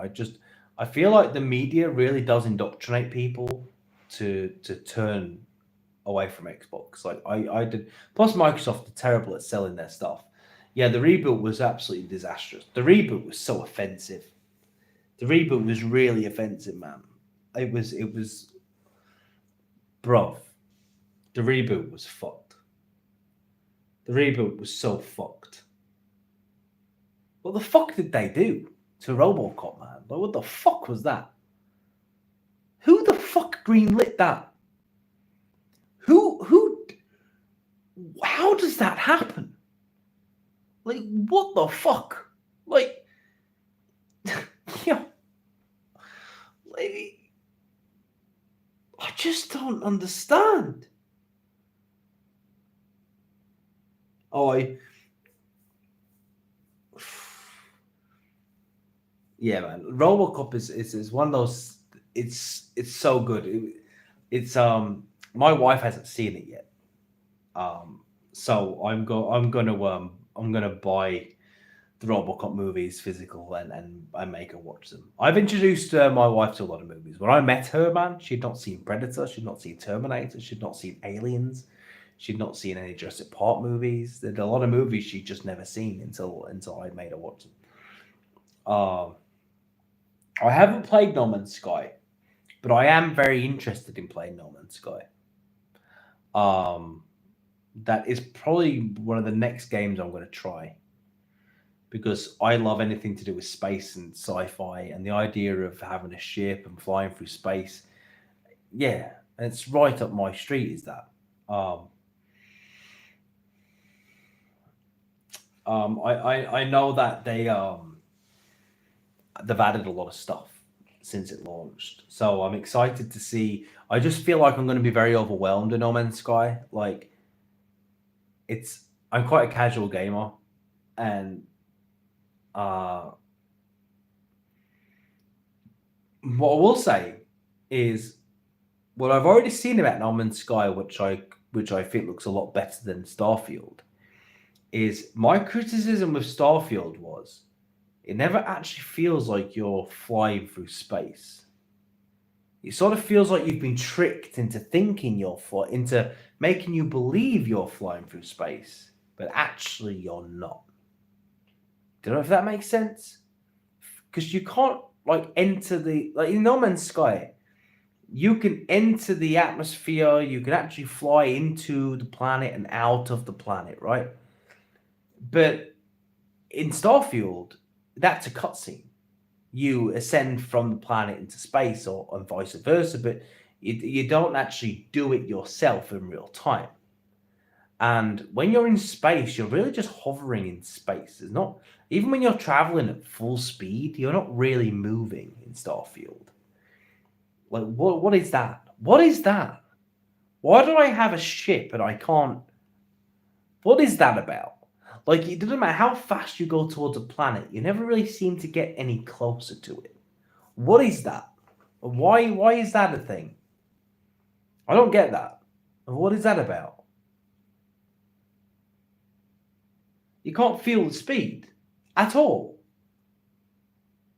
I feel like the media really does indoctrinate people to turn away from Xbox. Like I did. Plus, Microsoft are terrible at selling their stuff. Yeah, the reboot was absolutely disastrous. The reboot was so offensive. The reboot was really offensive, man. It was, bro. The reboot was fucked. The reboot was so fucked. What the fuck did they do to RoboCop, man? Like, what the fuck was that? Who the fuck greenlit that? How does that happen? Like, what the fuck? Like, yeah. Like, I just don't understand. Yeah, man. RoboCop is one of those. It's so good. It's my wife hasn't seen it yet. So I'm gonna buy the RoboCop movies physical and I make her watch them. I've introduced my wife to a lot of movies. When I met her, man, she'd not seen Predator, she'd not seen Terminator, she'd not seen Aliens, she'd not seen any Jurassic Park movies. There's a lot of movies she'd just never seen until I made her watch them. I haven't played No Man's Sky, but I am very interested in playing No Man's Sky. That is probably one of the next games I'm going to try because I love anything to do with space and sci-fi and the idea of having a ship and flying through space. Yeah, it's right up my street, is that. I know that they've added a lot of stuff since it launched, so I'm excited to see. I just feel like I'm going to be very overwhelmed in No Man's Sky. Like, I'm quite a casual gamer, and what I will say is what I've already seen about No Man's Sky, which I think looks a lot better than Starfield, is my criticism of Starfield was it never actually feels like you're flying through space. It sort of feels like you've been tricked into thinking into making you believe you're flying through space, but actually you're not. Don't know if that makes sense, because you can't enter in No Man's Sky. You can enter the atmosphere. You can actually fly into the planet and out of the planet, right? But in Starfield, that's a cutscene. You ascend from the planet into space, and vice versa, but you don't actually do it yourself in real time. And when you're in space, you're really just hovering in space. There's not Even when you're traveling at full speed, you're not really moving in Starfield. Like, what is that? What is that? Why do I have a ship and I can't? What is that about? Like, it doesn't matter how fast you go towards a planet, you never really seem to get any closer to it. What is that? Why is that a thing? I don't get that. What is that about? You can't feel the speed at all.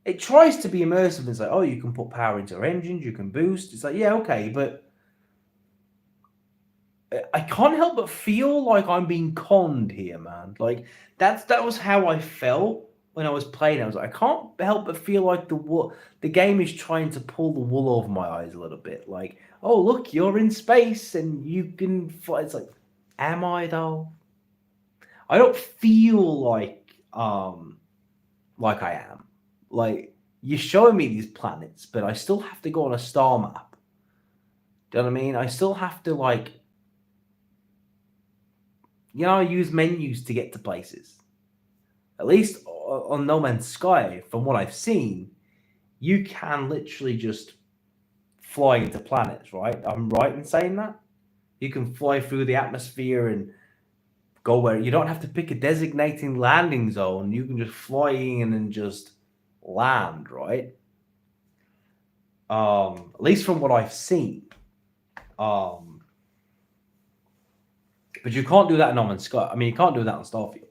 It tries to be immersive. It's like, oh, you can put power into your engines, you can boost. It's like, yeah, okay, but I can't help but feel like I'm being conned here, man. Like that was how I felt when I was playing. I was like, I can't help but feel like the game is trying to pull the wool over my eyes a little bit. Like, oh look, you're in space and you can fly. It's like, am I though? I don't feel like I am. Like, you're showing me these planets, but I still have to go on a star map. Do you know what I mean? I still have to, like, use menus to get to places. At least on No Man's Sky, from what I've seen, you can literally just fly into planets, right? I'm right in saying that? You can fly through the atmosphere and go where you don't have to pick a designating landing zone. You can just fly in and just land, right? At least from what I've seen. But you can't do that in No Man's Sky. I mean, you can't do that on Starfield.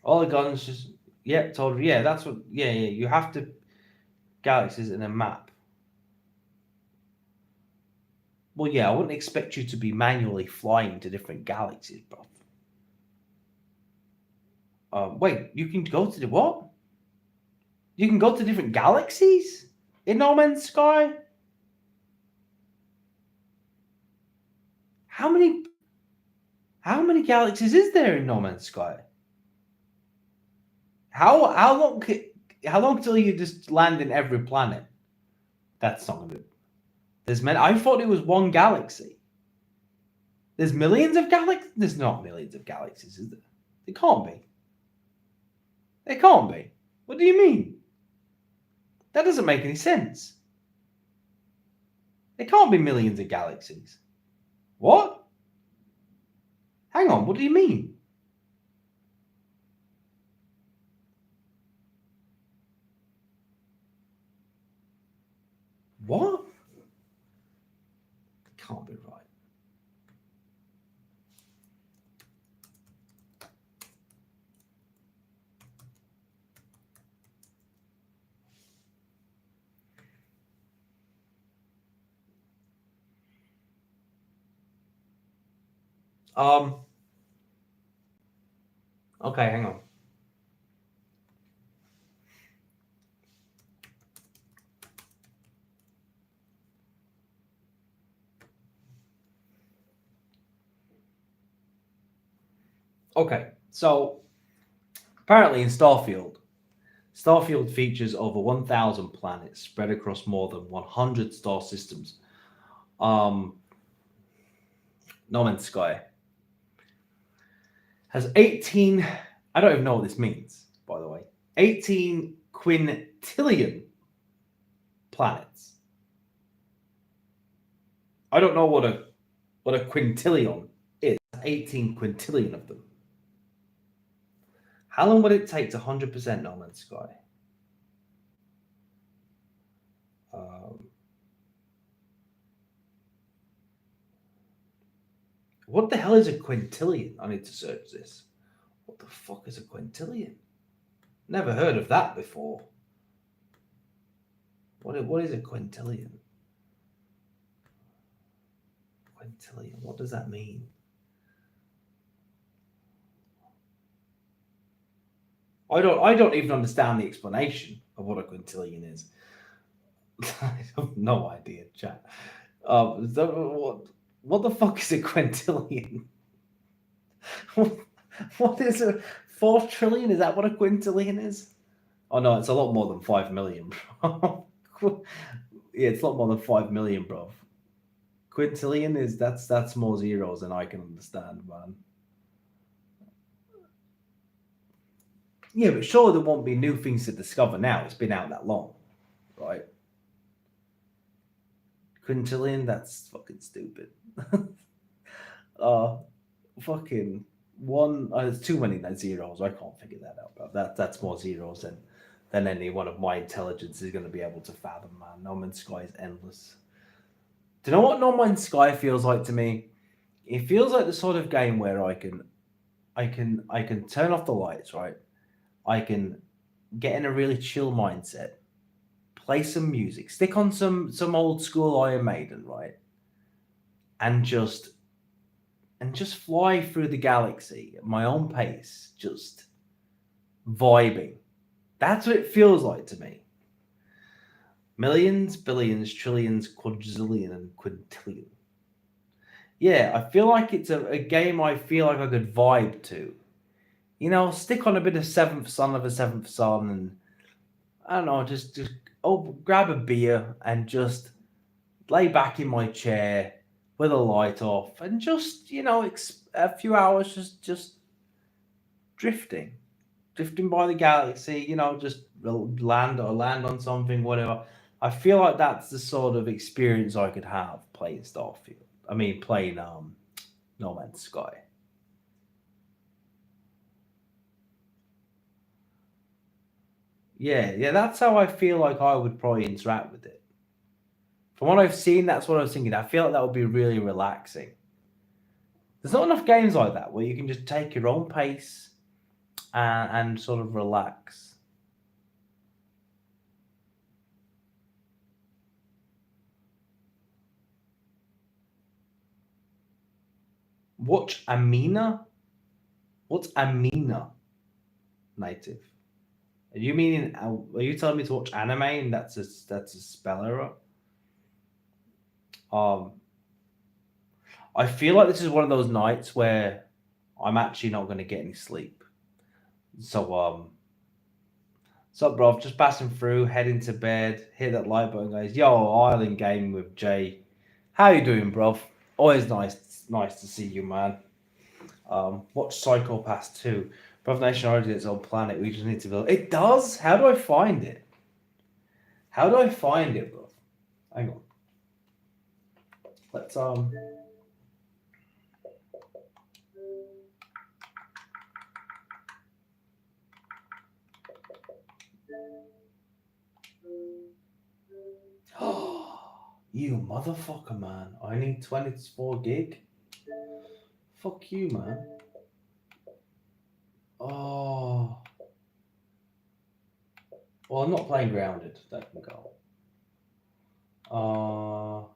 All the guns just, totally. Yeah, that's what, yeah. You have to galaxies in a map. Well, yeah, I wouldn't expect you to be manually flying to different galaxies, bro. Wait, you can go to the what? You can go to different galaxies in No Man's Sky? How many galaxies is there in No Man's Sky? How long till you just land in every planet? That's not good. I thought it was one galaxy. There's millions of galaxies? There's not millions of galaxies, is there? It can't be. It can't be. What do you mean? That doesn't make any sense. There can't be millions of galaxies. What? Hang on, what do you mean? What? It can't be right. Okay, hang on. Okay, so apparently in Starfield features over 1,000 planets spread across more than 100 star systems. No Man's Sky has 18, I don't even know what this means, by the way, 18 quintillion planets. I don't know what a quintillion is. 18 quintillion of them. How long would it take to 100% No Man's Sky? What the hell is a quintillion? I need to search this. What the fuck is a quintillion? Never heard of that before. What is a quintillion? Quintillion. What does that mean? I don't even understand the explanation of what a quintillion is. I have no idea, chat. What the fuck is a quintillion? What is a 4 trillion? Is that what a quintillion is? Oh no, it's a lot more than 5 million, bro. Yeah, it's a lot more than 5 million, bro. Quintillion is that's more zeros than I can understand, man. Yeah, but surely there won't be new things to discover now. It's been out that long, right? Quintillion, that's fucking stupid. Fucking one. There's too many zeros. I can't figure that out. But that's more zeros than any one of my intelligence is going to be able to fathom. Man, No Man's Sky is endless. Do you know what No Man's Sky feels like to me? It feels like the sort of game where I can turn off the lights, right? I can get in a really chill mindset, play some music, stick on some old school Iron Maiden, right? And just fly through the galaxy at my own pace, just vibing. That's what it feels like to me. Millions, billions, trillions, quadrillion, and quintillion. Yeah, I feel like it's a game I feel like I could vibe to. You know, stick on a bit of Seventh Son of a Seventh Son and, I don't know, just grab a beer and just lay back in my chair with a light off and just, you know, a few hours just drifting by the galaxy, you know, just land on something, whatever. I feel like that's the sort of experience I could have playing Starfield. I mean, playing No Man's Sky. Yeah, that's how I feel like I would probably interact with it. From what I've seen, that's what I was thinking. I feel like that would be really relaxing. There's not enough games like that where you can just take your own pace and sort of relax. Watch Amina? What's Amina? Native. Are you telling me to watch anime and that's a spell error? I feel like this is one of those nights where I'm actually not going to get any sleep. So bro, just passing through, heading to bed, hit that like button, guys. Yo, Island Gaming with Jay. How you doing, bro? Always nice to see you, man. Watch Psychopaths 2. Brother Nation already has its own planet. We just need to build. It does? How do I find it? Bro? Hang on. Let's you motherfucker, man. I need 24 gig. Fuck you, man. Oh. Well, I'm not playing Grounded. That can go. Oh,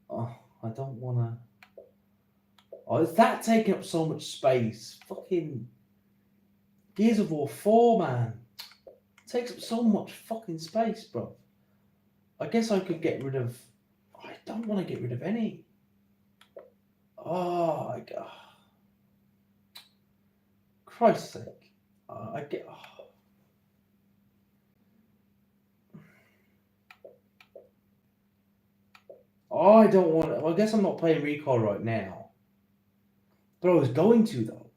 I don't want to. Oh, is that taking up so much space? Fucking Gears of War 4, man. It takes up so much fucking space, bro. I guess I could get rid of. I don't want to get rid of any. Oh, my God. Christ's sake. I get. Oh, I don't want. Well, I guess I'm not playing Recall right now. But I was going to, though.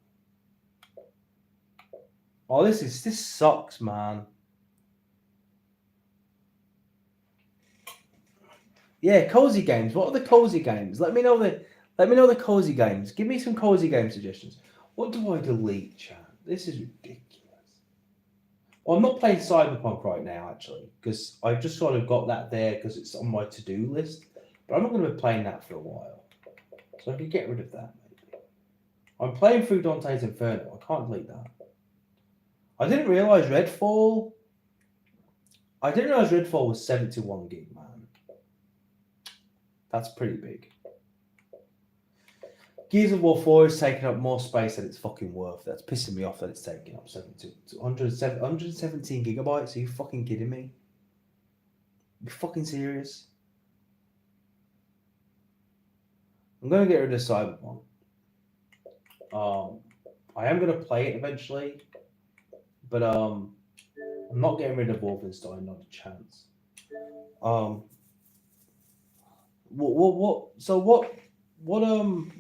Oh, this sucks, man. Yeah, cozy games. What are the cozy games? Let me know the cozy games. Give me some cozy game suggestions. What do I delete, chat? This is ridiculous. Well, I'm not playing Cyberpunk right now, actually, because I've just sort of got that there because it's on my to-do list. But I'm not going to be playing that for a while. So I could get rid of that, maybe. I'm playing through Dante's Inferno. I can't delete that. I didn't realize Redfall was 71 gig, man. That's pretty big. Gears of War 4 is taking up more space than it's fucking worth. That's pissing me off that it's taking up 117 gigabytes. Are you fucking kidding me? You fucking serious? I'm going to get rid of Cyberpunk. I am going to play it eventually. But I'm not getting rid of Wolfenstein, not a chance.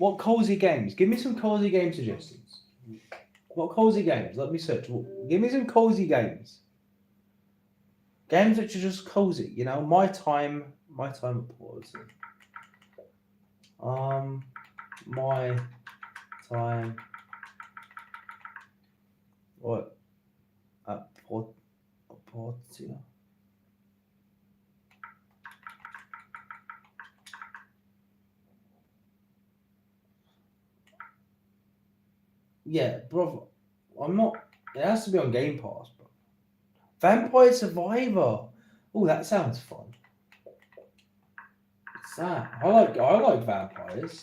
What cozy games? Give me some cozy game suggestions. What cozy games? Let me search. Give me some cozy games. Games which are just cozy. You know, my time pause. My time. What? At Portia. Yeah, bro. I'm not. It has to be on Game Pass, bro. Vampire Survivor. Oh, that sounds fun. What's that? I like vampires.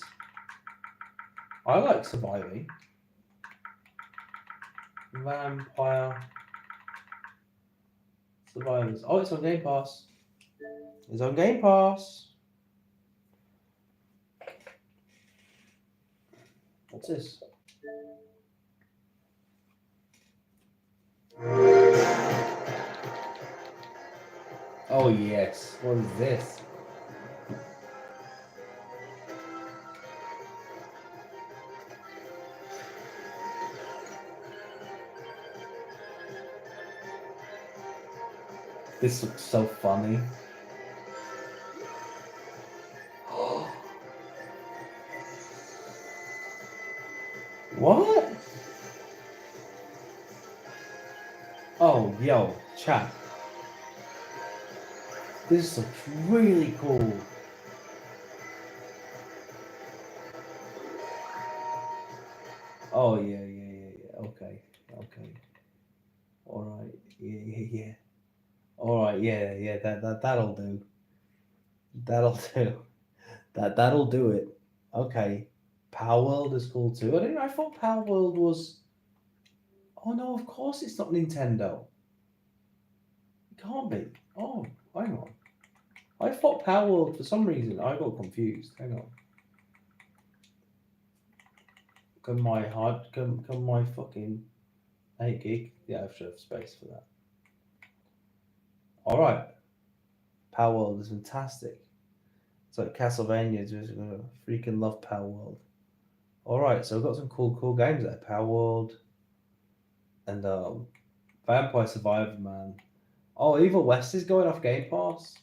I like surviving. Vampire Survivors. Oh, it's on Game Pass. It's on Game Pass. What's this? Oh yes. What is this? This looks so funny. What? Oh, yo, chat. This looks really cool. Oh yeah. Okay. All right. Yeah. All right. Yeah. That'll do. That'll do. That'll do it. Okay. Power World is cool too. I thought Power World was. Oh no! Of course it's not Nintendo. It can't be. Oh, hang on. I thought Power World for some reason. I got confused. Hang on. Can my fucking 8 gig? Yeah, I should have space for that. All right. Power World is fantastic. It's like Castlevania. Just freaking love Power World. All right, so we've got some cool games there. Power World and Vampire Survivor, man. Oh, Evil West is going off Game Pass.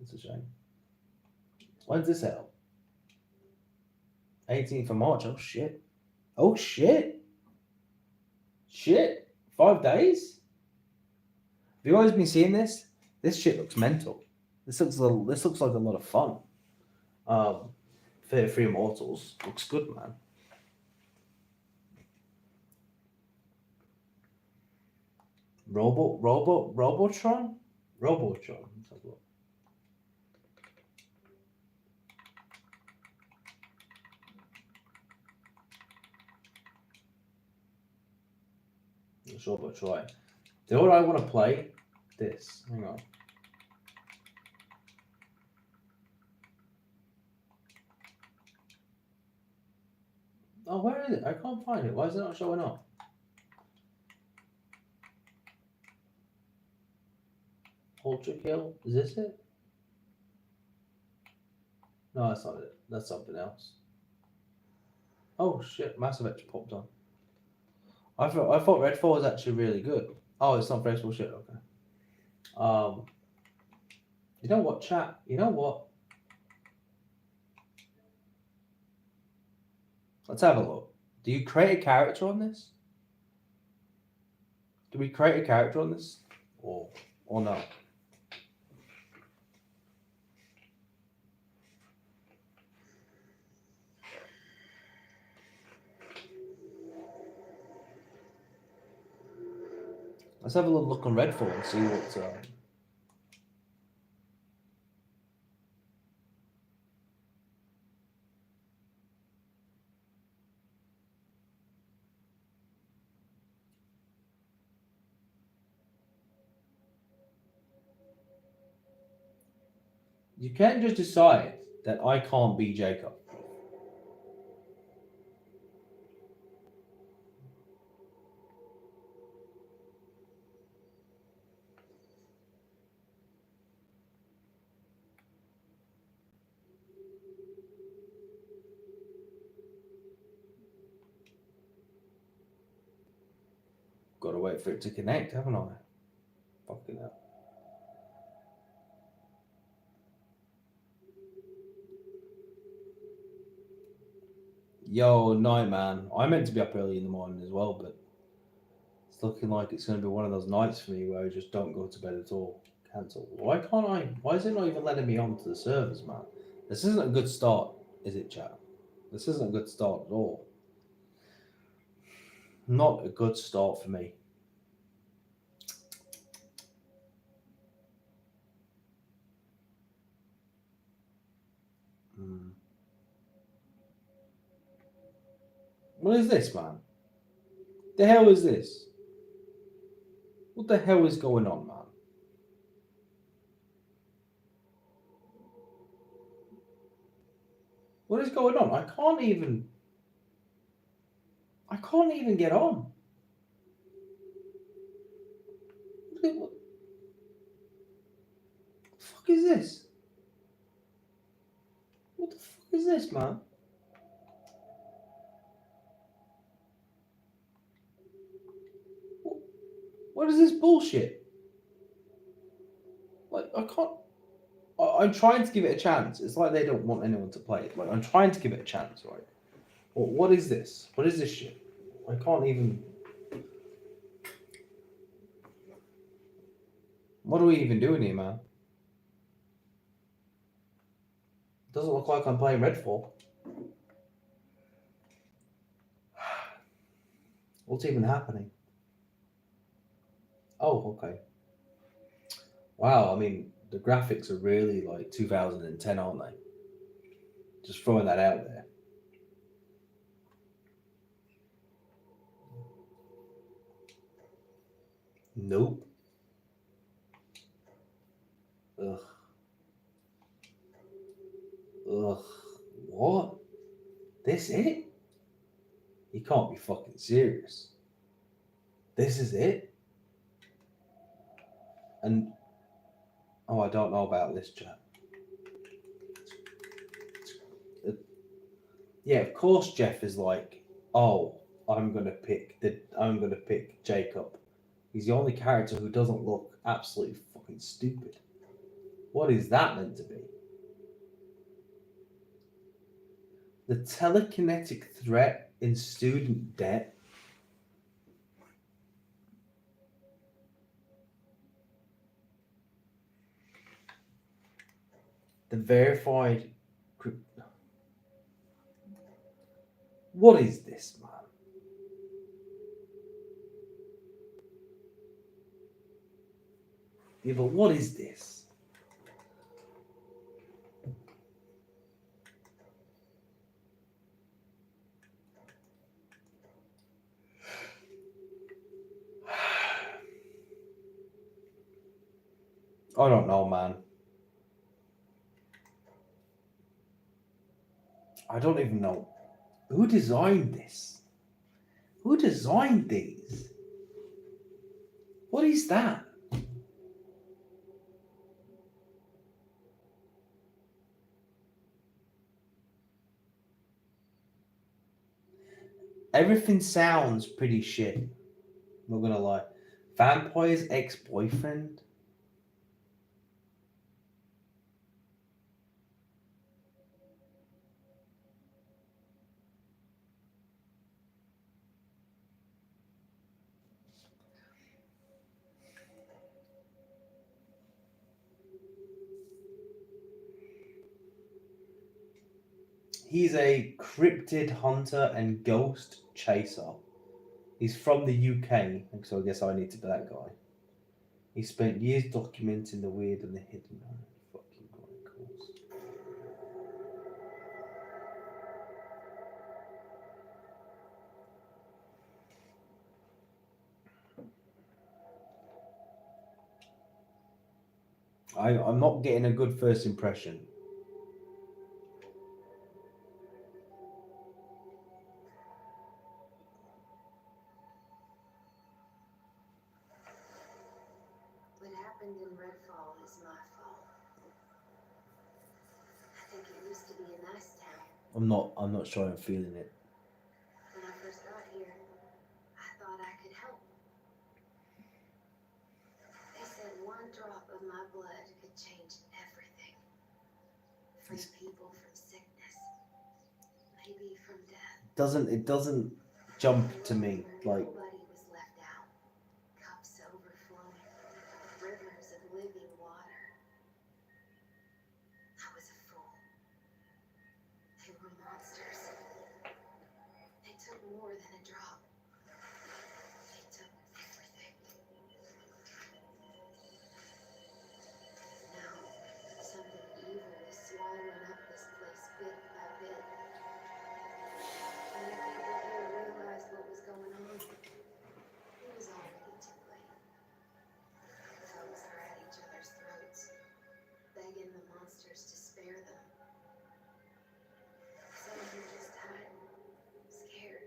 It's a shame. When's this out? 18th of March. Oh shit. Shit. 5 days? Have you always been seeing this? This shit looks mental. This looks like a lot of fun. 33 Immortals looks good, man. Robotron? Robotron. Let's have a look. Robotron. You know what I want to play? This. Hang on. Oh, where is it? I can't find it. Why is it not showing up? Ultra Kill? Is this it? No, that's not it. That's something else. Oh shit! Mass Effect popped on. I thought Redfall was actually really good. Oh, it's not Facebook shit. Okay. You know what, chat? You know what? Let's have a look. Do you create a character on this? Do we create a character on this? Or no? Let's have a little look on Redfall and see what's You can't just decide that I can't be Jacob. wait for it to connect, haven't I? Fucking hell. Yo, night, man. I meant to be up early in the morning as well, but it's looking like it's going to be one of those nights for me where I just don't go to bed at all. Cancel. Why can't I? Why is it not even letting me onto the servers, man? This isn't a good start, is it, chat? This isn't a good start at all. Not a good start for me. What is this, man? The hell is this? What the hell is going on, man? What is going on? I can't even get on. What the fuck is this? What the fuck is this, man? What is this bullshit? Like, I can't... I'm trying to give it a chance. It's like they don't want anyone to play it. Like, I'm trying to give it a chance, right? What is this? What is this shit? I can't even... What are we even doing here, man? It doesn't look like I'm playing Redfall. What's even happening? Oh, okay. Wow, I mean, the graphics are really like 2010, aren't they? Just throwing that out there. Nope. Ugh. Ugh. What? This it? You can't be fucking serious. This is it? And oh, I don't know about this, chat. Yeah, of course Jeff is like, oh, I'm gonna pick Jacob. He's the only character who doesn't look absolutely fucking stupid. What is that meant to be? The telekinetic threat in student debt. The verified... What is this, man? Yeah, but what is this? I don't know, man. I don't even know. Who designed this? Who designed these? What is that? Everything sounds pretty shit. Not gonna lie. Vampire's ex-boyfriend? He's a cryptid hunter and ghost chaser. He's from the UK, so I guess I need to be that guy. He spent years documenting the weird and the hidden. Fucking great course. I'm not getting a good first impression. What happened in Redfall is my fault. I think it used to be a nice town. I'm not sure I'm feeling it. When I first got here, I thought I could help. change everything. Free people from sickness. Maybe from death. It doesn't jump to me like. Nobody was left out. Cups overflowing. Rivers of living water. I was a fool. They were monsters. They took more than a drop. They took everything. Now, something evil is swallowing up this place bit by bit. And if people here realized what was going on, it was already too late. Folks are at each other's throats, begging the monsters to spare them. Some are just hiding, scared,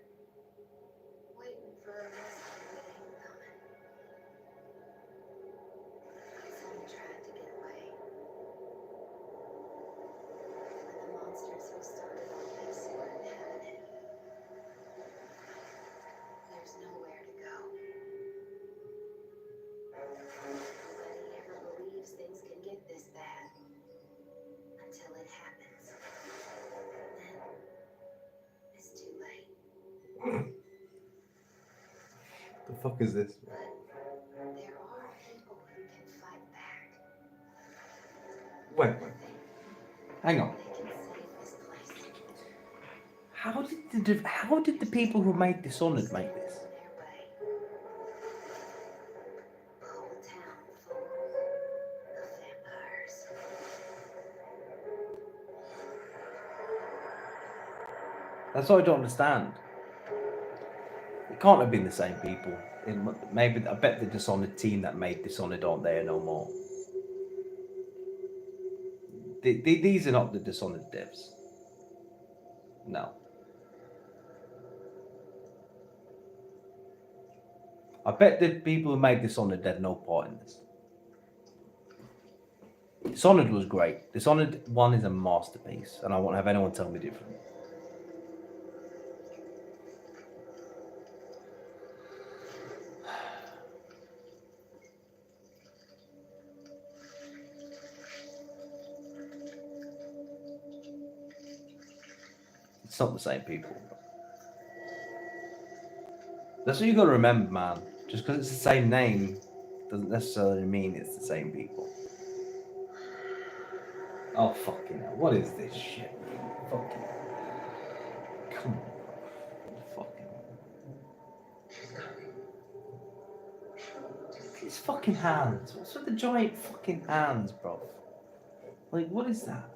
waiting for a rescue that ain't coming. Some tried to get away. But the monsters who started all this weren't having it. There's nowhere to go. Nobody ever believes things can get this bad until it happens. Then it's too late. The fuck is this? But there are people who can fight back. Wait. Hang on. They can save this place. How did the people who made Dishonored make this? Their way. A whole town full of vampires. That's what I don't understand. It can't have been the same people. Maybe I bet the Dishonored team that made Dishonored aren't there no more. These are not the Dishonored devs. No. I bet the people who made Dishonored had no part in this. Dishonored was great. Dishonored 1 is a masterpiece, and I won't have anyone tell me different. It's not the same people. That's what you got to remember, man. Just because it's the same name doesn't necessarily mean it's the same people. Oh, fucking hell. What is this shit? Fucking come on, bro. Fucking. His fucking hands. What's with the giant fucking hands, bro? Like, what is that?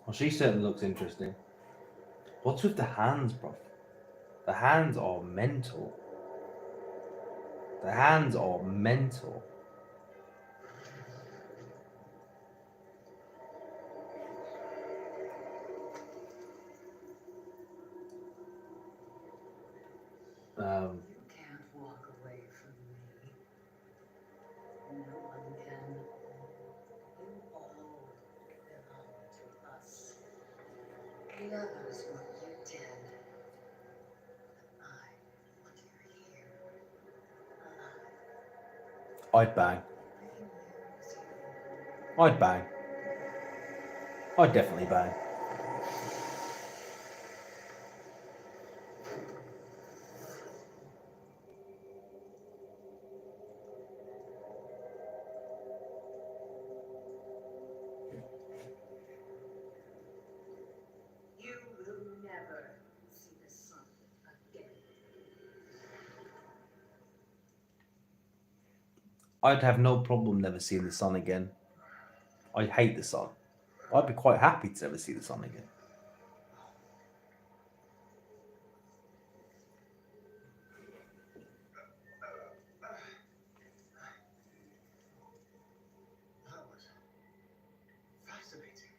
Well, she certainly looks interesting. What's with the hands, bro? The hands are mental. The hands are mental. You can't walk away from me. No one can. You all belong to us. The others want you dead. But I want you here. Alive. I'd bang. I'd bang. I'd definitely bang. You will never see the sun again. I'd have no problem never seeing the sun again. I hate the sun. I'd be quite happy to never see the sun again. That was fascinating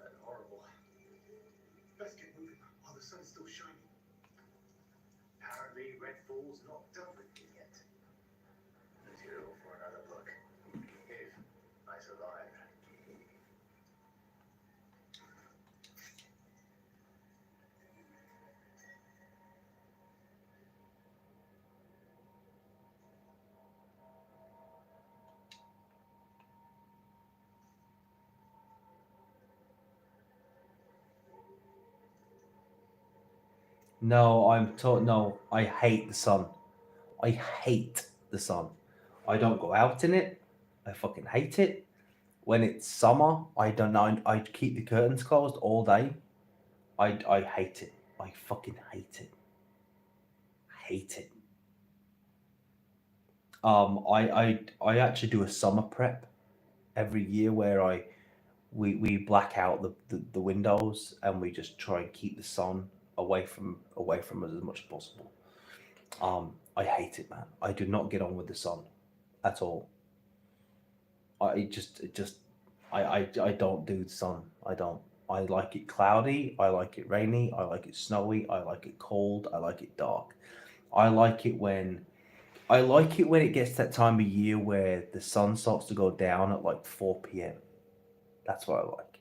and horrible. Let's get moving while the sun's still shining. Apparently, Redfall's not done with me yet. Material for another book. If I survive. No, no, I hate the sun. I hate the sun. I don't go out in it. I fucking hate it. When it's summer, I don't know. I keep the curtains closed all day. I hate it. I fucking hate it. Hate it. I actually do a summer prep every year where we black out the windows and we just try and keep the sun away from us as much as possible. I hate it, man. I do not get on with the sun at all. I don't do the sun. I don't. I like it cloudy. I like it rainy. I like it snowy. I like it cold. I like it dark. I like it when it gets that time of year where the sun starts to go down at like 4 p.m. That's what I like.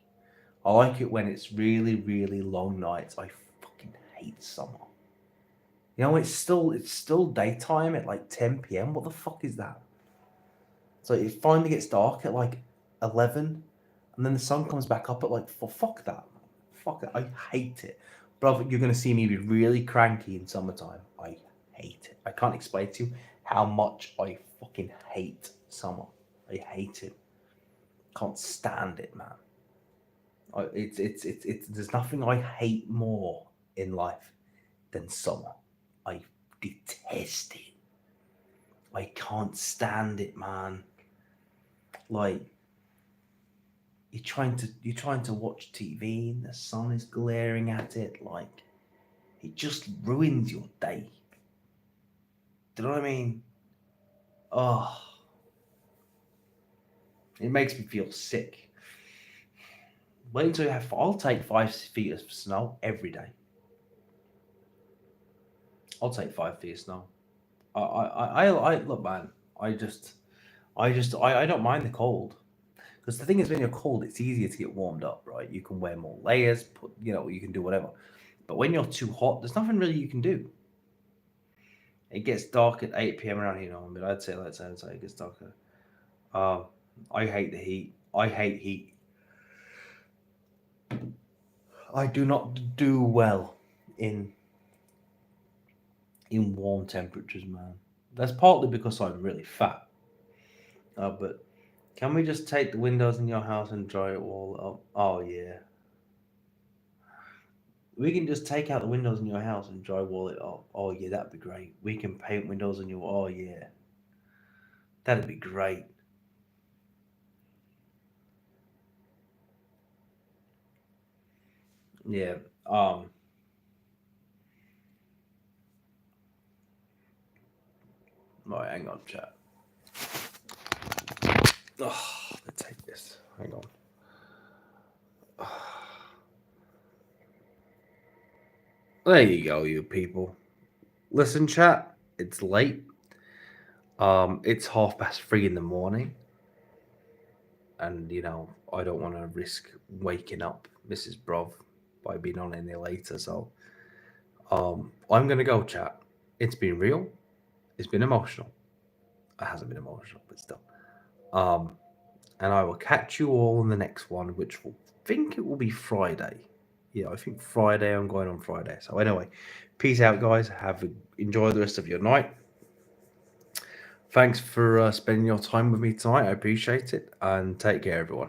I like it when it's really, really long nights. I fucking hate summer. You know, it's still daytime at like 10 p.m. What the fuck is that? So it finally gets dark at like 11, and then the sun comes back up at like 4. Fuck that. Fuck it. I hate it. Brother, you're going to see me be really cranky in summertime. I hate it. I can't explain to you how much I fucking hate summer. I hate it. Can't stand it, man. It's there's nothing I hate more in life than summer. I detest it. I can't stand it, man. Like you're trying to watch TV and the sun is glaring at it. Like it just ruins your day. Do you know what I mean? Oh, it makes me feel sick. Wait until you have. I'll take 5 feet of snow every day. I'll take 5 feet of snow. I look, man. I don't mind the cold, because the thing is, when you're cold, it's easier to get warmed up, right? You can wear more layers, you can do whatever. But when you're too hot, there's nothing really you can do. It gets dark at 8 p.m. around here. But I'd say it gets darker. I hate the heat. I hate heat. I do not do well in warm temperatures, man. That's partly because I'm really fat. But can we just take the windows in your house and dry it all up? Oh yeah. We can just take out the windows in your house and drywall it up. Oh yeah, that'd be great. We can paint windows in your. Oh yeah, that'd be great. Yeah. Right, hang on, chat. Oh, let's take this. Hang on. There you go, you people. Listen, chat. It's late. It's 3:30 in the morning, and I don't want to risk waking up Mrs. Brov by being on any later. So, I'm gonna go, chat. It's been real. It's been emotional. It hasn't been emotional, but still. And I will catch you all in the next one, which will think it will be Friday. Yeah, I think Friday. I'm going on Friday. So anyway, peace out, guys. Enjoy the rest of your night. Thanks for spending your time with me tonight. I appreciate it, and take care, everyone.